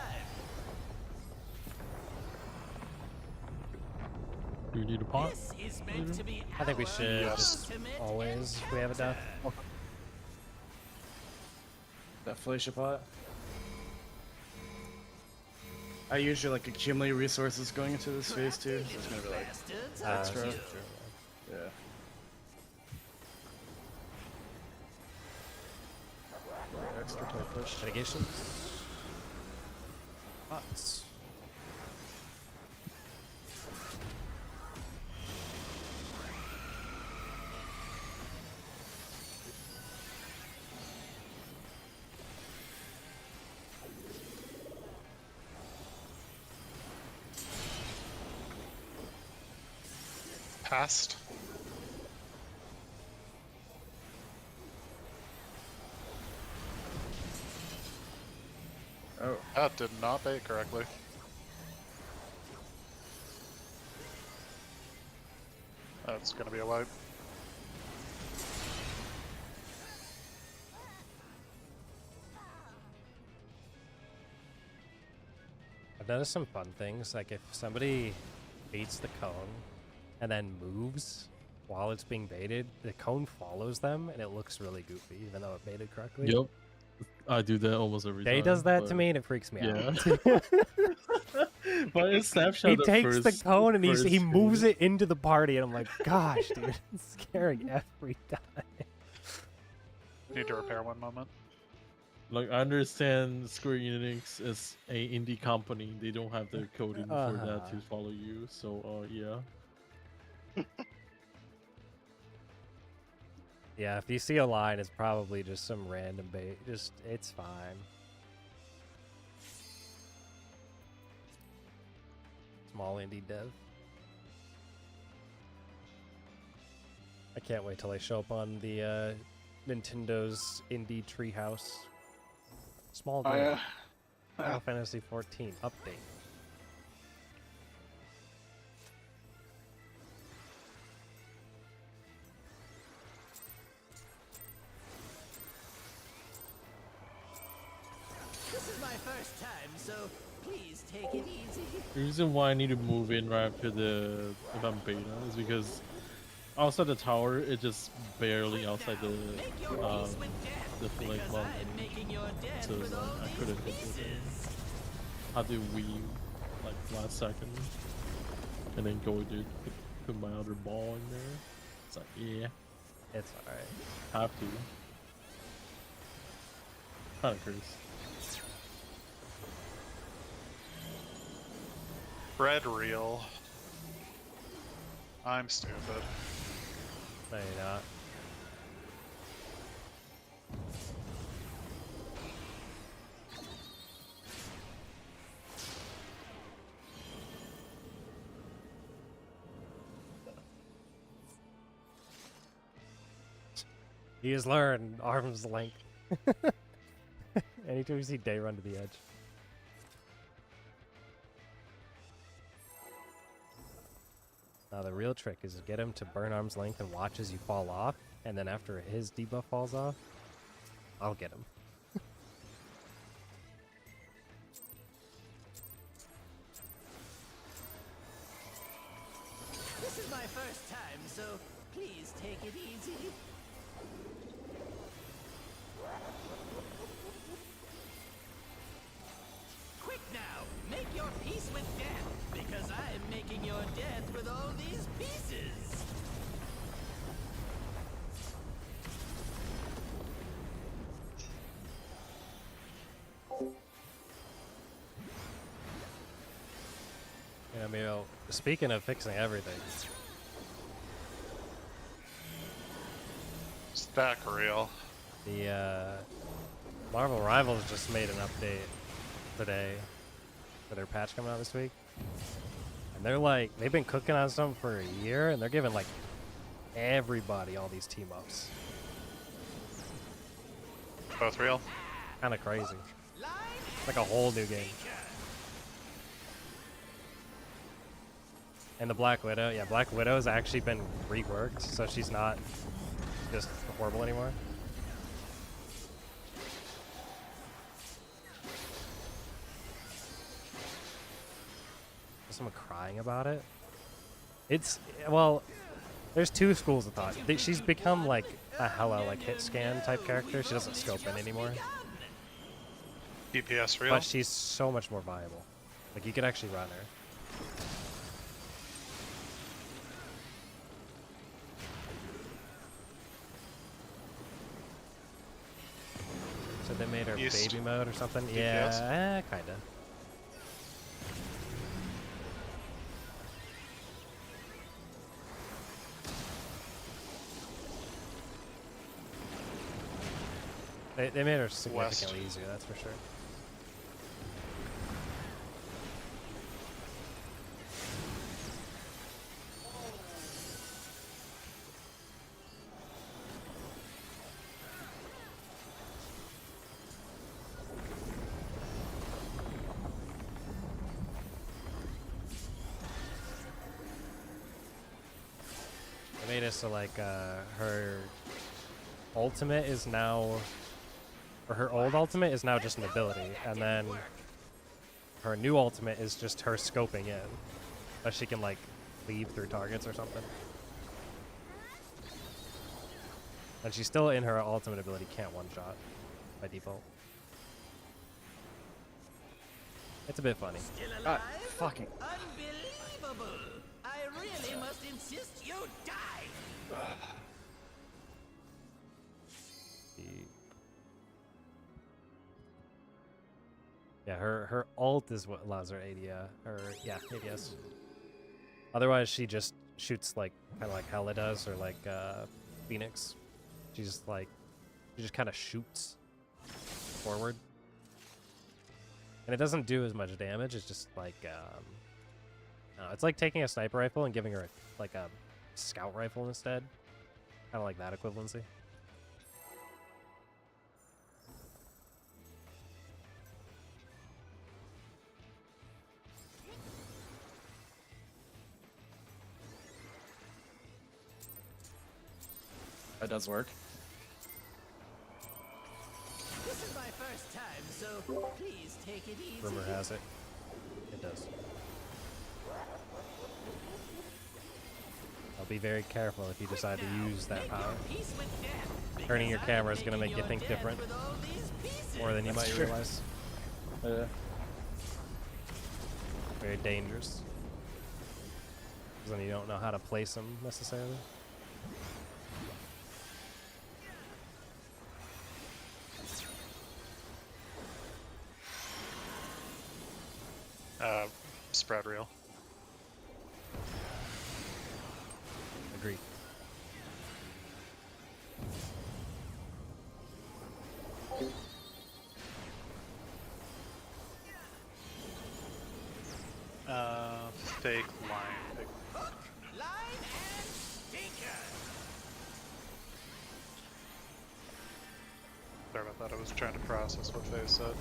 Do you need a pot? This is meant to be I think we our should just ultimate always we have it down. encounter. That Felicia pot. I usually like accumulate resources going into this phase too, so it's gonna be like Bastards, extra. aren't you? Yeah. Extra type push. Mitigations. Pots. Passed. Oh. That did not bait correctly. That's gonna be a wipe. I've noticed some fun things, like if somebody baits the cone and then moves while it's being baited, the cone follows them and it looks really goofy, even though it baited correctly. Yep. I do that almost every time. Day does that to but- me and it freaks me Yeah. out. But it's snapshot. He the takes the first- cone and he first moves phase. it into the party and I'm like, gosh, dude, it's scaring every time. Need to repair one moment. Like, I understand Square Enix is a indie company. They don't have the coding for that to follow you. So, yeah. Yeah, if you see a line, it's probably just some random bait. It's fine. Small indie dev. I can't wait till they show up on the Nintendo's indie treehouse. Small Oh, dev. yeah. Final Fantasy 14 update. This is my first time, so please take it easy. The reason why I need to move in right after the event beta is because outside the tower, it's just barely outside the Make your peace with death, like because level. I'm making your death So with all I these couldn't hit it. pieces. Had to weave like last second, and then go to put my other ball in there. It's like yeah, It's alright. have to. Kind of crazy. Red reel. I'm stupid. No, you're not. He has learned arm's length. Anytime you see Day run to the edge. Now the real trick is to get him to burn arm's length and watch as you fall off, and then after his debuff falls off, I'll get him. This is my first time, so please take it easy. Quick now, make your peace with death, because I am making your death with all these pieces. Yeah, Miro, speaking of fixing everything, Stack reel. the Marvel Rivals just made an update today for their patch coming out this week. And they're like, they've been cooking on something for a year, and they're giving like everybody all these team ups. Both real. Kind of crazy. Like a whole new game. And the Black Widow, yeah, Black Widow's actually been reworked, so she's not just horrible anymore. Is someone crying about it? It's, well, there's two schools of thought. She's become like a hella like hit scan type character. She doesn't scope in anymore. DPS real. But she's so much more viable. Like you could actually run her. So they made her East. baby mode or something? DPS? Yeah, kinda. They made her significantly easier, that's for sure. They made it so like her ultimate is now, or her old ultimate is now just an ability, and then her new ultimate is just her scoping in, but she can like leave through targets or something. And she's still in her ultimate ability, can't one shot by default. It's a bit funny. Still alive? Fucking. Unbelievable! I really must insist you die! Yeah, her ult is what allows her ADS. Otherwise, she just shoots like kind of like Hela does, or like Phoenix. She just like, she just kind of shoots forward. And it doesn't do as much damage. It's just like, I don't know, it's like taking a sniper rifle and giving her like a scout rifle instead. Kind of like that equivalency. That does work. This is my first time, so please take it easy. Rumor has it. It does. I'll be very careful if you decide to use that power. Turning your camera is going to make you think different. More than you might realize. Very dangerous. Because then you don't know how to place them necessarily. Spread reel. Agreed. Fake line. Line and stinker. Sorry about that. I was trying to process what Faye said.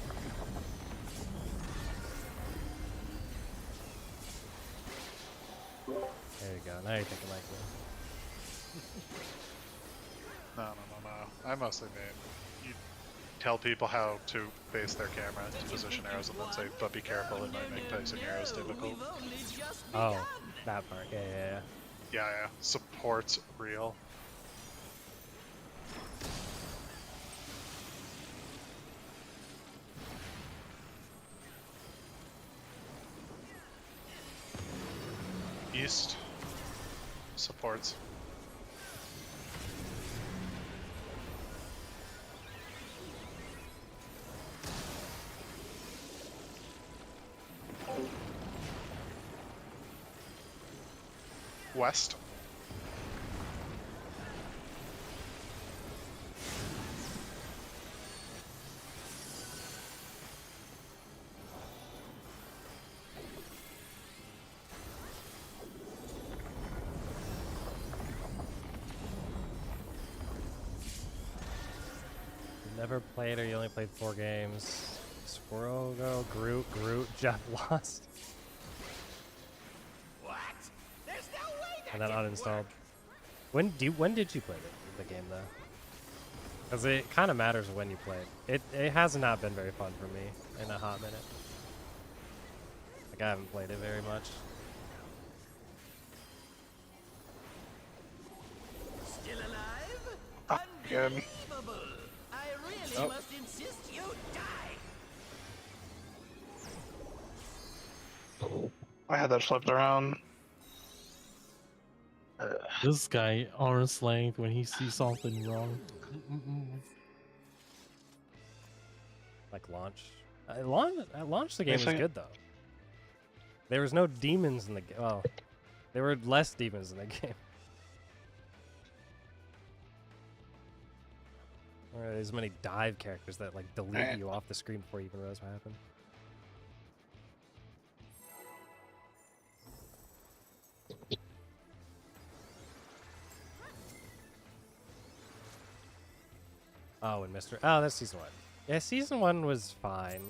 There you go. Now you're thinking like me. No. I mostly mean you tell people how to face their camera to position arrows and then say, but be careful, it might make placing arrows difficult. Oh, that part. Yeah. Yeah. Support's real. East. Supports. West. Never played, or you only played 4 games. Squirrel go, Groot, Jeff lost. What? There's no way that And then can uninstalled. work. When did you play the game though? Because it kind of matters when you play it. It has not been very fun for me in a hot minute. Like I haven't played it very much. Still alive? Good. Unbelievable. I really must insist you die. I had that flipped around. This guy, arm's length, when he sees something wrong. Like launch. At launch the game was think- good though. There was no demons in the game. Well, there were less demons in the game. Or there's many dive characters that like delete you off the screen before you even realize what happened. Oh, and Mr. Oh, that's season 1. Yeah, season 1 was fine.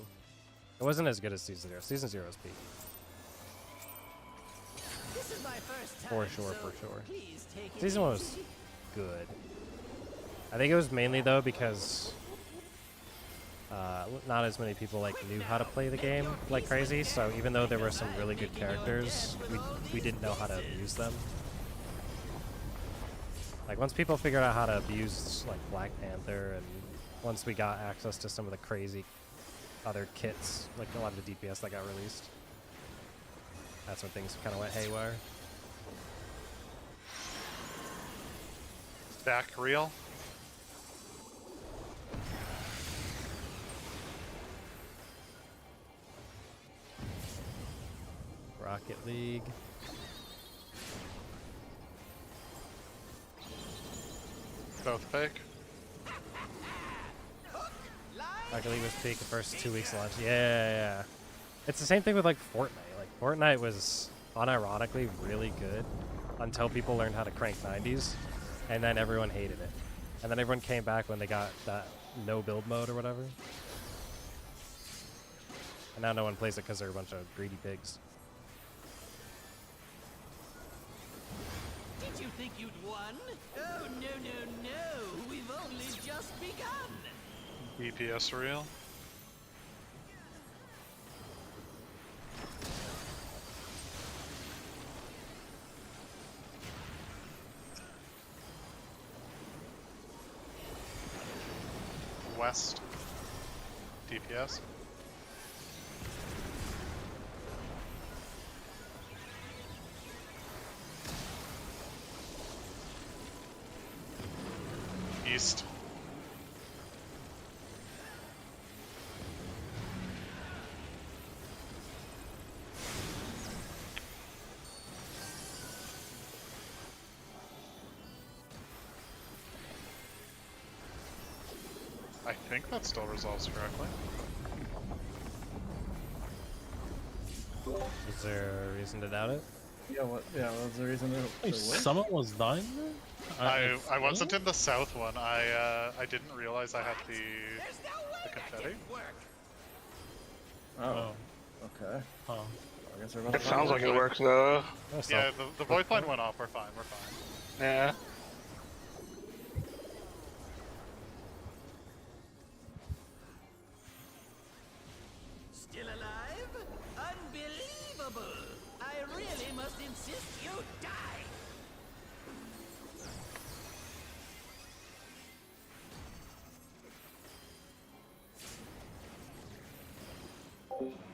It wasn't as good as season 0. Season 0 is peak. This is my first time. For sure, so for sure. Please take it Season 1 was easy. good. I think it was mainly though because not as many people like knew how to play the game like crazy. So even though there were some really good characters, we didn't know how to abuse them. Like once people figured out how to abuse like Black Panther, and once we got access to some of the crazy other kits, like a lot of the DPS that got released, that's when things kind of went haywire. Back reel. Rocket League. Both fake. Rocket League was peak the first 2 weeks of launch. Yeah. It's the same thing with like Fortnite. Like Fortnite was unironically really good until people learned how to crank 90s, and then everyone hated it. And then everyone came back when they got that no build mode or whatever. And now no one plays it because they're a bunch of greedy pigs. Did you think you'd won? Oh, no. We've only just begun. EPS real. West. DPS. East. I think that still resolves correctly. Is there a reason to doubt it? Yeah, what was the reason Wait, to win? someone was dying there? I wasn't in the south one. I didn't realize I had the There's no way that confetti. can work. Oh, okay. Oh. I guess we're about It to sounds find like out. it works though. That's Yeah, not- the void line went off. We're fine. Yeah. Still alive? Unbelievable! I really must insist you die!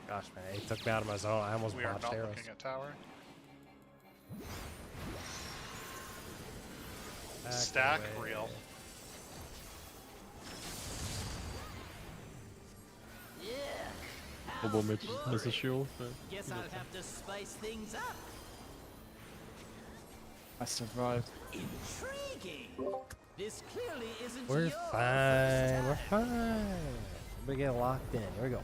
Gosh, man, he took me out of my zone. I almost We are botched not arrows. looking at tower. Back Stack away. real. Yeah. Double How's mid as a boring? shield. Guess I'll have to spice things up. I survived. Intriguing. This clearly isn't We're your fine. We're first time. fine. We get locked in. Here we go.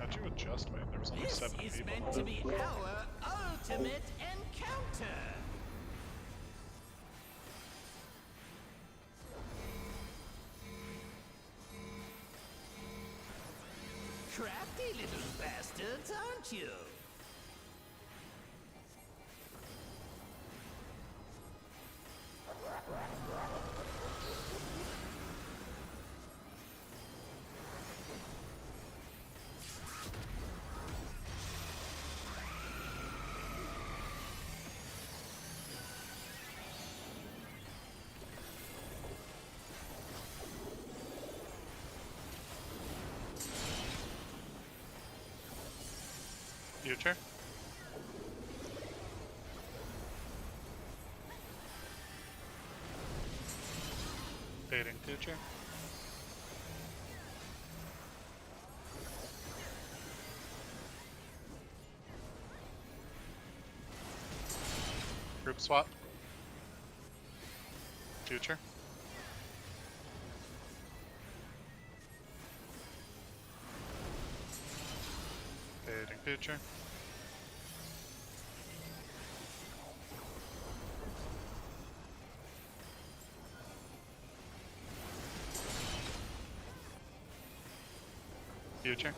How'd you adjust, mate? There was only This 7 is people. meant to be our ultimate encounter. Crafty little bastards, aren't you? Future. Fading future. Group swap. Future. Fading future. Future.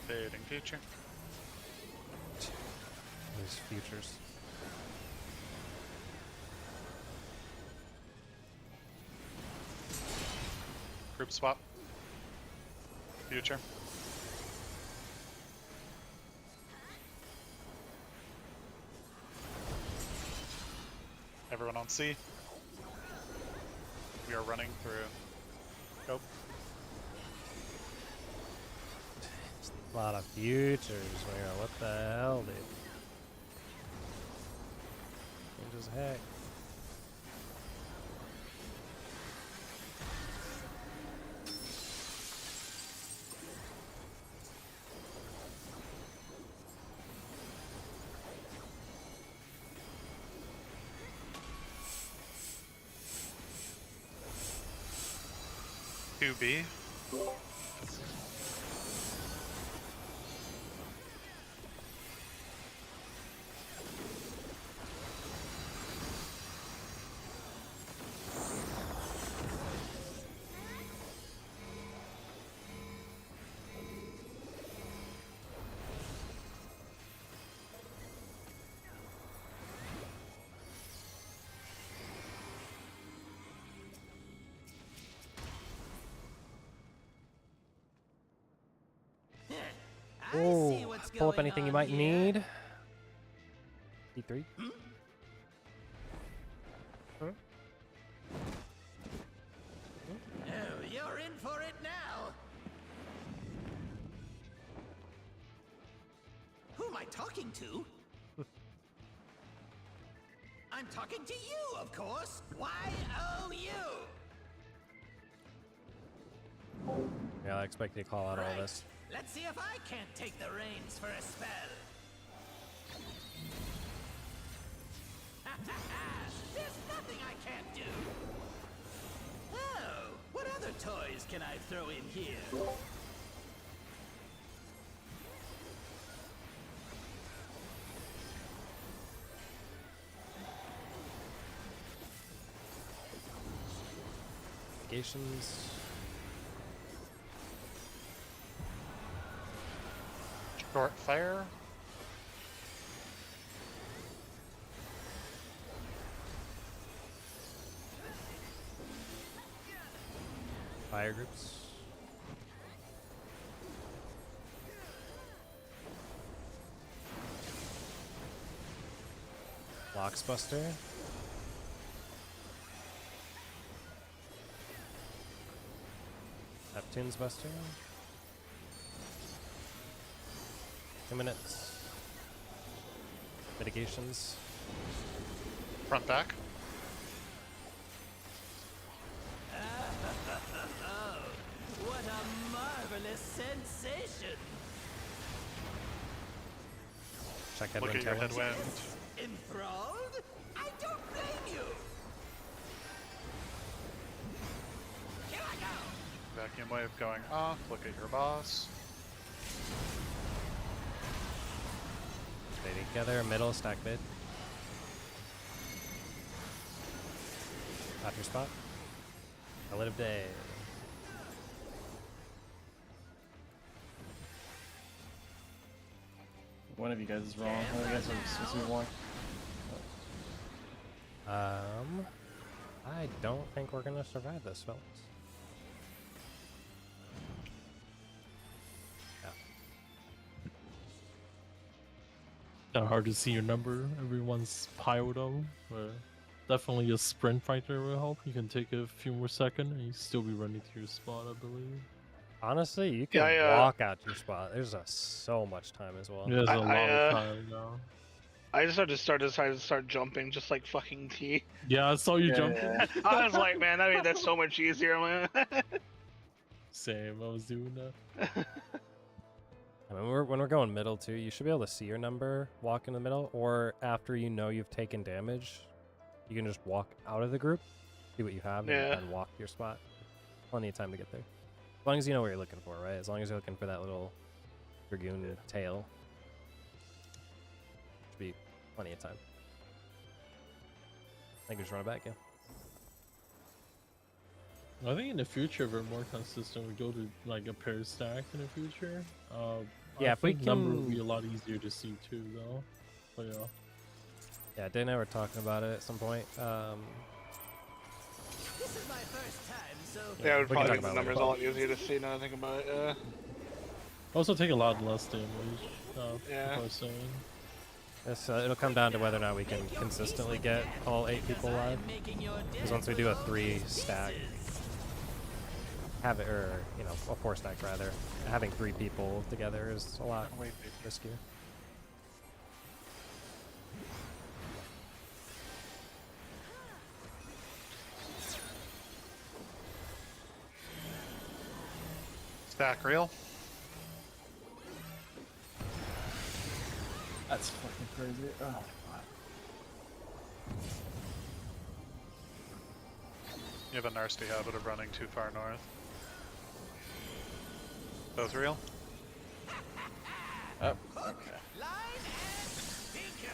Fading future. These futures. Group swap. Future. Everyone on C. We are running through. Go. A lot of futures, man. What the hell, dude? Change as heck. 2B. I Oh, see what's pull up going anything you on might here. need. E3. Oh, you're in for it now. Who am I talking to? I'm talking to you, of course. Y-O-U. Yeah, I expect you to call out all Right. this. Let's see if I can't take the reins for a spell. There's nothing I can't do. Oh, what other toys can I throw in here? Negations. Short fire. Fire groups. Locksbuster. Neptune's Buster. 2 minutes. Mitigations. Front back. Oh, what a marvelous sensation! Check Look headwind, at your tailwind. headwind. Enthralled? I don't blame you! Here I go! Vacuum wave going off. Look at your boss. Stay together, middle, stack mid. After spot. Light of day. One of you guys is wrong. One of you guys are supposed to be one. I don't think we're gonna survive this, fellas. Yeah. Kind of hard to see your number. Everyone's piled up. Definitely a sprint fighter will help. You can take a few more seconds and you still be running to your spot, I believe. Honestly, you can walk out to your spot. There's so much time as well. There's a lot of I time now. I just decided to start jumping just like fucking T. Yeah, I saw you Yeah, jumping. yeah. I was like, man, I mean that's so much easier, man. Same, I was doing that. I mean, when we're going middle too, you should be able to see your number, walk in the middle, or after you know you've taken damage, you can just walk out of the group, see what you have, Yeah. and walk to your spot. Plenty of time to get there. As long as you know what you're looking for, right? As long as you're looking for that little Dragoon tail. Should be plenty of time. I think we just run it back, yeah. I think in the future, if we're more consistent, we go to like a pair stack in the future. Yeah, I if we think number would can- be a lot easier to see too, though. But yeah. Yeah, Dan and I were talking about it at some point. This is my first time, so Yeah, it would we can probably talk make the about it numbers a later. lot easier to see now I think about it. Yeah. Also take a lot less damage. Yeah. Like I was saying. It'll come down to whether or not we can consistently get all 8 people live. Because once we do a 3 stack, or a 4 stack rather, having 3 people together is a lot riskier. Stack real. That's fucking crazy. Oh my god. You have a nasty habit of running too far north. Both real? Oh, okay. Line and sinker.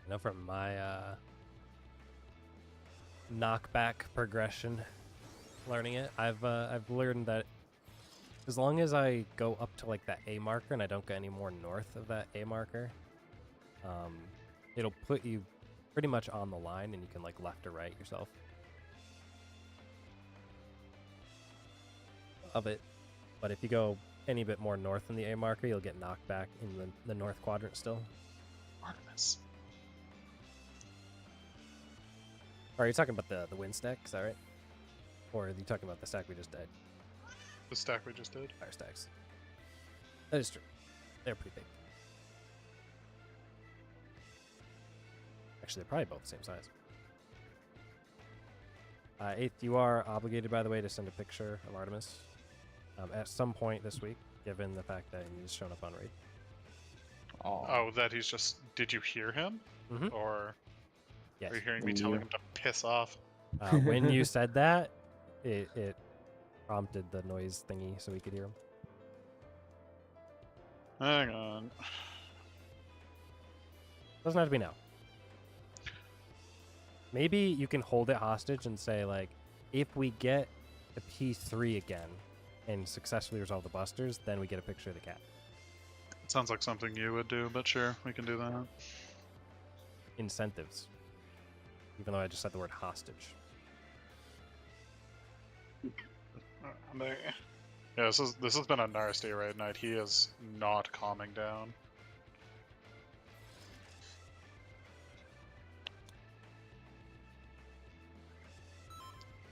You know, from my knockback progression, learning it, I've learned that as long as I go up to like that A marker and I don't get any more north of that A marker, it'll put you pretty much on the line, and you can like left or right yourself of it. But if you go any bit more north than the A marker, you'll get knocked back in the north quadrant still. Artemis. Or are you talking about the win stack? Is that right? Or are you talking about the stack we just did? The stack we just did. Fire stacks. That is true. They're pretty big. Actually, they're probably both the same size. Eighth, you are obligated, by the way, to send a picture of Artemis at some point this week, given the fact that he's shown up on raid. Oh, that he's just. Did you hear him? Mhm. Or Yes. are you hearing me telling him to piss off? When you said that, it prompted the noise thingy so we could hear him. Hang on. Doesn't have to be now. Maybe you can hold it hostage and say, like, if we get the P3 again and successfully resolve the busters, then we get a picture of the cat. It sounds like something you would do, but sure, we can do that. Incentives. Even though I just said the word hostage. There. Yeah, this has been a nasty raid night. He is not calming down.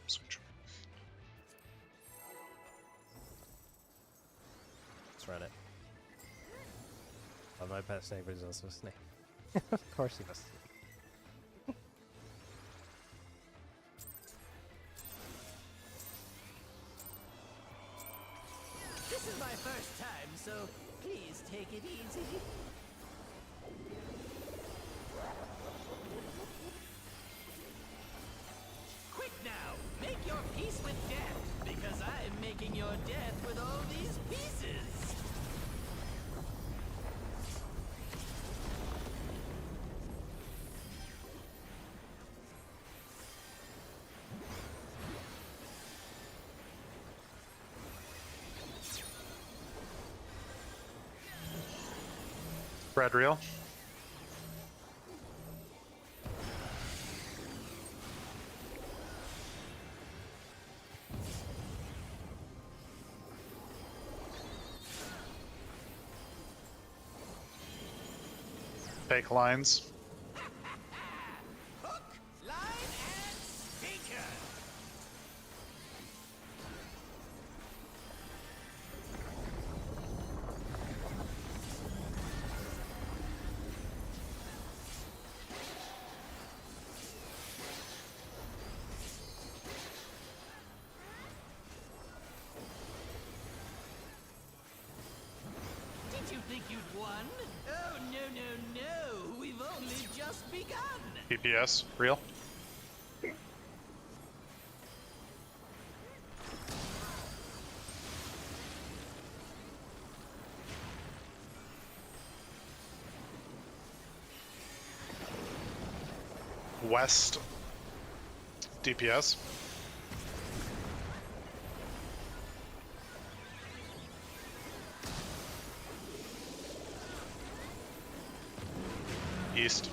Switch. Let's run it. Oh, my best neighbor is also a snake. Of course he was. This is my first time, so please take it easy. Quick now, make your peace with death, because I am making your death with all these pieces. Brad real? Fake lines. Hook, line, and sinker. Did you think you'd won? Oh, no, no, no. We've only just begun. PPS real? West DPS. East.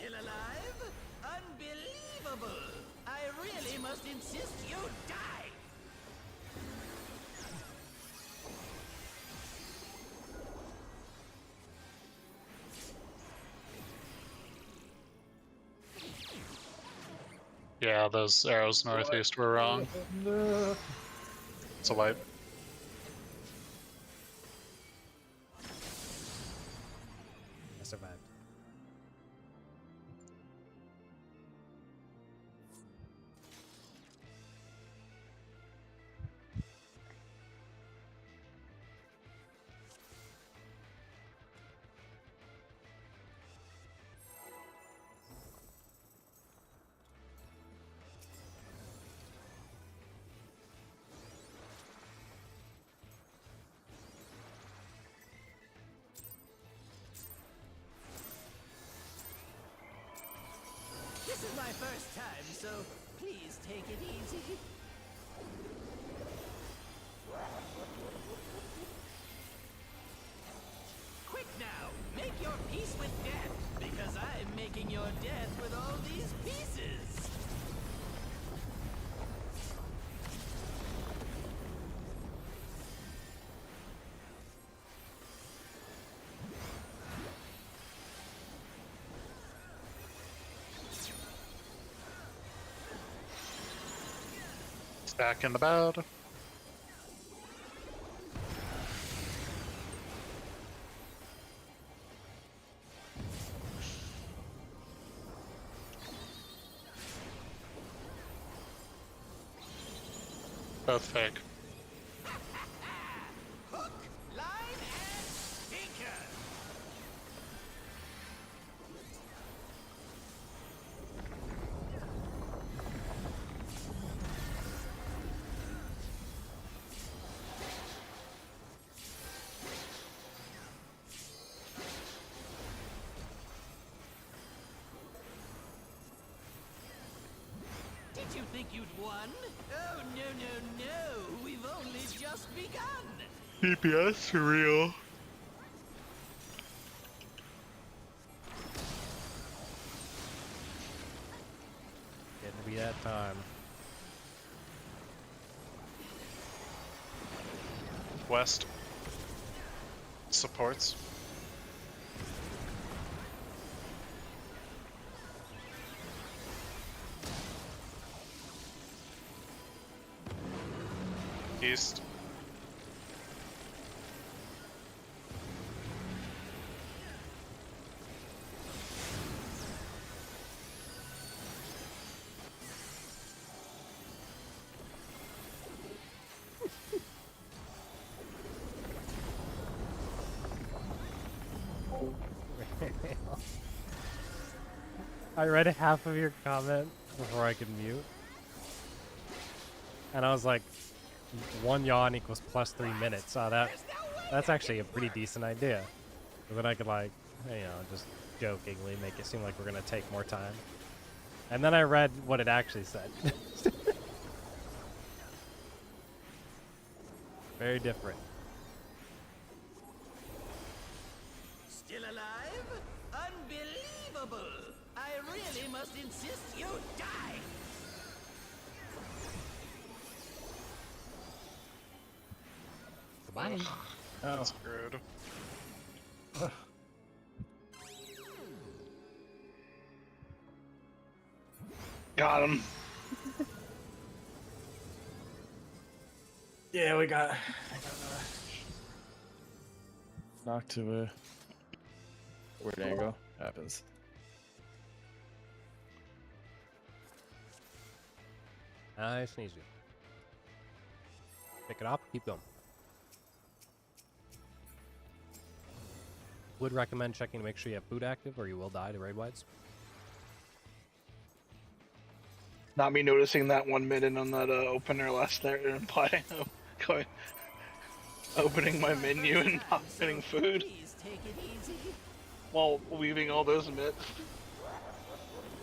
Still alive? Unbelievable! I really must insist you die! Yeah, those arrows northeast were wrong. No. It's a wipe. I survived. This is my first time, so please take it easy. Quick now, make your peace with death, because I'm making your death with all these pieces. It's back in the bed. Both fake. Hook, line, and sinker. Did you think you'd won? Oh, no, no, no. We've only just begun. DPS for real. Getting to be that time. West. Supports. East. I read half of your comment before I could mute. And I was like, 1 yawn equals plus 3 minutes. That's actually a pretty decent idea. But then I could like, you know, just jokingly make it seem like we're gonna take more time. And then I read what it actually said. Very different. Still alive? Unbelievable! I really must insist you die! Goodbye. That's screwed. Got him. Yeah, we got. Knocked to a weird angle. Happens. I sneeze you. Pick it up, keep going. Would recommend checking to make sure you have food active or you will die to raid wides. Not me noticing that 1 minute on that opener last there implying going, opening my menu and not getting food Please take it easy. while leaving all those mitts.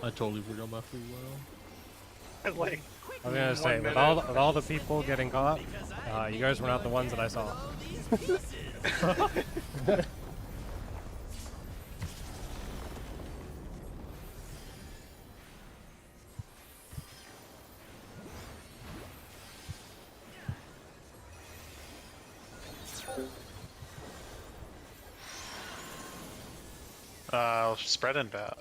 I totally forgot my free will. And like, I was gonna say, with all the people getting caught, you guys were not the ones that I saw. All these pieces. Spread and bad.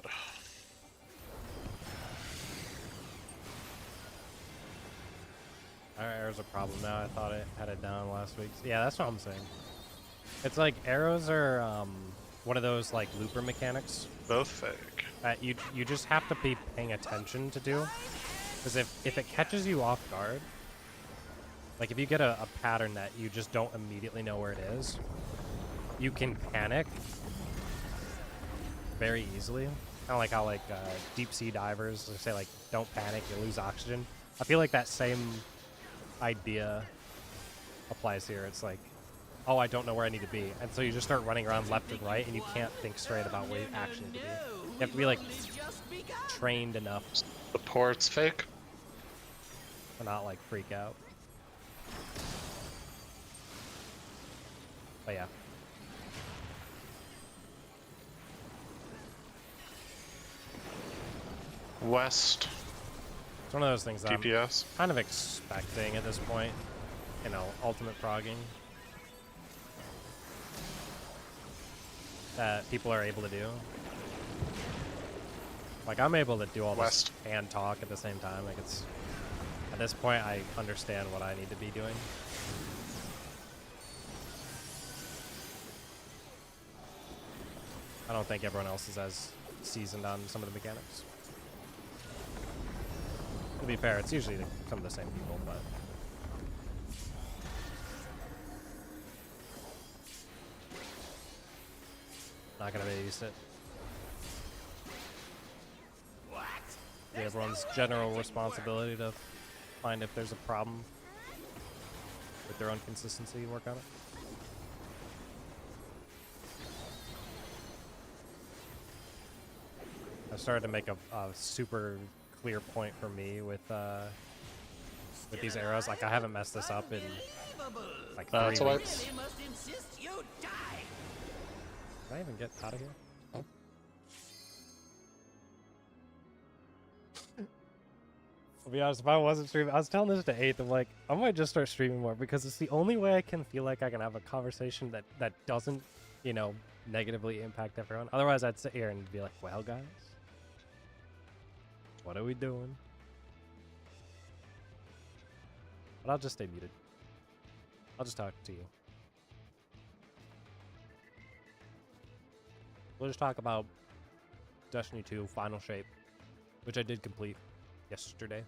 Our arrow's a problem now. I thought it had it down last week. Yeah, that's what I'm saying. It's like arrows are one of those like looper mechanics Both fake. that you just have to be paying attention to do. Because if it catches you off guard, like if you get a pattern that you just don't immediately know where it is, you can panic very easily. Kind of like how like deep sea divers say like don't panic, you lose oxygen. I feel like that same idea applies here. It's like, oh, I don't know where I need to be, and so you just start running around left and right, and you can't think straight about where you actually need to be. You have to be like trained enough The port's fake. to not like freak out. But yeah. West. It's one of those things that I'm DPS. kind of expecting at this point. You know, ultimate progging. That people are able to do. Like, I'm able to do all West. this and talk at the same time. Like, it's... At this point, I understand what I need to be doing. I don't think everyone else is as seasoned on some of the mechanics. To be fair, it's usually some of the same people, but... Not gonna babysit. What? Be everyone's general responsibility to find if there's a problem with their own consistency and work on it. I started to make a super clear point for me with these arrows. Like, I haven't messed this up in like 3 That's all weeks. They must insist you die. Can I even get out of here? Oh. I'll be honest, if I wasn't streaming, I was telling this to 8th, I'm like, I might just start streaming more because it's the only way I can feel like I can have a conversation that doesn't, you know, negatively impact everyone. Otherwise, I'd sit here and be like, well, guys, what are we doing? But I'll just stay muted. I'll just talk to you. We'll just talk about Destiny 2 Final Shape, which I did complete yesterday.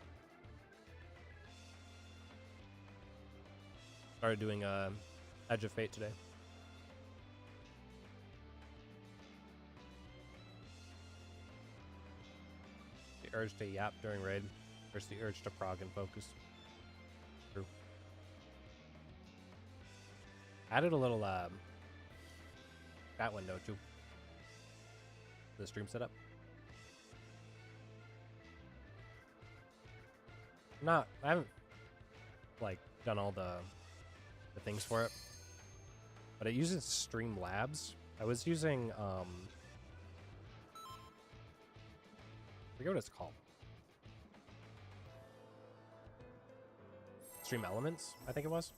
Started doing Edge of Fate today. The urge to yap during raid versus the urge to prog and focus. True. Added a little chat window too. The stream setup. I haven't like done all the things for it, but it uses Streamlabs. I was using I forget what it's called. Stream Elements, I think it was.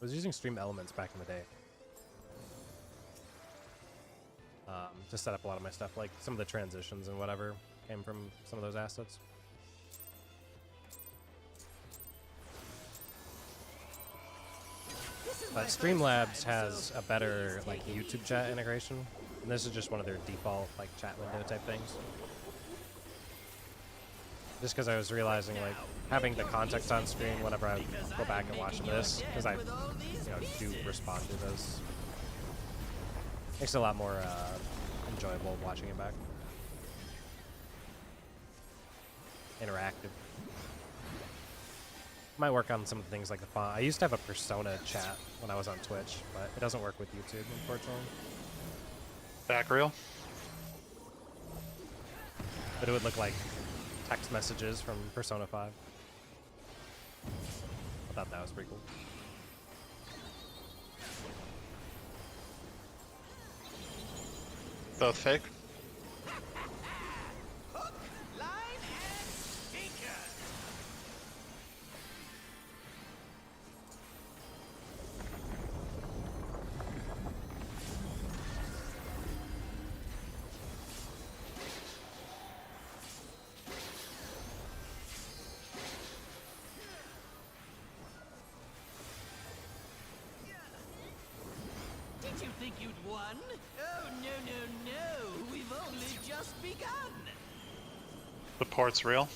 I was using Stream Elements back in the day. To set up a lot of my stuff, like some of the transitions and whatever came from some of those assets. But Streamlabs has a better like YouTube chat integration, and this is just one of their default like chat window type things. Just because I was realizing like having the context on screen whenever I go back and watch this, because I do respond to those, makes it a lot more enjoyable watching it back. Interactive. Might work on some of the things like the font. I used to have a Persona chat when I was on Twitch, but it doesn't work with YouTube, unfortunately. Back reel. But it would look like text messages from Persona 5. I thought that was pretty cool. Both fake. Hook, line, and sinker. Did you think you'd won? Oh, no. We've only just begun. The port's real.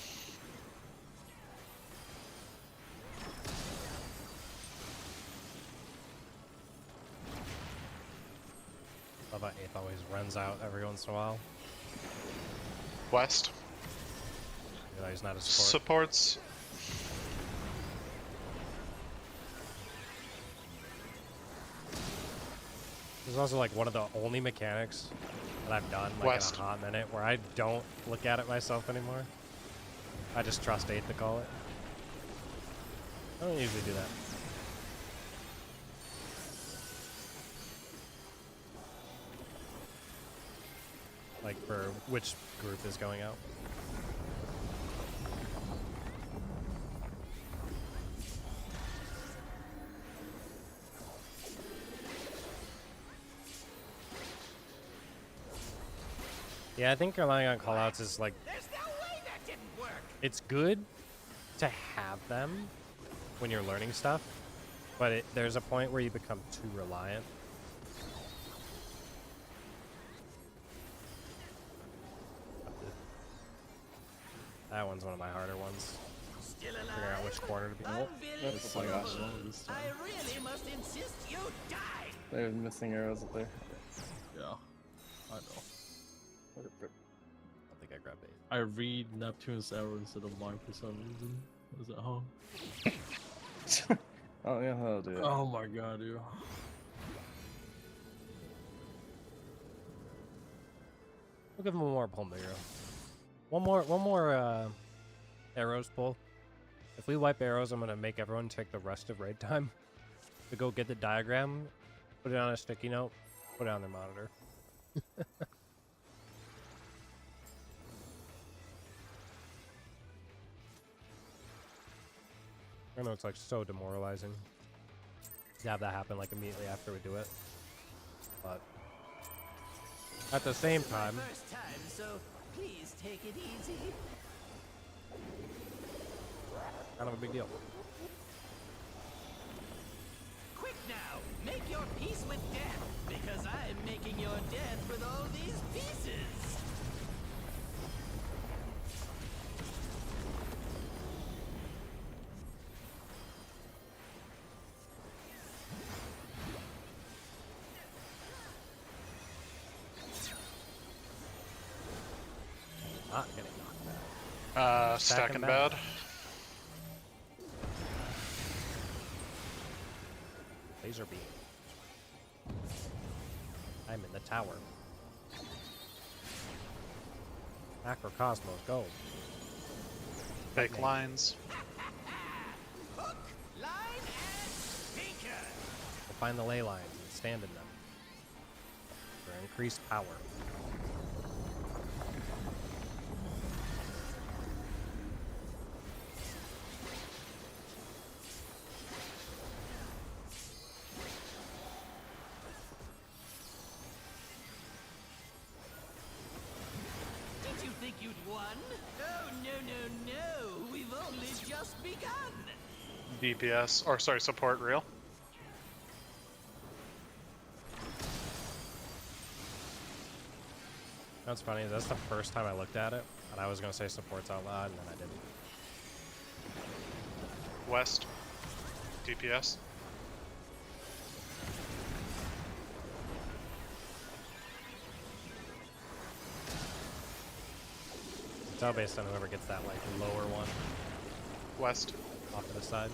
Love how 8th always runs out every once in a while. West. You know, he's not a support. Supports. This is also like one of the only mechanics that I've done like West. in a hot minute where I don't look at it myself anymore. I just trust 8 to call it. I don't usually do that. Like for which group is going out. Yeah, I think relying on callouts is like, There's no way that didn't work. it's good to have them when you're learning stuff, but there's a point where you become too reliant. That one's one of my harder ones. Still alive? Figuring out which corner to be. That's my gosh. I really must insist you die. There's missing arrows up there. Yeah, I know. I think I grabbed 8. I read Neptune's arrow instead of mine for some reason. Is that how? Oh yeah, that'll do it. Oh my god, dude. We'll give him one more pull, arrow. One more arrows pull. If we wipe arrows, I'm gonna make everyone take the rest of raid time to go get the diagram, put it on a sticky note, put it on their monitor. I know it's like so demoralizing to have that happen like immediately after we do it, but at the same time, First time, so please take it easy. kind of a big deal. Quick now, make your peace with death, because I'm making your death with all these pieces. Not getting knocked out. Stacking bad. Laser beam. I'm in the tower. Macrocosmos, go. Fake lines. Hook, line, and sinker. We'll find the ley lines and stand in them for increased power. Did you think you'd won? Oh, no. We've only just begun. DPS, or sorry, support real. That's funny. That's the first time I looked at it, and I was gonna say supports out loud, and then I didn't. West. DPS. It's all based on whoever gets that like lower one West. off to the side.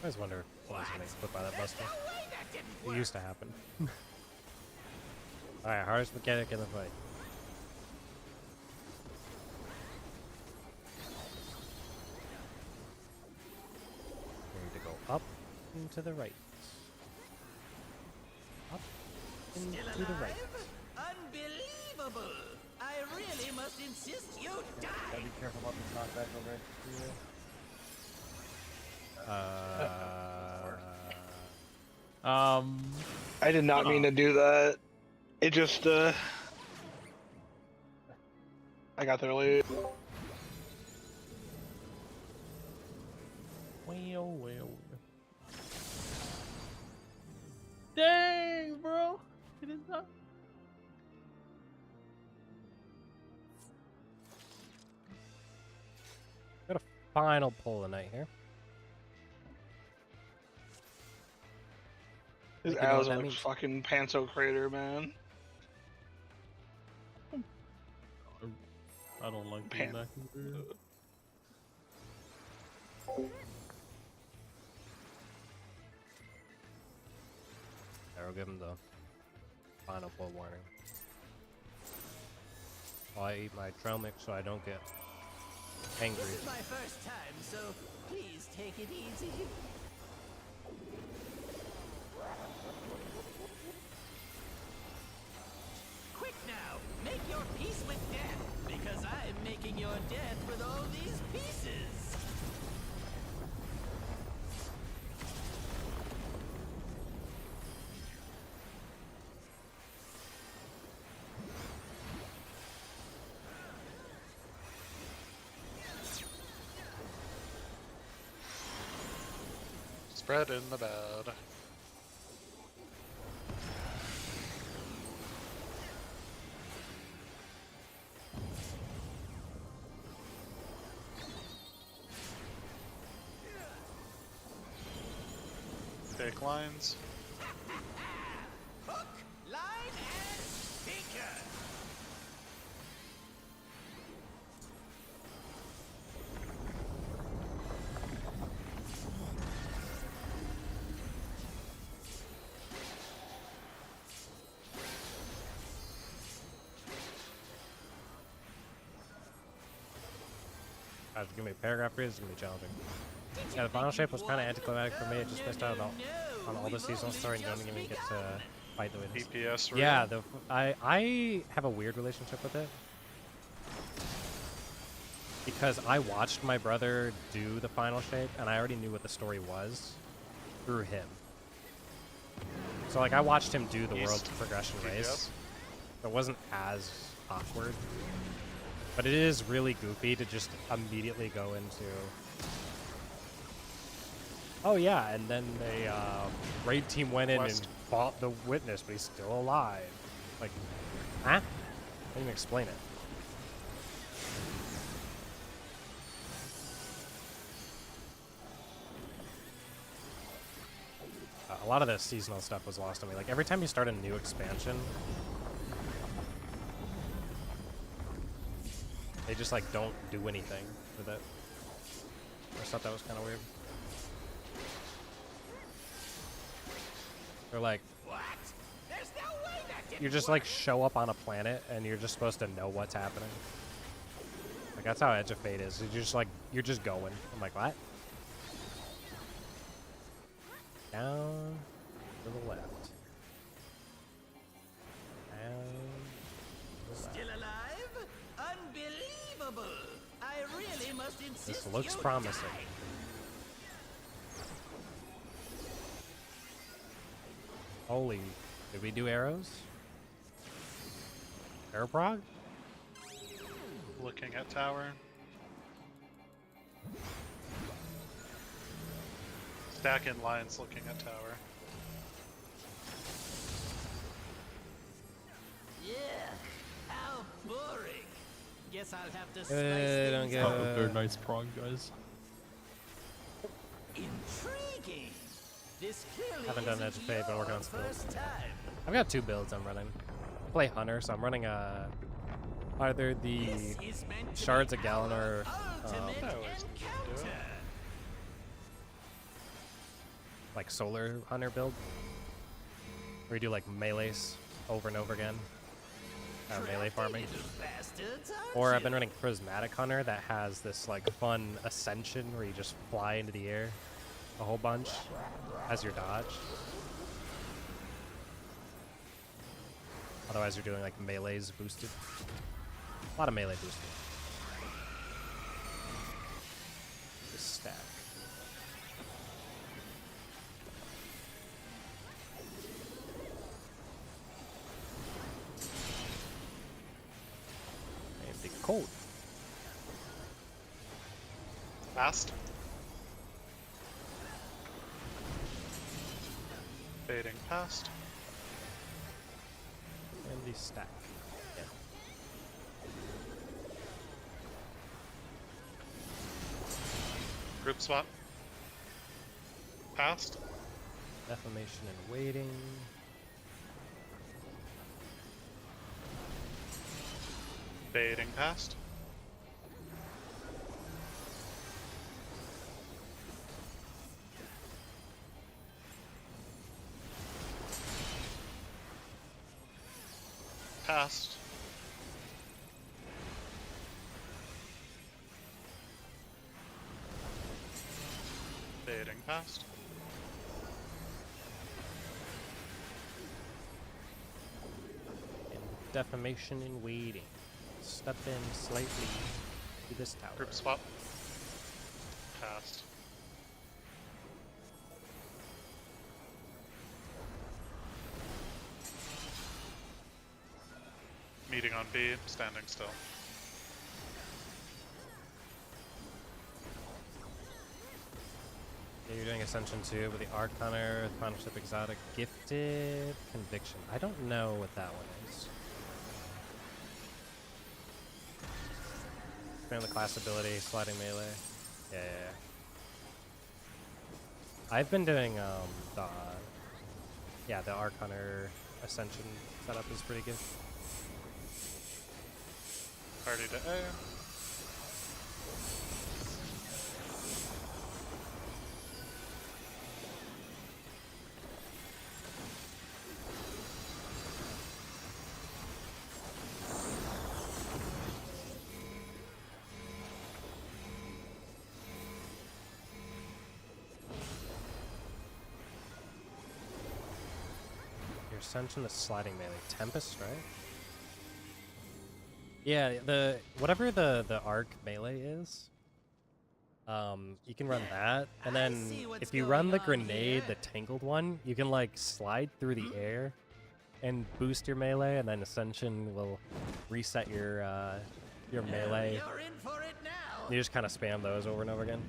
I always wonder if I was getting split by that buster. No way that didn't It work. used to happen. Alright, hardest mechanic in the fight. We need to go up and to the right. Up and Still to the right. alive? Unbelievable! I really must insist you die! Gotta be careful about this knockback over here. I did not mean to do that. It just, I got there late. Well. Dang, bro. It is not. Got a final pull of the night here. His Think you know what arrows that are like means. fucking Panto Crater, man. I don't like Pan- being back in here. I'll give him the final pull warning. I eat my trail mix so I don't get angry. This is my first time, so please take it easy. Quick now, make your peace with death, because I'm making your death with all these pieces. Spread in the bed. Fake lines. Hook, line, and sinker. Give me a paragraph read, it's gonna be challenging. Yeah, the final shape was kind of anticlimactic for me. It just missed out on all the seasonal story and don't even get to fight the witness. EPS. Yeah, I have a weird relationship with it because I watched my brother do the final shape and I already knew what the story was through him. So like I watched him do the East world progression race. EPS. So it wasn't as awkward, but it is really goofy to just immediately go into. Oh yeah, and then the raid team went in West. and fought the witness, but he's still alive. Like, huh? Can't even explain it. A lot of the seasonal stuff was lost on me. Like every time you start a new expansion, they just like don't do anything with it. I just thought that was kind of weird. They're like, What? There's no way that didn't you just work. like show up on a planet and you're just supposed to know what's happening. Like that's how Edge of Fate is. You're just going. I'm like, what? Down to the left. Down to the left. Still alive? Unbelievable! I really must insist. This looks you promising. die. Holy, did we do arrows? Arrow Prog? Looking at tower. Stack in lines looking at tower. Yeah. How boring. Guess I'll have to spice don't things get up. it. Very nice prog, guys. Intriguing. This clearly Haven't done isn't Edge of Fate, but working on your skills. first time. I've got 2 builds I'm running. I play Hunter, so I'm running either the This is meant to Shards be of Galen or our ultimate That was good to do. encounter. like Solar Hunter build, where you do like melees over and over again, melee farming. Little bastards, aren't Or I've you? been running Prismatic Hunter that has this like fun ascension where you just fly into the air a whole bunch as your dodge. Otherwise, you're doing like melees boosted. A lot of melee boosted. Just stack. And the cold. Fast. Fading past. And the stack. Yeah. Group swap. Past. Defamation and waiting. Fading past. Past. Fading past. And defamation and waiting. Step in slightly to this tower. Group swap. Past. Meeting on B, standing still. Yeah, you're doing Ascension 2 with the Arc Hunter, Partnership Exotic, Gifted, Conviction. I don't know what that one is. Expand the class ability, sliding melee. Yeah. I've been doing the Arc Hunter Ascension setup is pretty good. Party to A. Your Ascension is sliding melee. Tempest, right? Yeah, whatever the arc melee is, you can run that, and I then see what's if you run the going on grenade, here. the tangled one, you can like slide through the air and boost your melee, and then Ascension will reset your melee. You're in for it now. You just kind of spam those over and over again.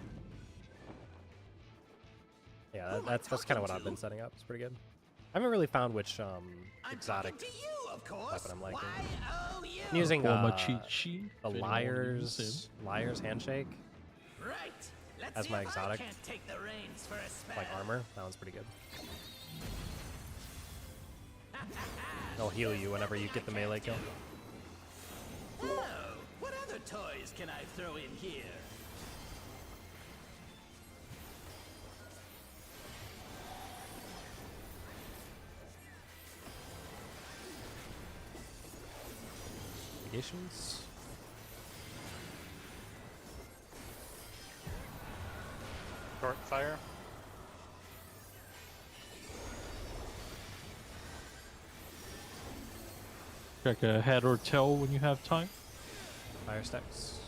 Yeah, Who am I that's kind of what talking I've been to? setting up. It's pretty good. I haven't really found which I'm exotic talking to you, of course. weapon I'm liking. Y-O-U. I'm using Or my cheat sheet. the if anyone wants to use liar's handshake, Right. Let's as see my if exotic. I can't take the reins for a spell. like armor. That one's pretty good. They'll heal you whenever you get the melee kill. Oh, what other toys can I throw in here? Additions. Short fire. Check a head or tail when you have time. Fire stacks.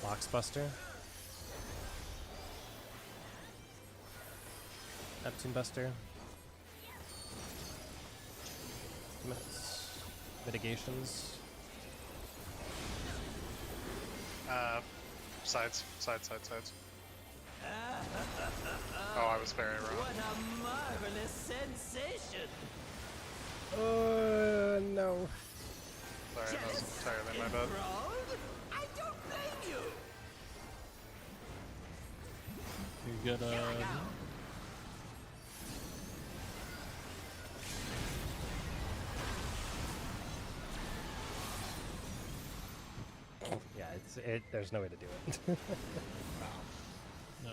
Boxbuster. Neptune Buster. Mitigations. Sides. Oh, I was very wrong. What a marvelous sensation! No. Sorry, that was entirely my bad. Enthralled? I don't blame you. You get Here I a. go. Yeah, there's no way to do it. No.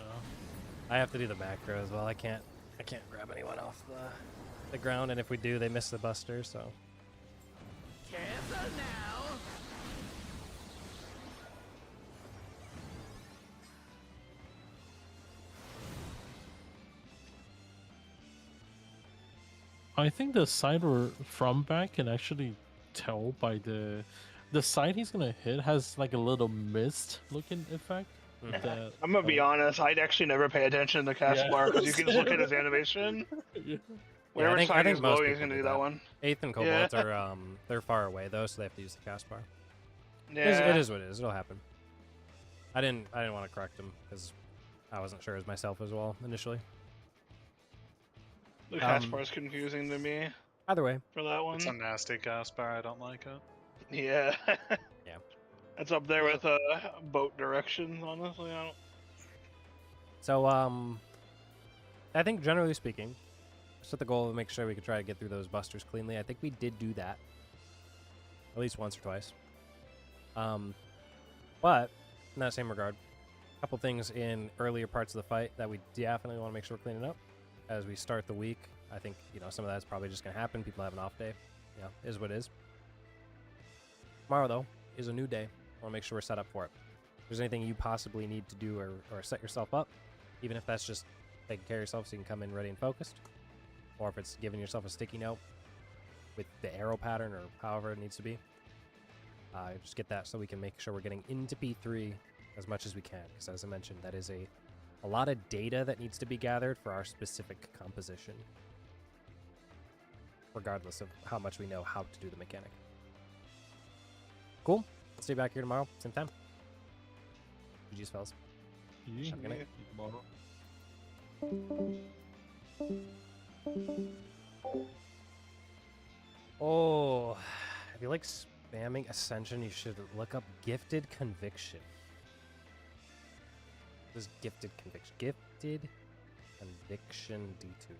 I have to do the macro as well. I can't grab anyone off the ground, and if we do, they miss the buster. So Careful now. I think the side we're from back can actually tell by the side he's gonna hit has like a little mist looking effect. Mhm. That I'm gonna be honest. I'd actually never pay attention to the cast Yeah. bar because you can just look at his animation. Yeah. Whatever I side think he's most going, he's people gonna do do that one. Eighth and Yeah. Kobolds are they're far away though, so they have to use the cast bar. Yeah. It is what it is. It'll happen. I didn't want to correct him because I wasn't sure as myself as well initially. The cast um, bar's confusing to me Either way, for that one. It's a nasty cast bar. I don't like it. Yeah. Yeah. That's up there with boat directions, honestly. I don't... so I think generally speaking, set the goal to make sure we could try to get through those busters cleanly. I think we did do that at least once or twice. But in that same regard, a couple things in earlier parts of the fight that we definitely want to make sure we're cleaning up as we start the week. I think, some of that's probably just going to happen. People have an off day. Is what it is. Tomorrow, though, is a new day. I want to make sure we're set up for it. If there's anything you possibly need to do or set yourself up, even if that's just taking care of yourself so you can come in ready and focused, or if it's giving yourself a sticky note with the arrow pattern or however it needs to be, just get that so we can make sure we're getting into P3 as much as we can, because as I mentioned, that is a lot of data that needs to be gathered for our specific composition, regardless of how much we know how to do the mechanic. Cool. Let's see you back here tomorrow, same time. GG's, fellas. Yeah. Have a good night. Tomorrow. Oh, if you like spamming Ascension, you should look up Gifted Conviction. What is Gifted Conviction? Gifted Conviction D2.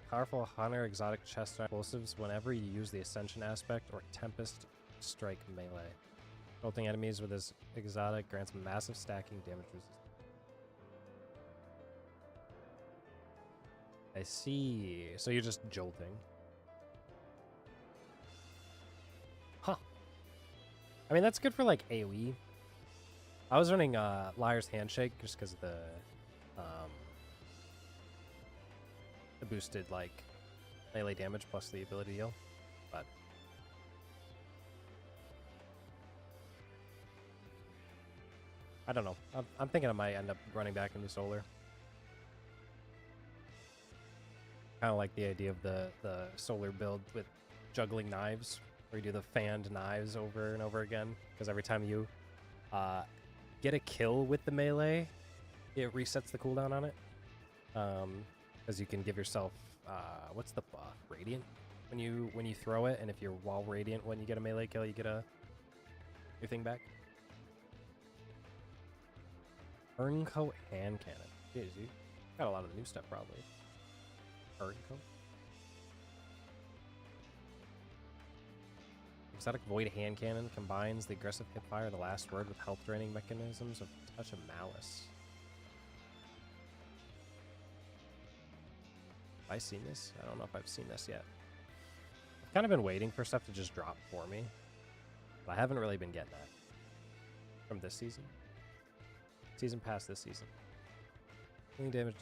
Powerful Hunter exotic chest explosives whenever you use the Ascension aspect or Tempest Strike melee. Jolting enemies with this exotic grants massive stacking damage resistance. I see. So you're just jolting. Huh. I mean, that's good for like AoE. I was running Liar's Handshake just because of the boosted like melee damage plus the ability heal, but I don't know. I'm thinking I might end up running back into solar. Kind of like the idea of the solar build with juggling knives, where you do the fanned knives over and over again, because every time you get a kill with the melee, it resets the cooldown on it. Because you can give yourself what's the buff? Radiant when you throw it, and if you're while radiant when you get a melee kill, you get your thing back. Urncoat hand cannon. Jeez, you got a lot of new stuff probably. Urncoat. Exotic Void hand cannon combines the aggressive hipfire of the last word with health draining mechanisms of touch of malice. Have I seen this? I don't know if I've seen this yet. I've kind of been waiting for stuff to just drop for me, but I haven't really been getting that from this season. Season past this season. Healing damage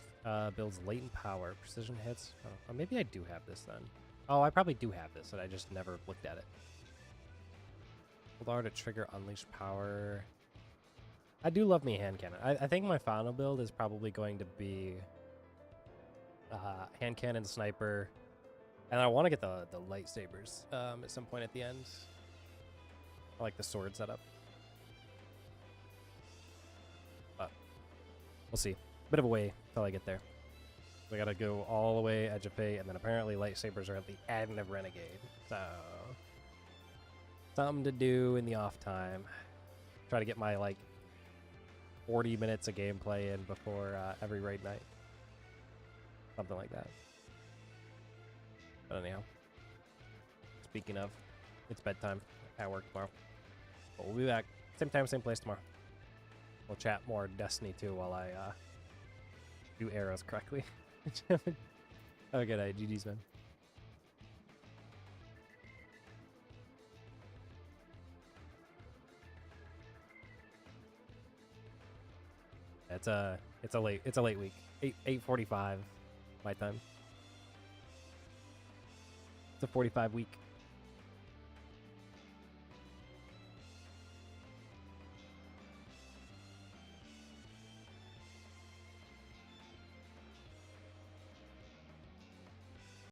builds latent power, precision hits. Oh, maybe I do have this then. Oh, I probably do have this, and I just never looked at it. Hold R to trigger unleash power. I do love me hand cannon. I think my final build is probably going to be hand cannon, sniper, and I want to get the lightsabers at some point at the end. I like the sword setup, but we'll see. Bit of a way till I get there. We gotta go all the way edge of fate, and then apparently lightsabers are at the end of Renegade. So something to do in the off time. Try to get my like 40 minutes of gameplay in before every raid night. Something like that. But anyhow, speaking of, it's bedtime at work tomorrow. But we'll be back. Same time, same place tomorrow. We'll chat more Destiny 2 while I do arrows correctly. Have a good night. GG's, man. It's a late week. 8:45. my time. It's a 45 week.